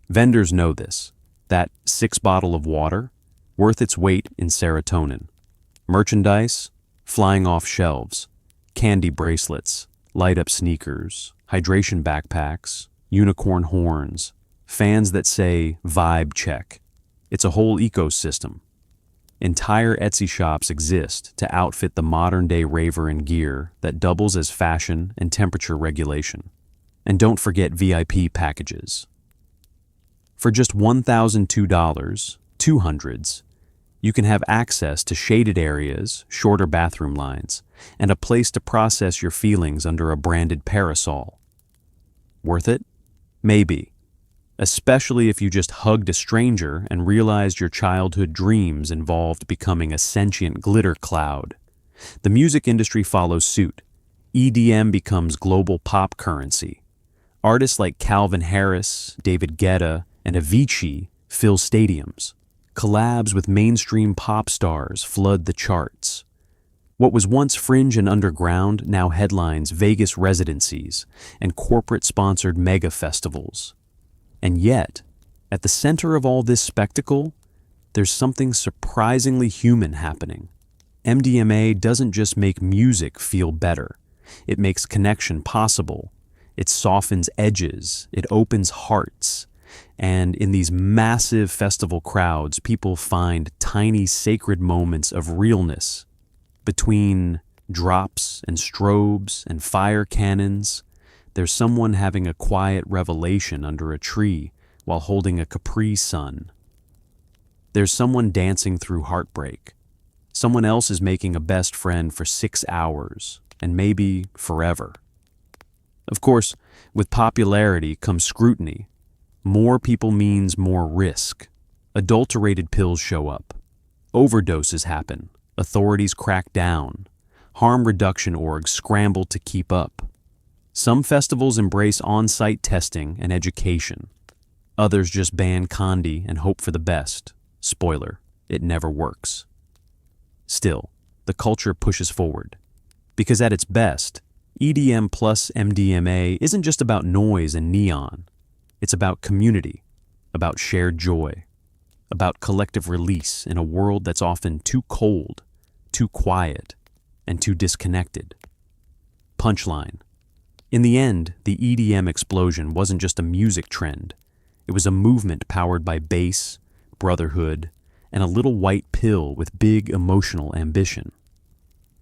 Vendors know this. That 6-bottle of water, worth its weight in serotonin. Merchandise, flying off shelves. Candy bracelets, light-up sneakers, hydration backpacks, unicorn horns, fans that say vibe check. It's a whole ecosystem. Entire Etsy shops exist to outfit the modern-day raver in gear that doubles as fashion and temperature regulation. And don't forget VIP packages. For just $1,002, 200s, you can have access to shaded areas, shorter bathroom lines, and a place to process your feelings under a branded parasol. Worth it? Maybe. Especially if you just hugged a stranger and realized your childhood dreams involved becoming a sentient glitter cloud. The music industry follows suit. EDM becomes global pop currency. Artists like Calvin Harris, David Guetta, and Avicii fill stadiums. Collabs with mainstream pop stars flood the charts. What was once fringe and underground now headlines Vegas residencies and corporate-sponsored mega festivals. And yet, at the center of all this spectacle, there's something surprisingly human happening. MDMA doesn't just make music feel better. It makes connection possible. It softens edges. It opens hearts. And in these massive festival crowds, people find tiny sacred moments of realness. Between drops and strobes and fire cannons, there's someone having a quiet revelation under a tree while holding a Capri Sun. There's someone dancing through heartbreak. Someone else is making a best friend for 6 hours, and maybe forever. Of course, with popularity comes scrutiny. More people means more risk. Adulterated pills show up. Overdoses happen. Authorities crack down. Harm reduction orgs scramble to keep up. Some festivals embrace on-site testing and education. Others just ban candy and hope for the best. Spoiler, it never works. Still, the culture pushes forward. Because at its best, EDM plus MDMA isn't just about noise and neon. It's about community, about shared joy, about collective release in a world that's often too cold, too quiet, and too disconnected. Punchline. In the end, the EDM explosion wasn't just a music trend. It was a movement powered by bass, brotherhood, and a little white pill with big emotional ambition.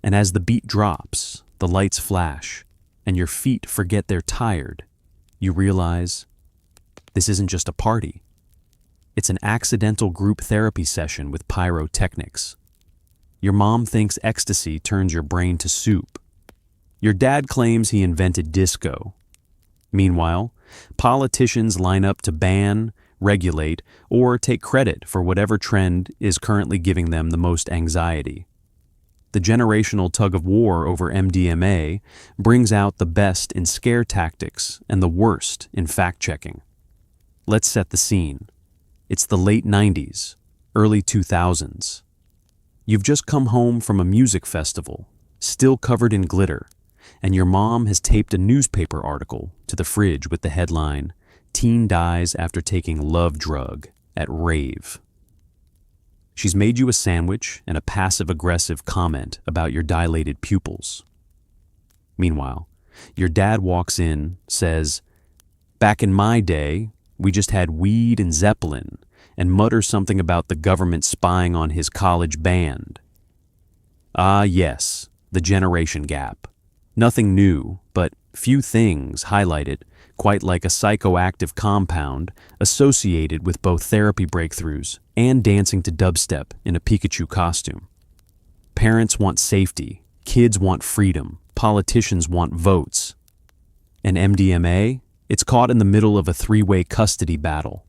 And as the beat drops, the lights flash, and your feet forget they're tired, you realize this isn't just a party. It's an accidental group therapy session with pyrotechnics. Your mom thinks ecstasy turns your brain to soup. Your dad claims he invented disco. Meanwhile, politicians line up to ban, regulate, or take credit for whatever trend is currently giving them the most anxiety. The generational tug-of-war over MDMA brings out the best in scare tactics and the worst in fact-checking. Let's set the scene. It's the late 90s, early 2000s. You've just come home from a music festival, still covered in glitter, and your mom has taped a newspaper article to the fridge with the headline, "Teen Dies After Taking Love Drug at Rave." She's made you a sandwich and a passive-aggressive comment about your dilated pupils. Meanwhile, your dad walks in, says, "Back in my day, we just had weed and Zeppelin," and mutters something about the government spying on his college band. Ah, yes, the generation gap. Nothing new, but few things highlight it, quite like a psychoactive compound associated with both therapy breakthroughs and dancing to dubstep in a Pikachu costume. Parents want safety, kids want freedom, politicians want votes. And MDMA? It's caught in the middle of a three-way custody battle.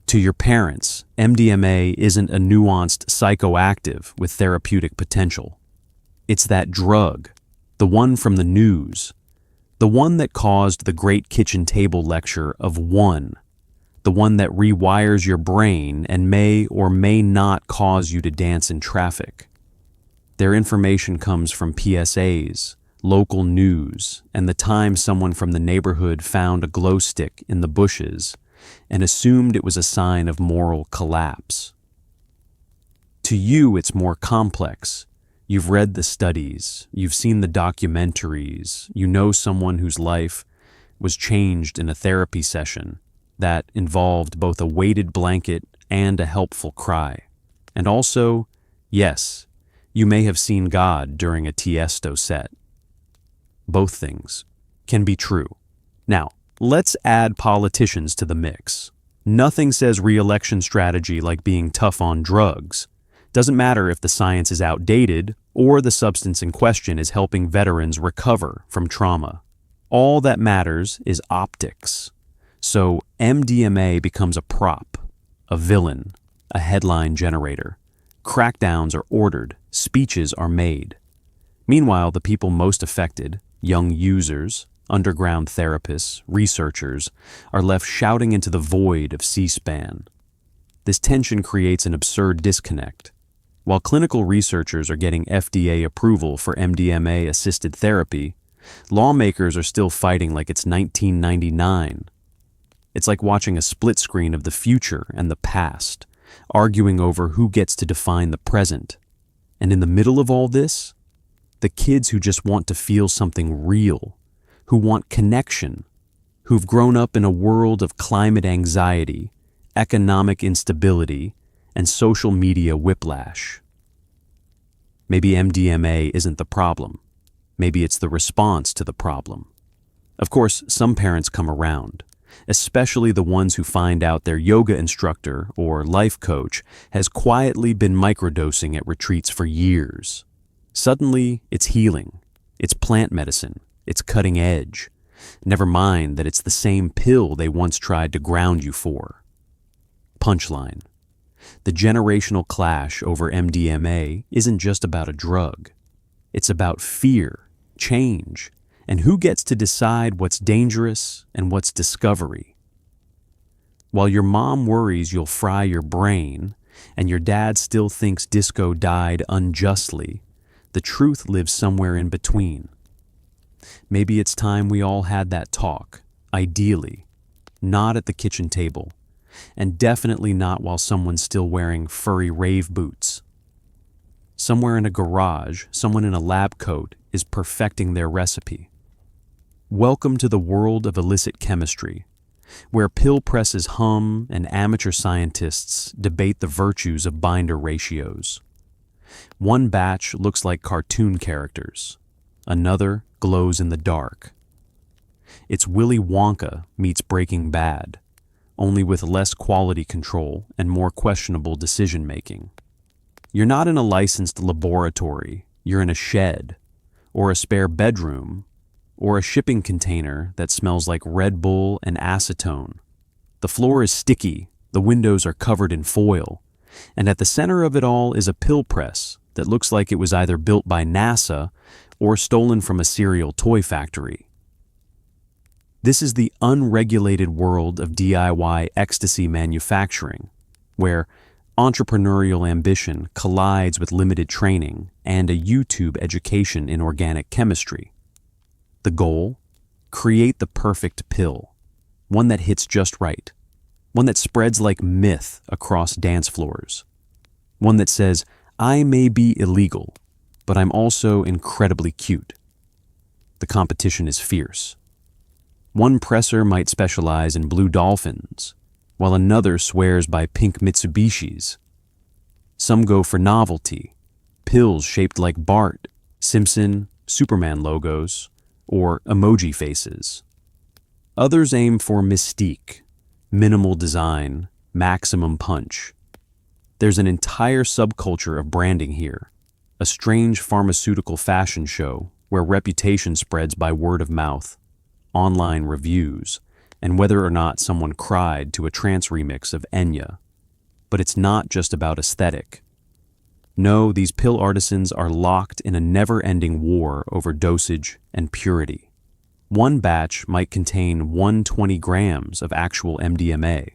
To your parents, MDMA isn't a nuanced psychoactive with therapeutic potential. It's that drug, the one from the news, the one that caused the great kitchen table lecture of one, the one that rewires your brain and may or may not cause you to dance in traffic. Their information comes from PSAs, local news, and the time someone from the neighborhood found a glow stick in the bushes and assumed it was a sign of moral collapse. To you, it's more complex. You've read the studies, you've seen the documentaries, you know someone whose life, was changed in a therapy session that involved both a weighted blanket and a helpful cry. And also, yes, you may have seen God during a Tiesto set. Both things can be true. Now, let's add politicians to the mix. Nothing says re-election strategy like being tough on drugs. Doesn't matter if the science is outdated or the substance in question is helping veterans recover from trauma. All that matters is optics. So MDMA becomes a prop, a villain, a headline generator. Crackdowns are ordered, speeches are made. Meanwhile, the people most affected, young users, underground therapists, researchers, are left shouting into the void of C-SPAN. This tension creates an absurd disconnect. While clinical researchers are getting FDA approval for MDMA-assisted therapy, lawmakers are still fighting like it's 1999. It's like watching a split screen of the future and the past, arguing over who gets to define the present. And in the middle of all this, the kids who just want to feel something real, who want connection, who've grown up in a world of climate anxiety, economic instability, and social media whiplash. Maybe MDMA isn't the problem. Maybe it's the response to the problem. Of course, some parents come around, especially the ones who find out their yoga instructor or life coach has quietly been microdosing at retreats for years. Suddenly, it's healing, it's plant medicine, it's cutting edge. Never mind that it's the same pill they once tried to ground you for. Punchline: the generational clash over MDMA isn't just about a drug. It's about fear, change, and who gets to decide what's dangerous and what's discovery. While your mom worries you'll fry your brain, and your dad still thinks disco died unjustly, the truth lives somewhere in between. Maybe it's time we all had that talk, ideally, not at the kitchen table, and definitely not while someone's still wearing furry rave boots. Somewhere in a garage, someone in a lab coat is perfecting their recipe. Welcome to the world of illicit chemistry, where pill presses hum and amateur scientists debate the virtues of binder ratios. One batch looks like cartoon characters. Another glows in the dark. It's Willy Wonka meets Breaking Bad, only with less quality control and more questionable decision-making. You're not in a licensed laboratory, you're in a shed, or a spare bedroom, or a shipping container that smells like Red Bull and acetone. The floor is sticky, the windows are covered in foil, and at the center of it all is a pill press that looks like it was either built by NASA or stolen from a cereal toy factory. This is the unregulated world of DIY ecstasy manufacturing, where entrepreneurial ambition collides with limited training and a YouTube education in organic chemistry. The goal? Create the perfect pill, one that hits just right, one that spreads like myth across dance floors, one that says, I may be illegal, but I'm also incredibly cute. The competition is fierce. One presser might specialize in blue dolphins, while another swears by pink Mitsubishis. Some go for novelty, pills shaped like Bart, Simpson, Superman logos, or emoji faces. Others aim for mystique, minimal design, maximum punch. There's an entire subculture of branding here, a strange pharmaceutical fashion show where reputation spreads by word of mouth, online reviews, and whether or not someone cried to a trance remix of Enya. But it's not just about aesthetic. No, these pill artisans are locked in a never-ending war over dosage and purity. One batch might contain 120 grams of actual MDMA.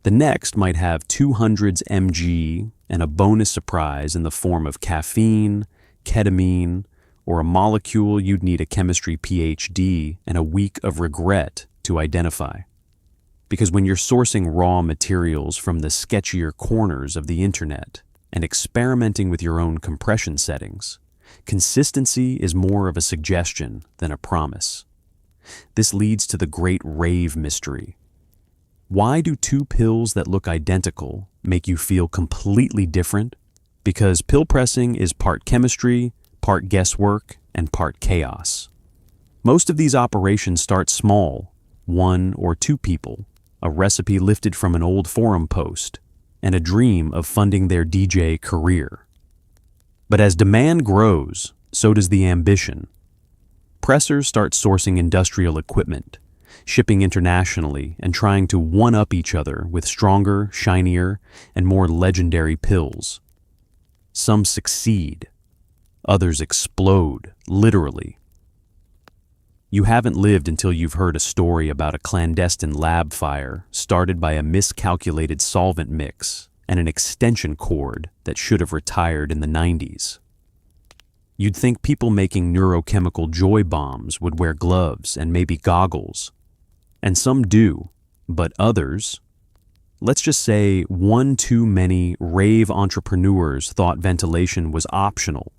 The next might have 200 mg and a bonus surprise in the form of caffeine, ketamine, or a molecule you'd need a chemistry PhD and a week of regret to identify. Because when you're sourcing raw materials from the sketchier corners of the internet and experimenting with your own compression settings, consistency is more of a suggestion than a promise. This leads to the great Rave mystery. Why do two pills that look identical make you feel completely different? Because pill pressing is part chemistry, part guesswork, and part chaos. Most of these operations start small, 1 or 2 people, a recipe lifted from an old forum post, and a dream of funding their DJ career. But as demand grows, so does the ambition. Pressers start sourcing industrial equipment, shipping internationally, and trying to one-up each other with stronger, shinier, and more legendary pills. Some succeed. Others explode, literally. You haven't lived until you've heard a story about a clandestine lab fire started by a miscalculated solvent mix and an extension cord that should have retired in the 90s. You'd think people making neurochemical joy bombs would wear gloves and maybe goggles. And some do, but others... Let's just say one too many rave entrepreneurs thought ventilation was optional.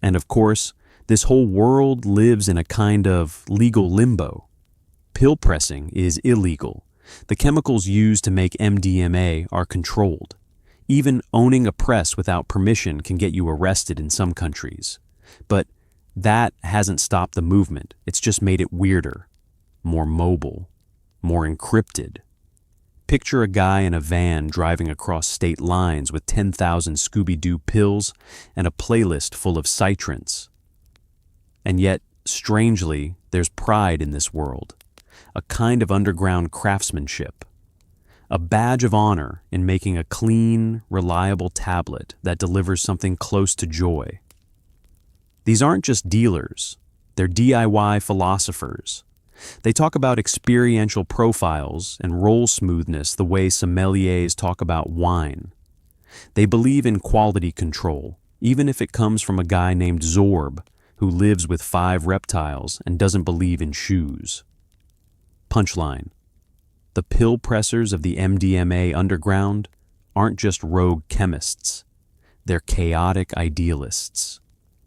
And of course, this whole world lives in a kind of legal limbo. Pill pressing is illegal. The chemicals used to make MDMA are controlled. Even owning a press without permission can get you arrested in some countries. But that hasn't stopped the movement. It's just made it weirder, more mobile, more encrypted. Picture a guy in a van driving across state lines with 10,000 Scooby-Doo pills and a playlist full of citrants. And yet, strangely, there's pride in this world, a kind of underground craftsmanship, a badge of honor in making a clean, reliable tablet that delivers something close to joy. These aren't just dealers, they're DIY philosophers. They talk about experiential profiles and roll smoothness the way sommeliers talk about wine. They believe in quality control, even if it comes from a guy named Zorb, who lives with 5 reptiles and doesn't believe in shoes. Punchline: the pill pressers of the MDMA underground aren't just rogue chemists. They're chaotic idealists,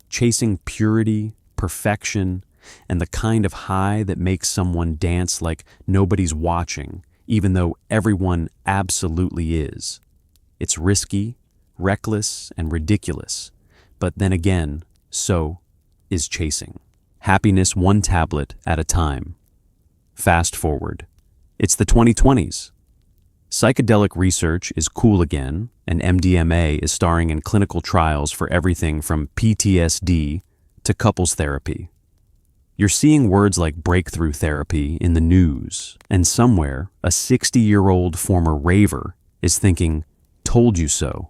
chasing purity, perfection, and the kind of high that makes someone dance like nobody's watching, even though everyone absolutely is. It's risky, reckless, and ridiculous, but then again, so is chasing. Happiness one tablet at a time. Fast forward. It's the 2020s. Psychedelic research is cool again, and MDMA is starring in clinical trials for everything from PTSD to couples therapy. You're seeing words like breakthrough therapy in the news, and somewhere, a 60-year-old former raver is thinking, "Told you so."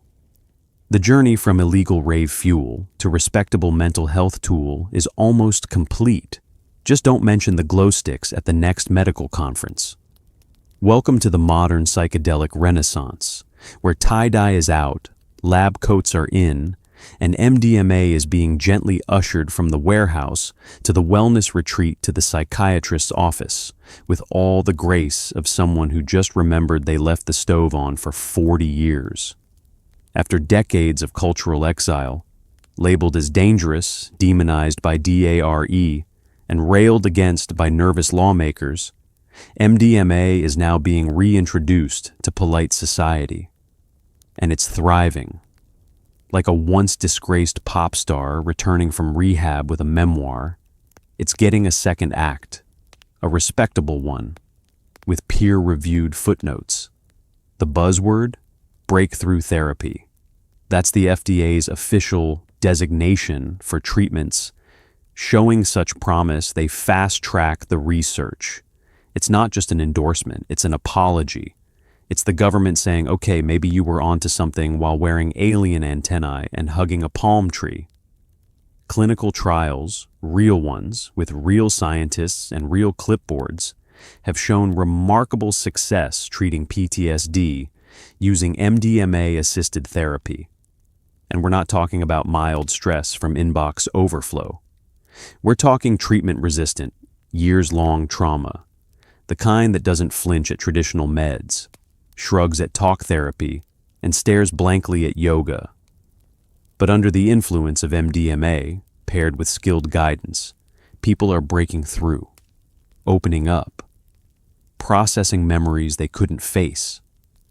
The journey from illegal rave fuel to respectable mental health tool is almost complete. Just don't mention the glow sticks at the next medical conference. Welcome to the modern psychedelic renaissance, where tie-dye is out, lab coats are in, and MDMA is being gently ushered from the warehouse to the wellness retreat to the psychiatrist's office, with all the grace of someone who just remembered they left the stove on for 40 years. After decades of cultural exile, labeled as dangerous, demonized by DARE, and railed against by nervous lawmakers, MDMA is now being reintroduced to polite society. And it's thriving. Like a once-disgraced pop star returning from rehab with a memoir, it's getting a second act, a respectable one, with peer-reviewed footnotes. The buzzword? Breakthrough therapy. That's the FDA's official designation for treatments. Showing such promise, they fast-track the research. It's not just an endorsement, it's an apology. It's the government saying, okay, maybe you were onto something while wearing alien antennae and hugging a palm tree. Clinical trials, real ones, with real scientists and real clipboards, have shown remarkable success treating PTSD using MDMA-assisted therapy. And we're not talking about mild stress from inbox overflow. We're talking treatment-resistant, years-long trauma, the kind that doesn't flinch at traditional meds, shrugs at talk therapy, and stares blankly at yoga. But under the influence of MDMA, paired with skilled guidance, people are breaking through. opening up, processing memories they couldn't face,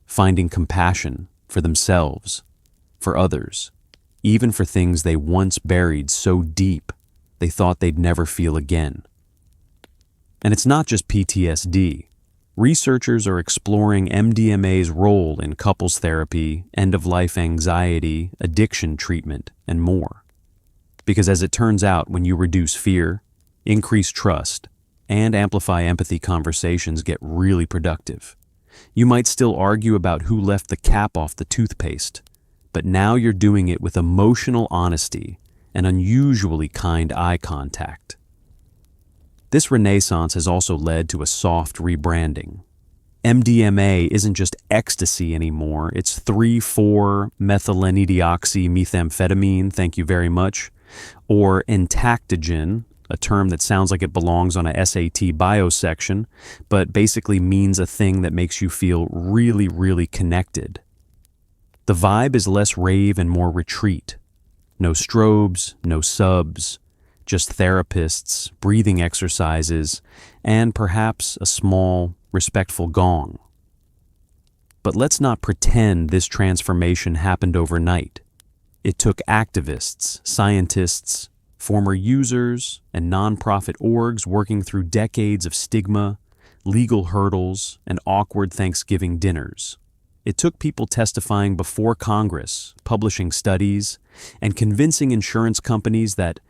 finding compassion for themselves, for others, even for things they once buried so deep they thought they'd never feel again. And it's not just PTSD. Researchers are exploring MDMA's role in couples therapy, end-of-life anxiety, addiction treatment, and more. Because as it turns out, when you reduce fear, increase trust, and amplify empathy, conversations get really productive. You might still argue about who left the cap off the toothpaste, but now you're doing it with emotional honesty and unusually kind eye contact. This renaissance has also led to a soft rebranding. MDMA isn't just ecstasy anymore, it's 3,4-methylenedioxymethamphetamine, thank you very much, or entactogen, a term that sounds like it belongs on a SAT bio section, but basically means a thing that makes you feel really, really connected. The vibe is less rave and more retreat. No strobes, no subs, just therapists, breathing exercises, and perhaps a small, respectful gong. But let's not pretend this transformation happened overnight. It took activists, scientists, former users, and nonprofit orgs working through decades of stigma, legal hurdles, and awkward Thanksgiving dinners. It took people testifying before Congress, publishing studies, and convincing insurance companies that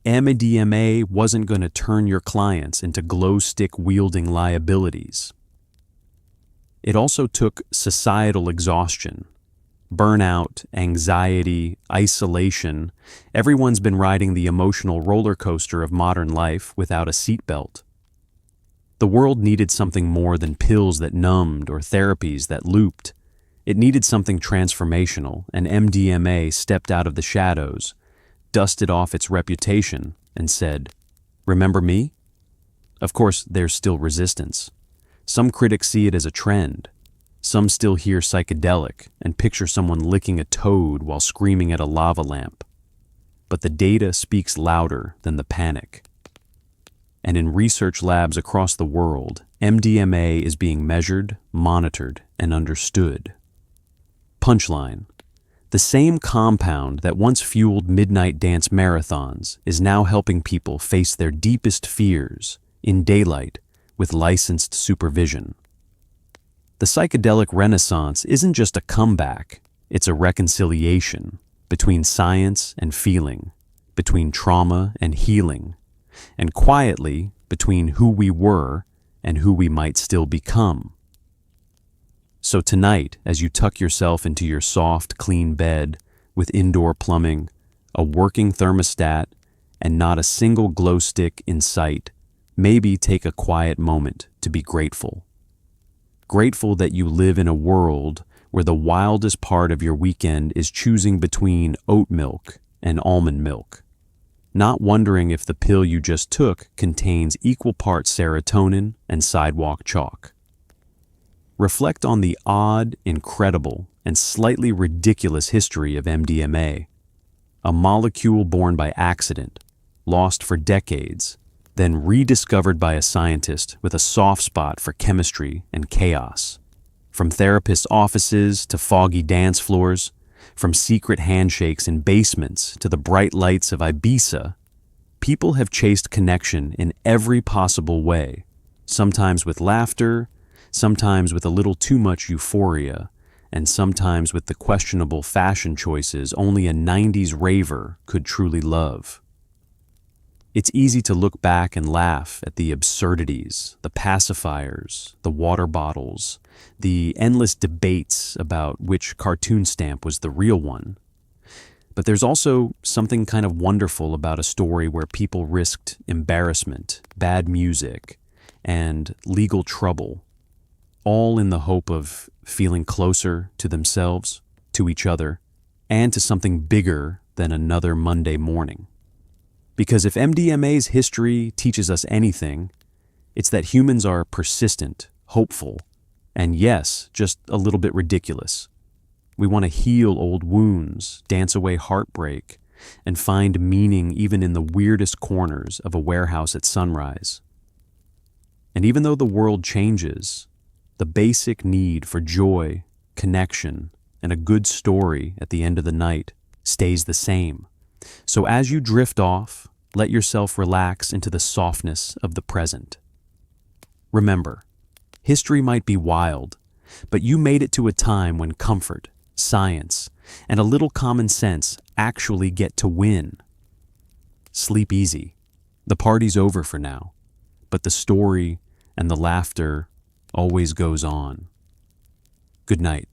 MDMA wasn't going to turn your clients into glow-stick-wielding liabilities. It also took societal exhaustion, burnout, anxiety, isolation. Everyone's been riding the emotional roller coaster of modern life without a seatbelt. The world needed something more than pills that numbed or therapies that looped. It needed something transformational, and MDMA stepped out of the shadows, dusted off its reputation, and said, "Remember me?" Of course, there's still resistance. Some critics see it as a trend. Some still hear psychedelic and picture someone licking a toad while screaming at a lava lamp. But the data speaks louder than the panic. And in research labs across the world, MDMA is being measured, monitored, and understood. Punchline: the same compound that once fueled midnight dance marathons is now helping people face their deepest fears in daylight with licensed supervision. The psychedelic renaissance isn't just a comeback, it's a reconciliation between science and feeling, between trauma and healing, and quietly between who we were and who we might still become. So tonight, as you tuck yourself into your soft, clean bed with indoor plumbing, a working thermostat, and not a single glow stick in sight, maybe take a quiet moment to be grateful. Grateful that you live in a world where the wildest part of your weekend is choosing between oat milk and almond milk, not wondering if the pill you just took contains equal parts serotonin and sidewalk chalk. Reflect on the odd, incredible, and slightly ridiculous history of MDMA, a molecule born by accident, lost for decades, then rediscovered by a scientist with a soft spot for chemistry and chaos. From therapists' offices to foggy dance floors, from secret handshakes in basements to the bright lights of Ibiza, people have chased connection in every possible way, sometimes with laughter, sometimes with a little too much euphoria, and sometimes with the questionable fashion choices only a 90s raver could truly love. It's easy to look back and laugh at the absurdities, the pacifiers, the water bottles, the endless debates about which cartoon stamp was the real one. But there's also something kind of wonderful about a story where people risked embarrassment, bad music, and legal trouble, all in the hope of feeling closer to themselves, to each other, and to something bigger than another Monday morning. Because if MDMA's history teaches us anything, it's that humans are persistent, hopeful, and yes, just a little bit ridiculous. We want to heal old wounds, dance away heartbreak, and find meaning even in the weirdest corners of a warehouse at sunrise. And even though the world changes, the basic need for joy, connection, and a good story at the end of the night stays the same. So as you drift off, let yourself relax into the softness of the present. Remember, history might be wild, but you made it to a time when comfort, science, and a little common sense actually get to win. Sleep easy. The party's over for now, but the story and the laughter always goes on. Good night.